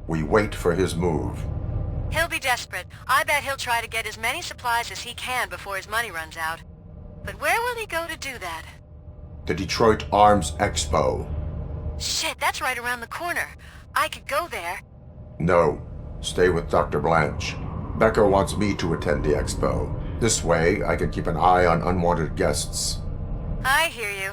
We wait for his move. He'll be desperate. I bet he'll try to get as many supplies as he can before his money runs out. But where will he go to do that? The Detroit Arms Expo. Shit, that's right around the corner. I could go there. No. Stay with Dr. Blanche. Becker wants me to attend the expo. This way, I can keep an eye on unwanted guests. I hear you.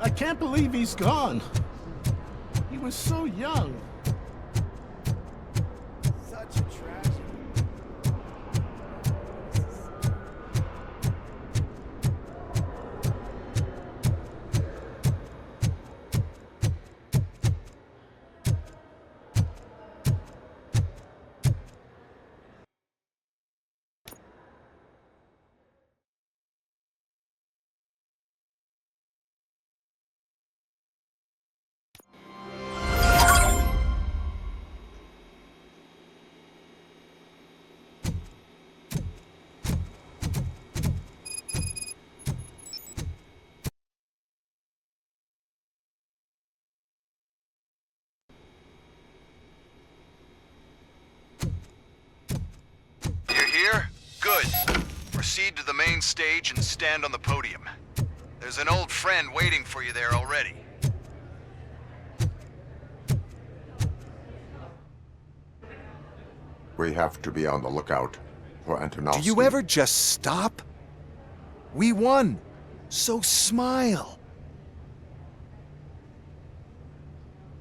I can't believe he's gone. He was so young. Such a tragedy. Good. Proceed to the main stage and stand on the podium. There's an old friend waiting for you there already. We have to be on the lookout for Antonovsky. Do you ever just stop? We won, so smile.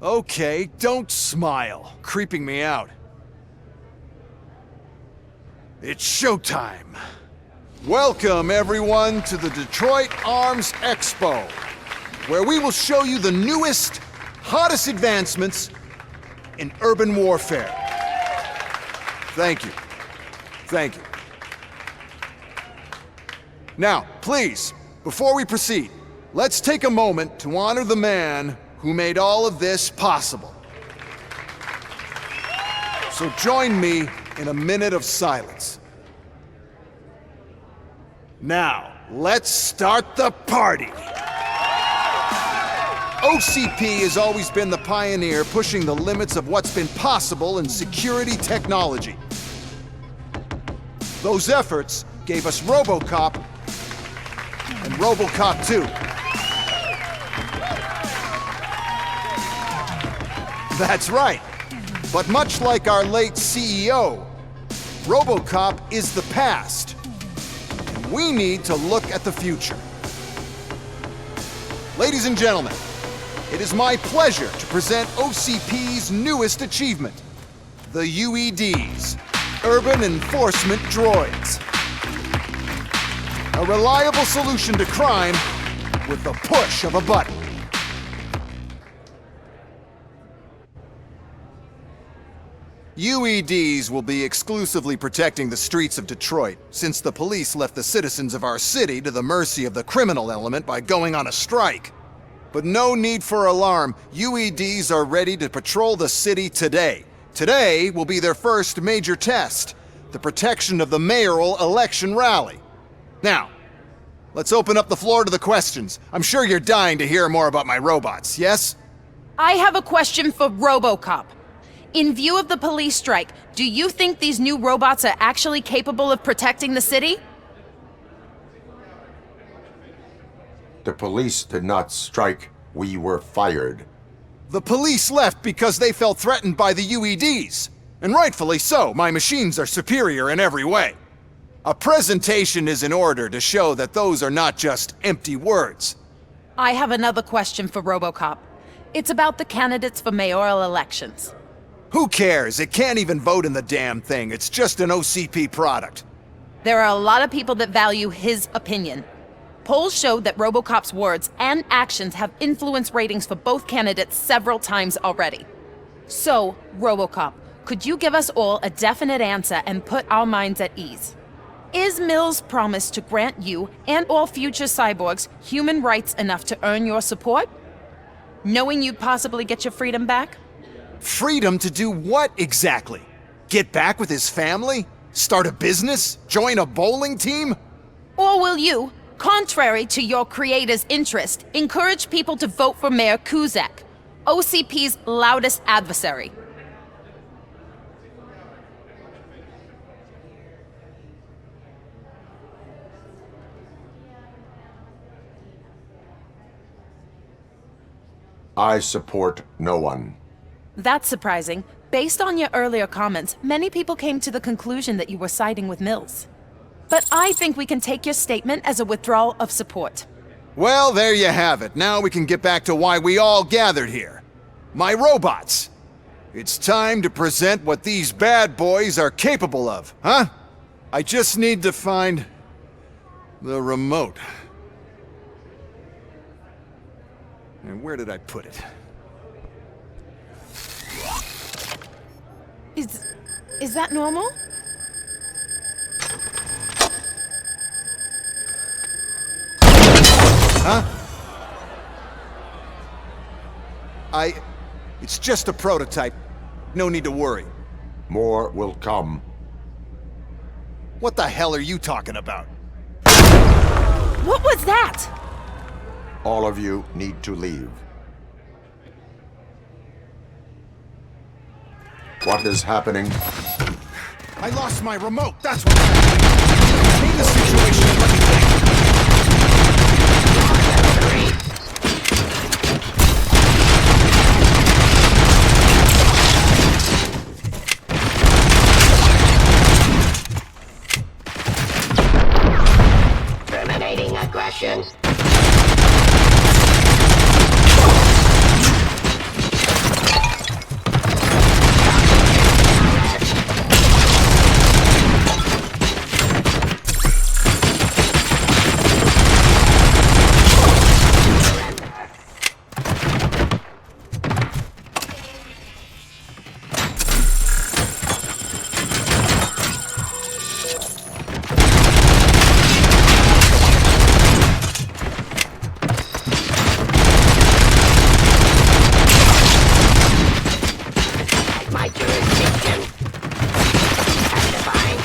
Okay, don't smile. Creeping me out. It's showtime. Welcome, everyone, to the Detroit Arms Expo, where we will show you the newest, hottest advancements in urban warfare. Thank you. Thank you. Now, please, before we proceed, let's take a moment to honor the man who made all of this possible. So join me in a minute of silence. Now, let's start the party. OCP has always been the pioneer pushing the limits of what's been possible in security technology. Those efforts gave us RoboCop and RoboCop 2. That's right. But much like our late CEO, RoboCop is the past. And we need to look at the future. Ladies and gentlemen, it is my pleasure to present OCP's newest achievement, the UEDs, Urban Enforcement Droids. A reliable solution to crime with the push of a button. UEDs will be exclusively protecting the streets of Detroit, since the police left the citizens of our city to the mercy of the criminal element by going on a strike. But no need for alarm, UEDs are ready to patrol the city today. Today will be their first major test, the protection of the mayoral election rally. Now, let's open up the floor to the questions. I'm sure you're dying to hear more about my robots, yes? I have a question for RoboCop. In view of the police strike, do you think these new robots are actually capable of protecting the city? The police did not strike. We were fired. The police left because they felt threatened by the UEDs. And rightfully so, my machines are superior in every way. A presentation is in order to show that those are not just empty words. I have another question for RoboCop. It's about the candidates for mayoral elections. Who cares? It can't even vote in the damn thing. It's just an OCP product. There are a lot of people that value his opinion. Polls show that RoboCop's words and actions have influenced ratings for both candidates several times already. So, RoboCop, could you give us all a definite answer and put our minds at ease? Is Mills' promise to grant you and all future cyborgs human rights enough to earn your support? Knowing you'd possibly get your freedom back? Freedom to do what exactly? Get back with his family? Start a business? Join a bowling team? Or will you, contrary to your creator's interest, encourage people to vote for Mayor Kuzak, OCP's loudest adversary? I support no one. That's surprising. Based on your earlier comments, many people came to the conclusion that you were siding with Mills. But I think we can take your statement as a withdrawal of support. Well, there you have it. Now we can get back to why we all gathered here. My robots. It's time to present what these bad boys are capable of, huh? I just need to find the remote. And where did I put it? Is that normal? Huh? It's just a prototype. No need to worry. More will come. What the hell are you talking about? What was that? All of you need to leave. What is happening? I lost my remote, that's what happened. this situation and let me think. Terminating aggression. My jurisdiction. Actifying.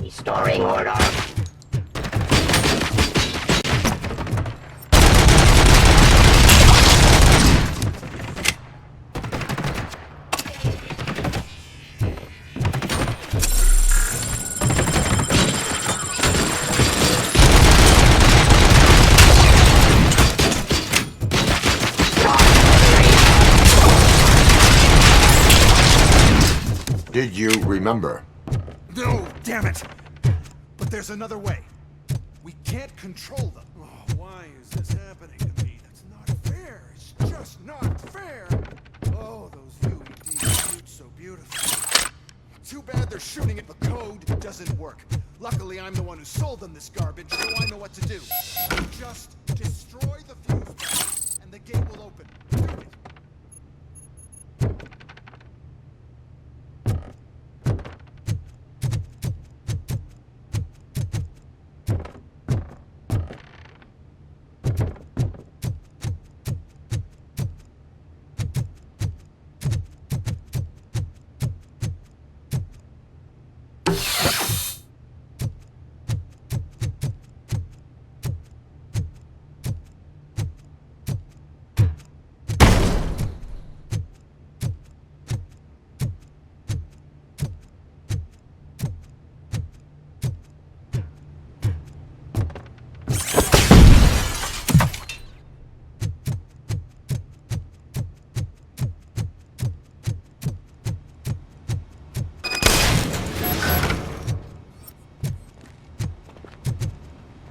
Restoring order. Did you remember? No, damn it! But there's another way. We can't control them. Oh, why is this happening to me? That's not fair. It's just not fair. Oh, those UEDs shoot so beautiful. Too bad they're shooting it. The code doesn't work. Luckily, I'm the one who sold them this garbage, so I know what to do. Just destroy the fuse box, and the gate will open. Do it.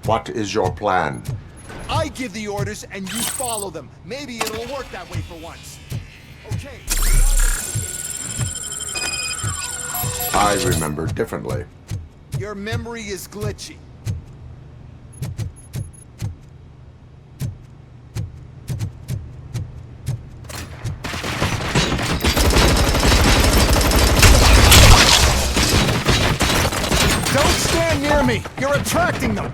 What is your plan? I give the orders and you follow them. Maybe it'll work that way for once. Okay. I remember differently. Your memory is glitchy. Don't stand near me! You're attracting them!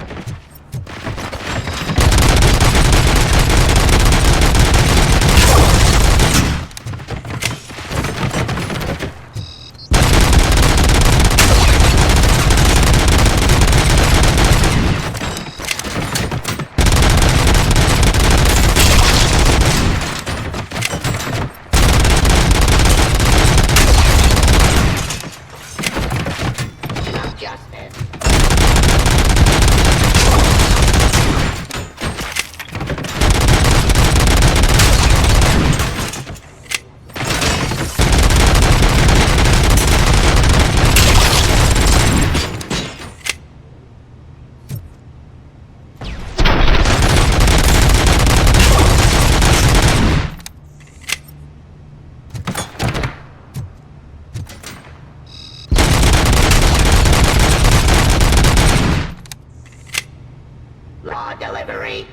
Law delivery.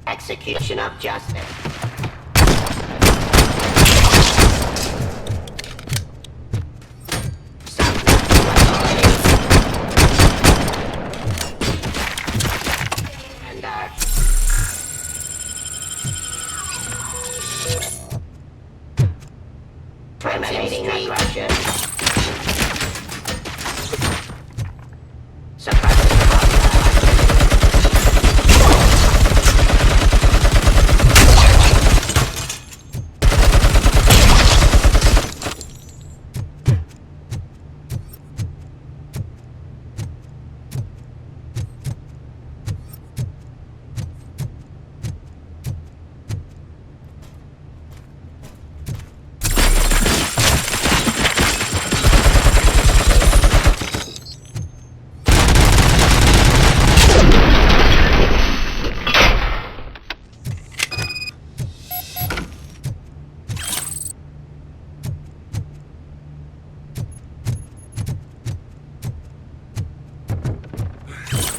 Execution of justice. Terminating aggression.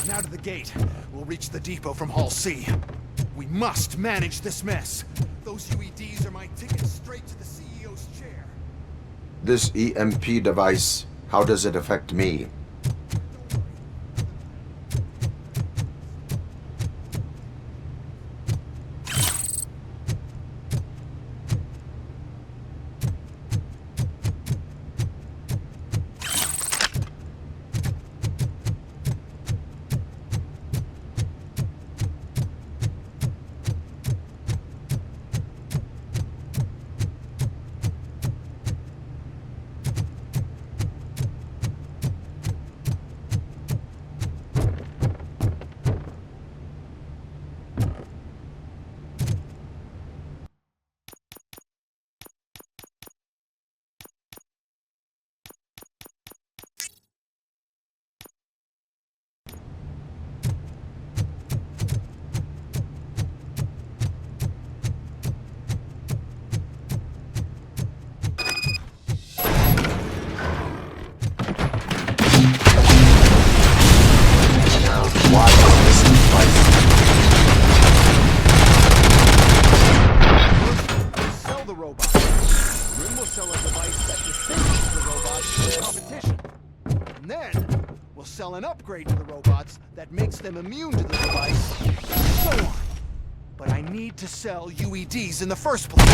Now to the gate. We'll reach the depot from Hall C. We must manage this mess. Those UEDs are my ticket straight to the CEO's chair. This EMP device, how does it affect me? Sell an upgrade to the robots that makes them immune to the device, and so on. But I need to sell UEDs in the first place.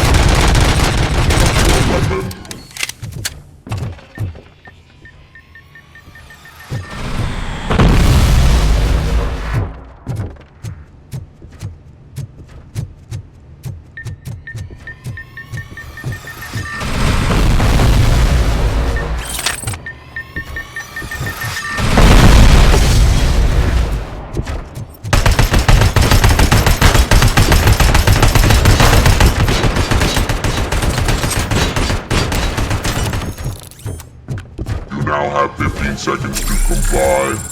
Now have 15 seconds to comply.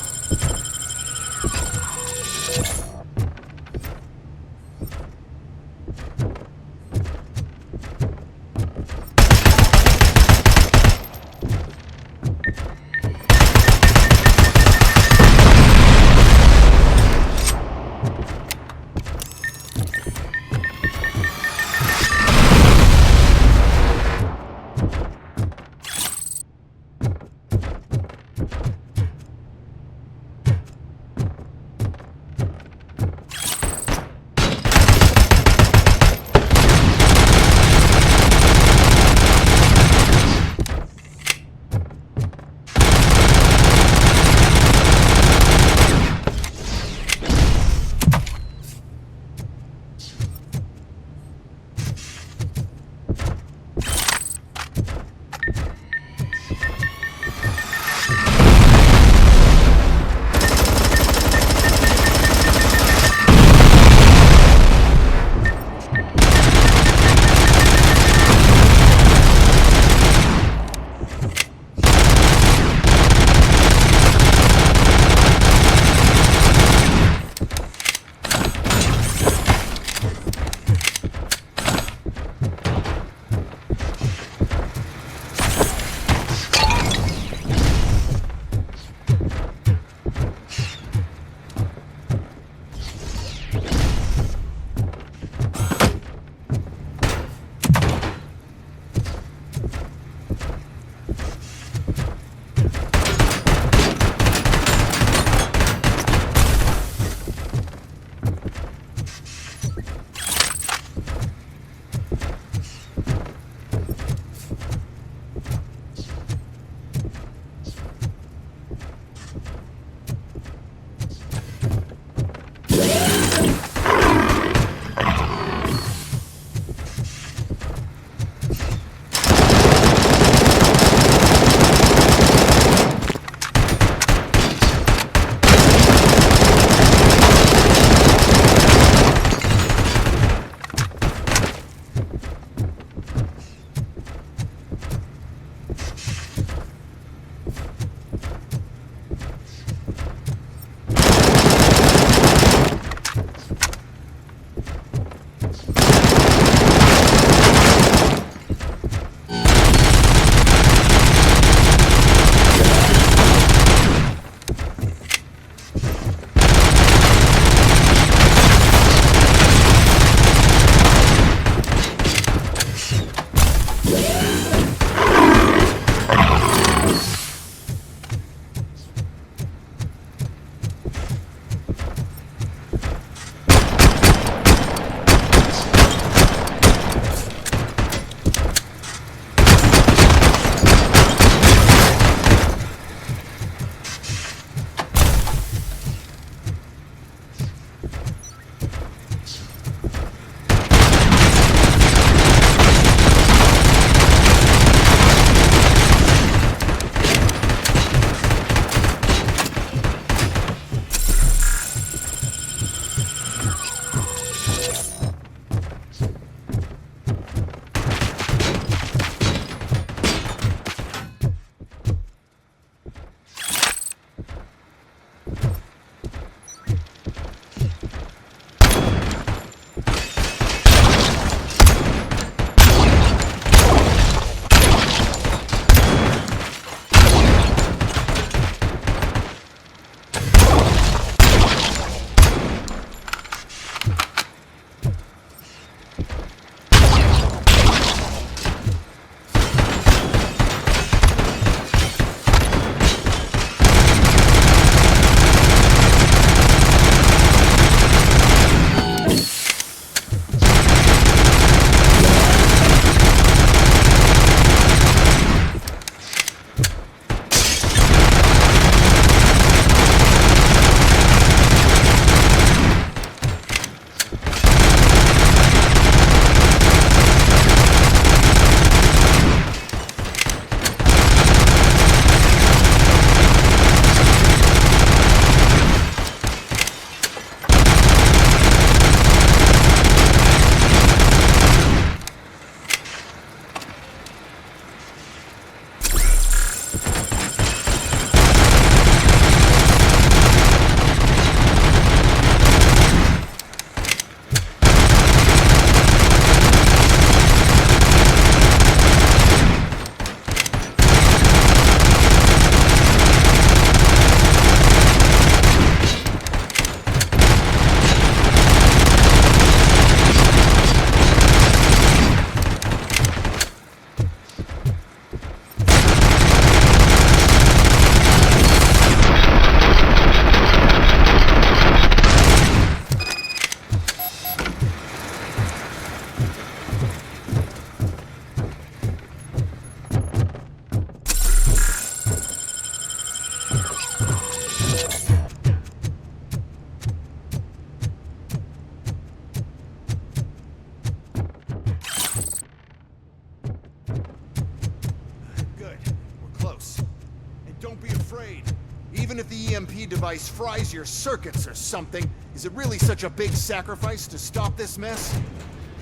Even if the EMP device fries your circuits or something, is it really such a big sacrifice to stop this mess?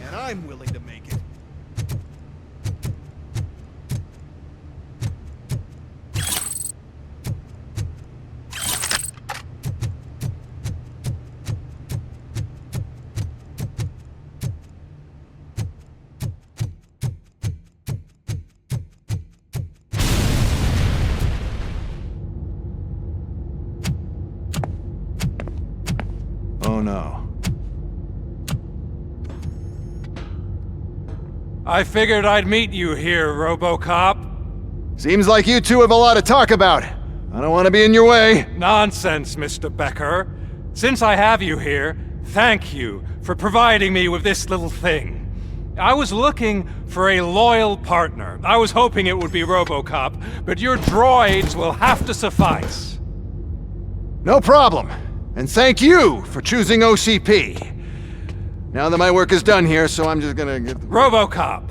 And I'm willing to make it. Oh no. I figured I'd meet you here, RoboCop. Seems like you two have a lot to talk about. I don't want to be in your way. Nonsense, Mr. Becker. Since I have you here, thank you for providing me with this little thing. I was looking for a loyal partner. I was hoping it would be RoboCop, but your droids will have to suffice. No problem. And thank you for choosing OCP. Now that my work is done here, so I'm just gonna get... RoboCop,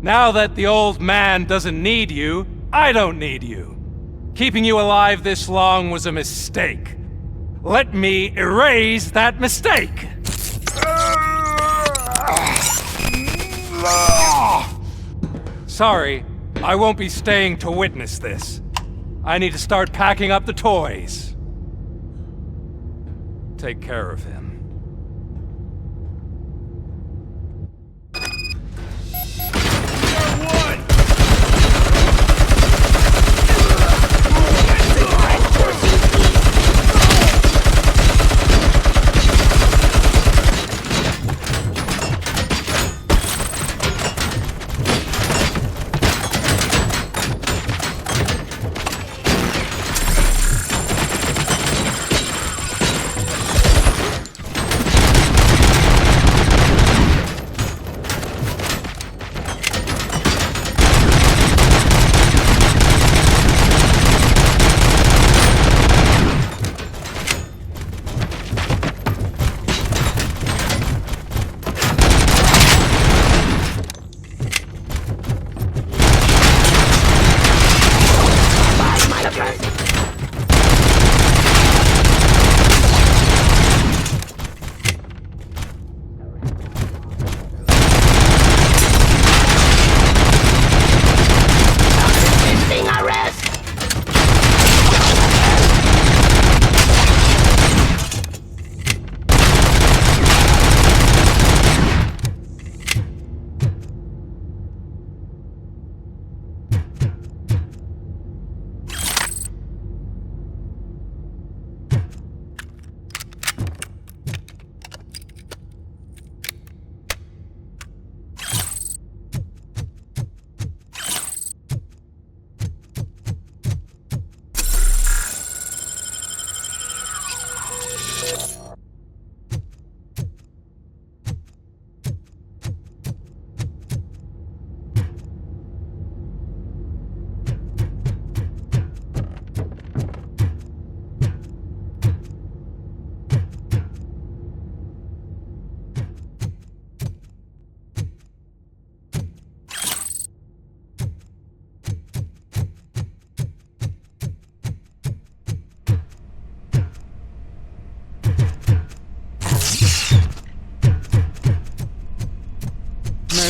now that the old man doesn't need you, I don't need you. Keeping you alive this long was a mistake. Let me erase that mistake! Sorry, I won't be staying to witness this. I need to start packing up the toys. Take care of him.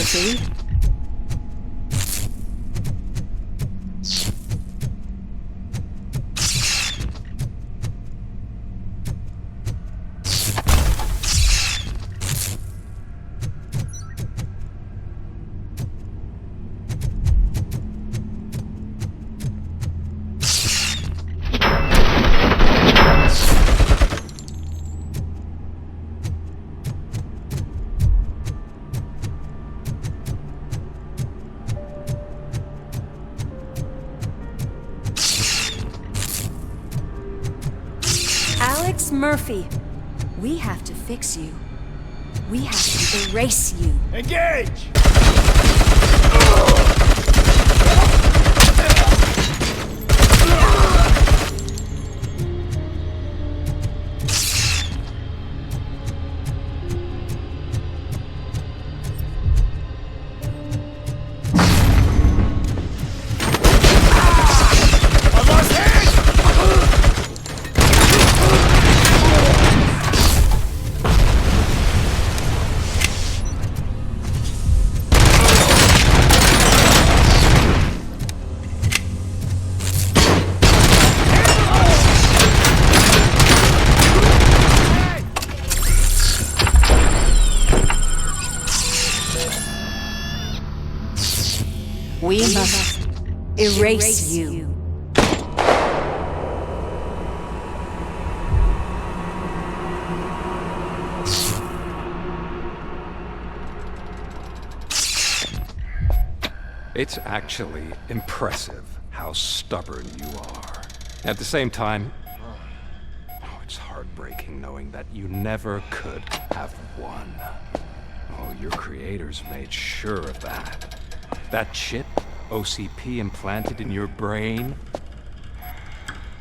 Murphy. Murphy, we have to fix you. We have to erase you. Engage! We must erase you. It's actually impressive how stubborn you are. At the same time, it's heartbreaking knowing that you never could have won. Oh, your creators made sure of that. That chip OCP implanted in your brain,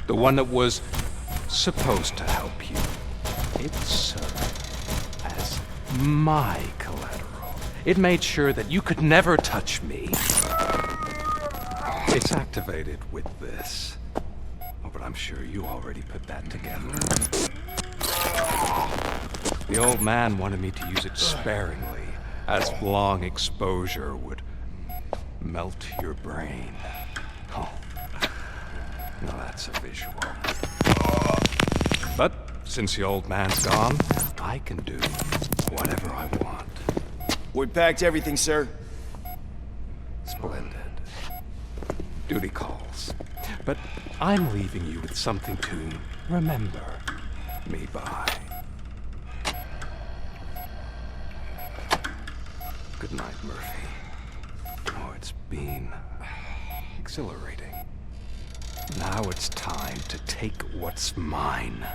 the one that was supposed to help you, it served as my collateral. It made sure that you could never touch me. It's activated with this. Oh, but I'm sure you already put that together. The old man wanted me to use it sparingly, as long exposure would melt your brain. Oh, now that's a visual. But since the old man's gone, I can do whatever I want. We packed everything, sir. Splendid. Duty calls. But I'm leaving you with something to remember me by. Good night, Murphy. Oh, it's been exhilarating. Now it's time to take what's mine.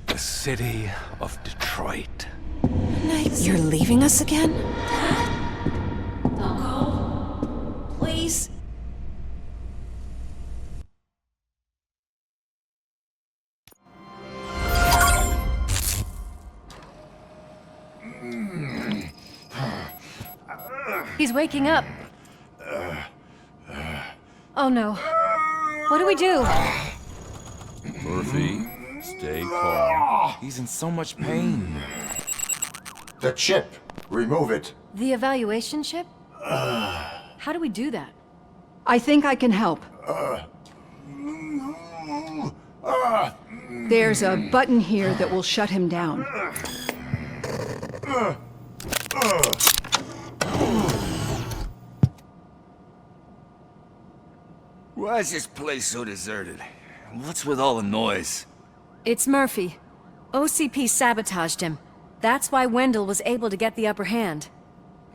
The city of Detroit. You're leaving us again? Don't go. Please. He's waking up. Oh no. What do we do? Murphy, stay calm. He's in so much pain. The chip. Remove it. The evaluation chip? How do we do that? I think I can help. There's a button here that will shut him down. Why is this place so deserted? What's with all the noise? It's Murphy. OCP sabotaged him. That's why Wendell was able to get the upper hand.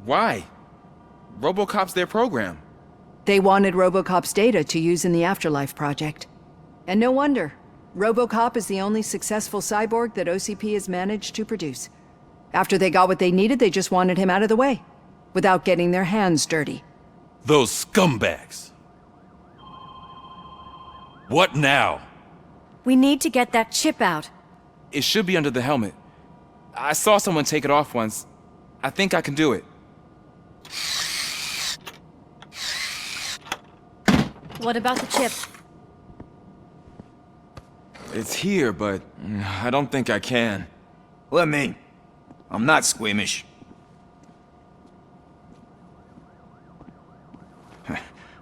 Why? RoboCop's their program. They wanted RoboCop's data to use in the Afterlife project. And no wonder. RoboCop is the only successful cyborg that OCP has managed to produce. After they got what they needed, they just wanted him out of the way, without getting their hands dirty. Those scumbags. What now? We need to get that chip out. It should be under the helmet. I saw someone take it off once. I think I can do it. What about the chip? It's here, but I don't think I can. Let me. I'm not squeamish.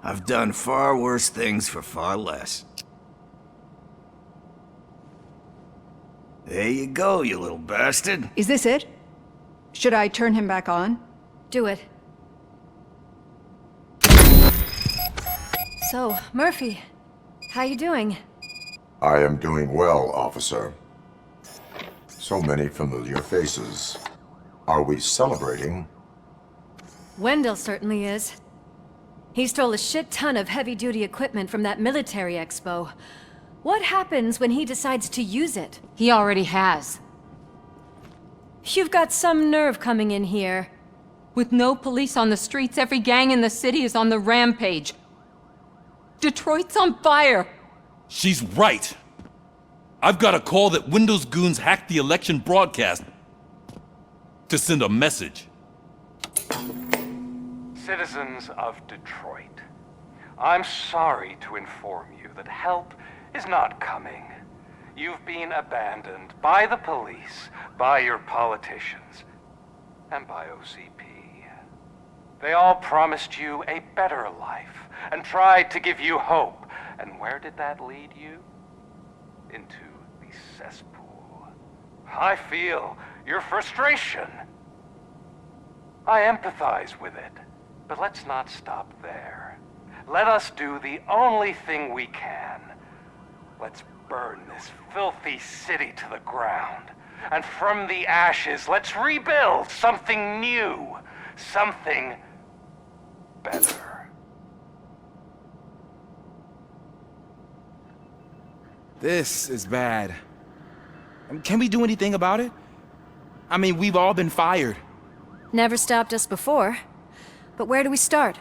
I've done far worse things for far less. There you go, you little bastard. Is this it? Should I turn him back on? Do it. So, Murphy, how you doing? I am doing well, officer. So many familiar faces. Are we celebrating? Wendell certainly is. He stole a shit ton of heavy-duty equipment from that military expo. What happens when he decides to use it? He already has. You've got some nerve coming in here. With no police on the streets, every gang in the city is on the rampage. Detroit's on fire! She's right. I've got a call that Windows goons hacked the election broadcast to send a message. Citizens of Detroit, I'm sorry to inform you that help is not coming. You've been abandoned by the police, by your politicians, and by OCP. They all promised you a better life and tried to give you hope. And where did that lead you? Into the cesspool. I feel your frustration. I empathize with it, but let's not stop there. Let us do the only thing we can. Let's burn this filthy city to the ground. And from the ashes, let's rebuild something new. Something better. This is bad. Can we do anything about it? I mean, we've all been fired. Never stopped us before. But where do we start?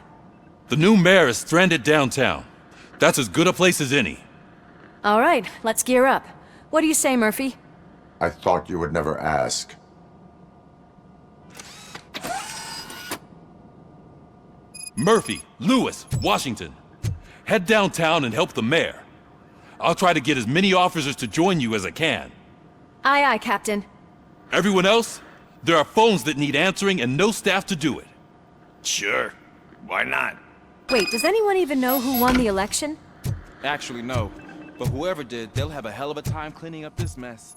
The new mayor is stranded downtown. That's as good a place as any. All right, let's gear up. What do you say, Murphy? I thought you would never ask. Murphy, Lewis, Washington. Head downtown and help the mayor. I'll try to get as many officers to join you as I can. Aye, aye, Captain. Everyone else? There are phones that need answering and no staff to do it. Sure. Why not? Wait, does anyone even know who won the election? Actually, no. But whoever did, they'll have a hell of a time cleaning up this mess.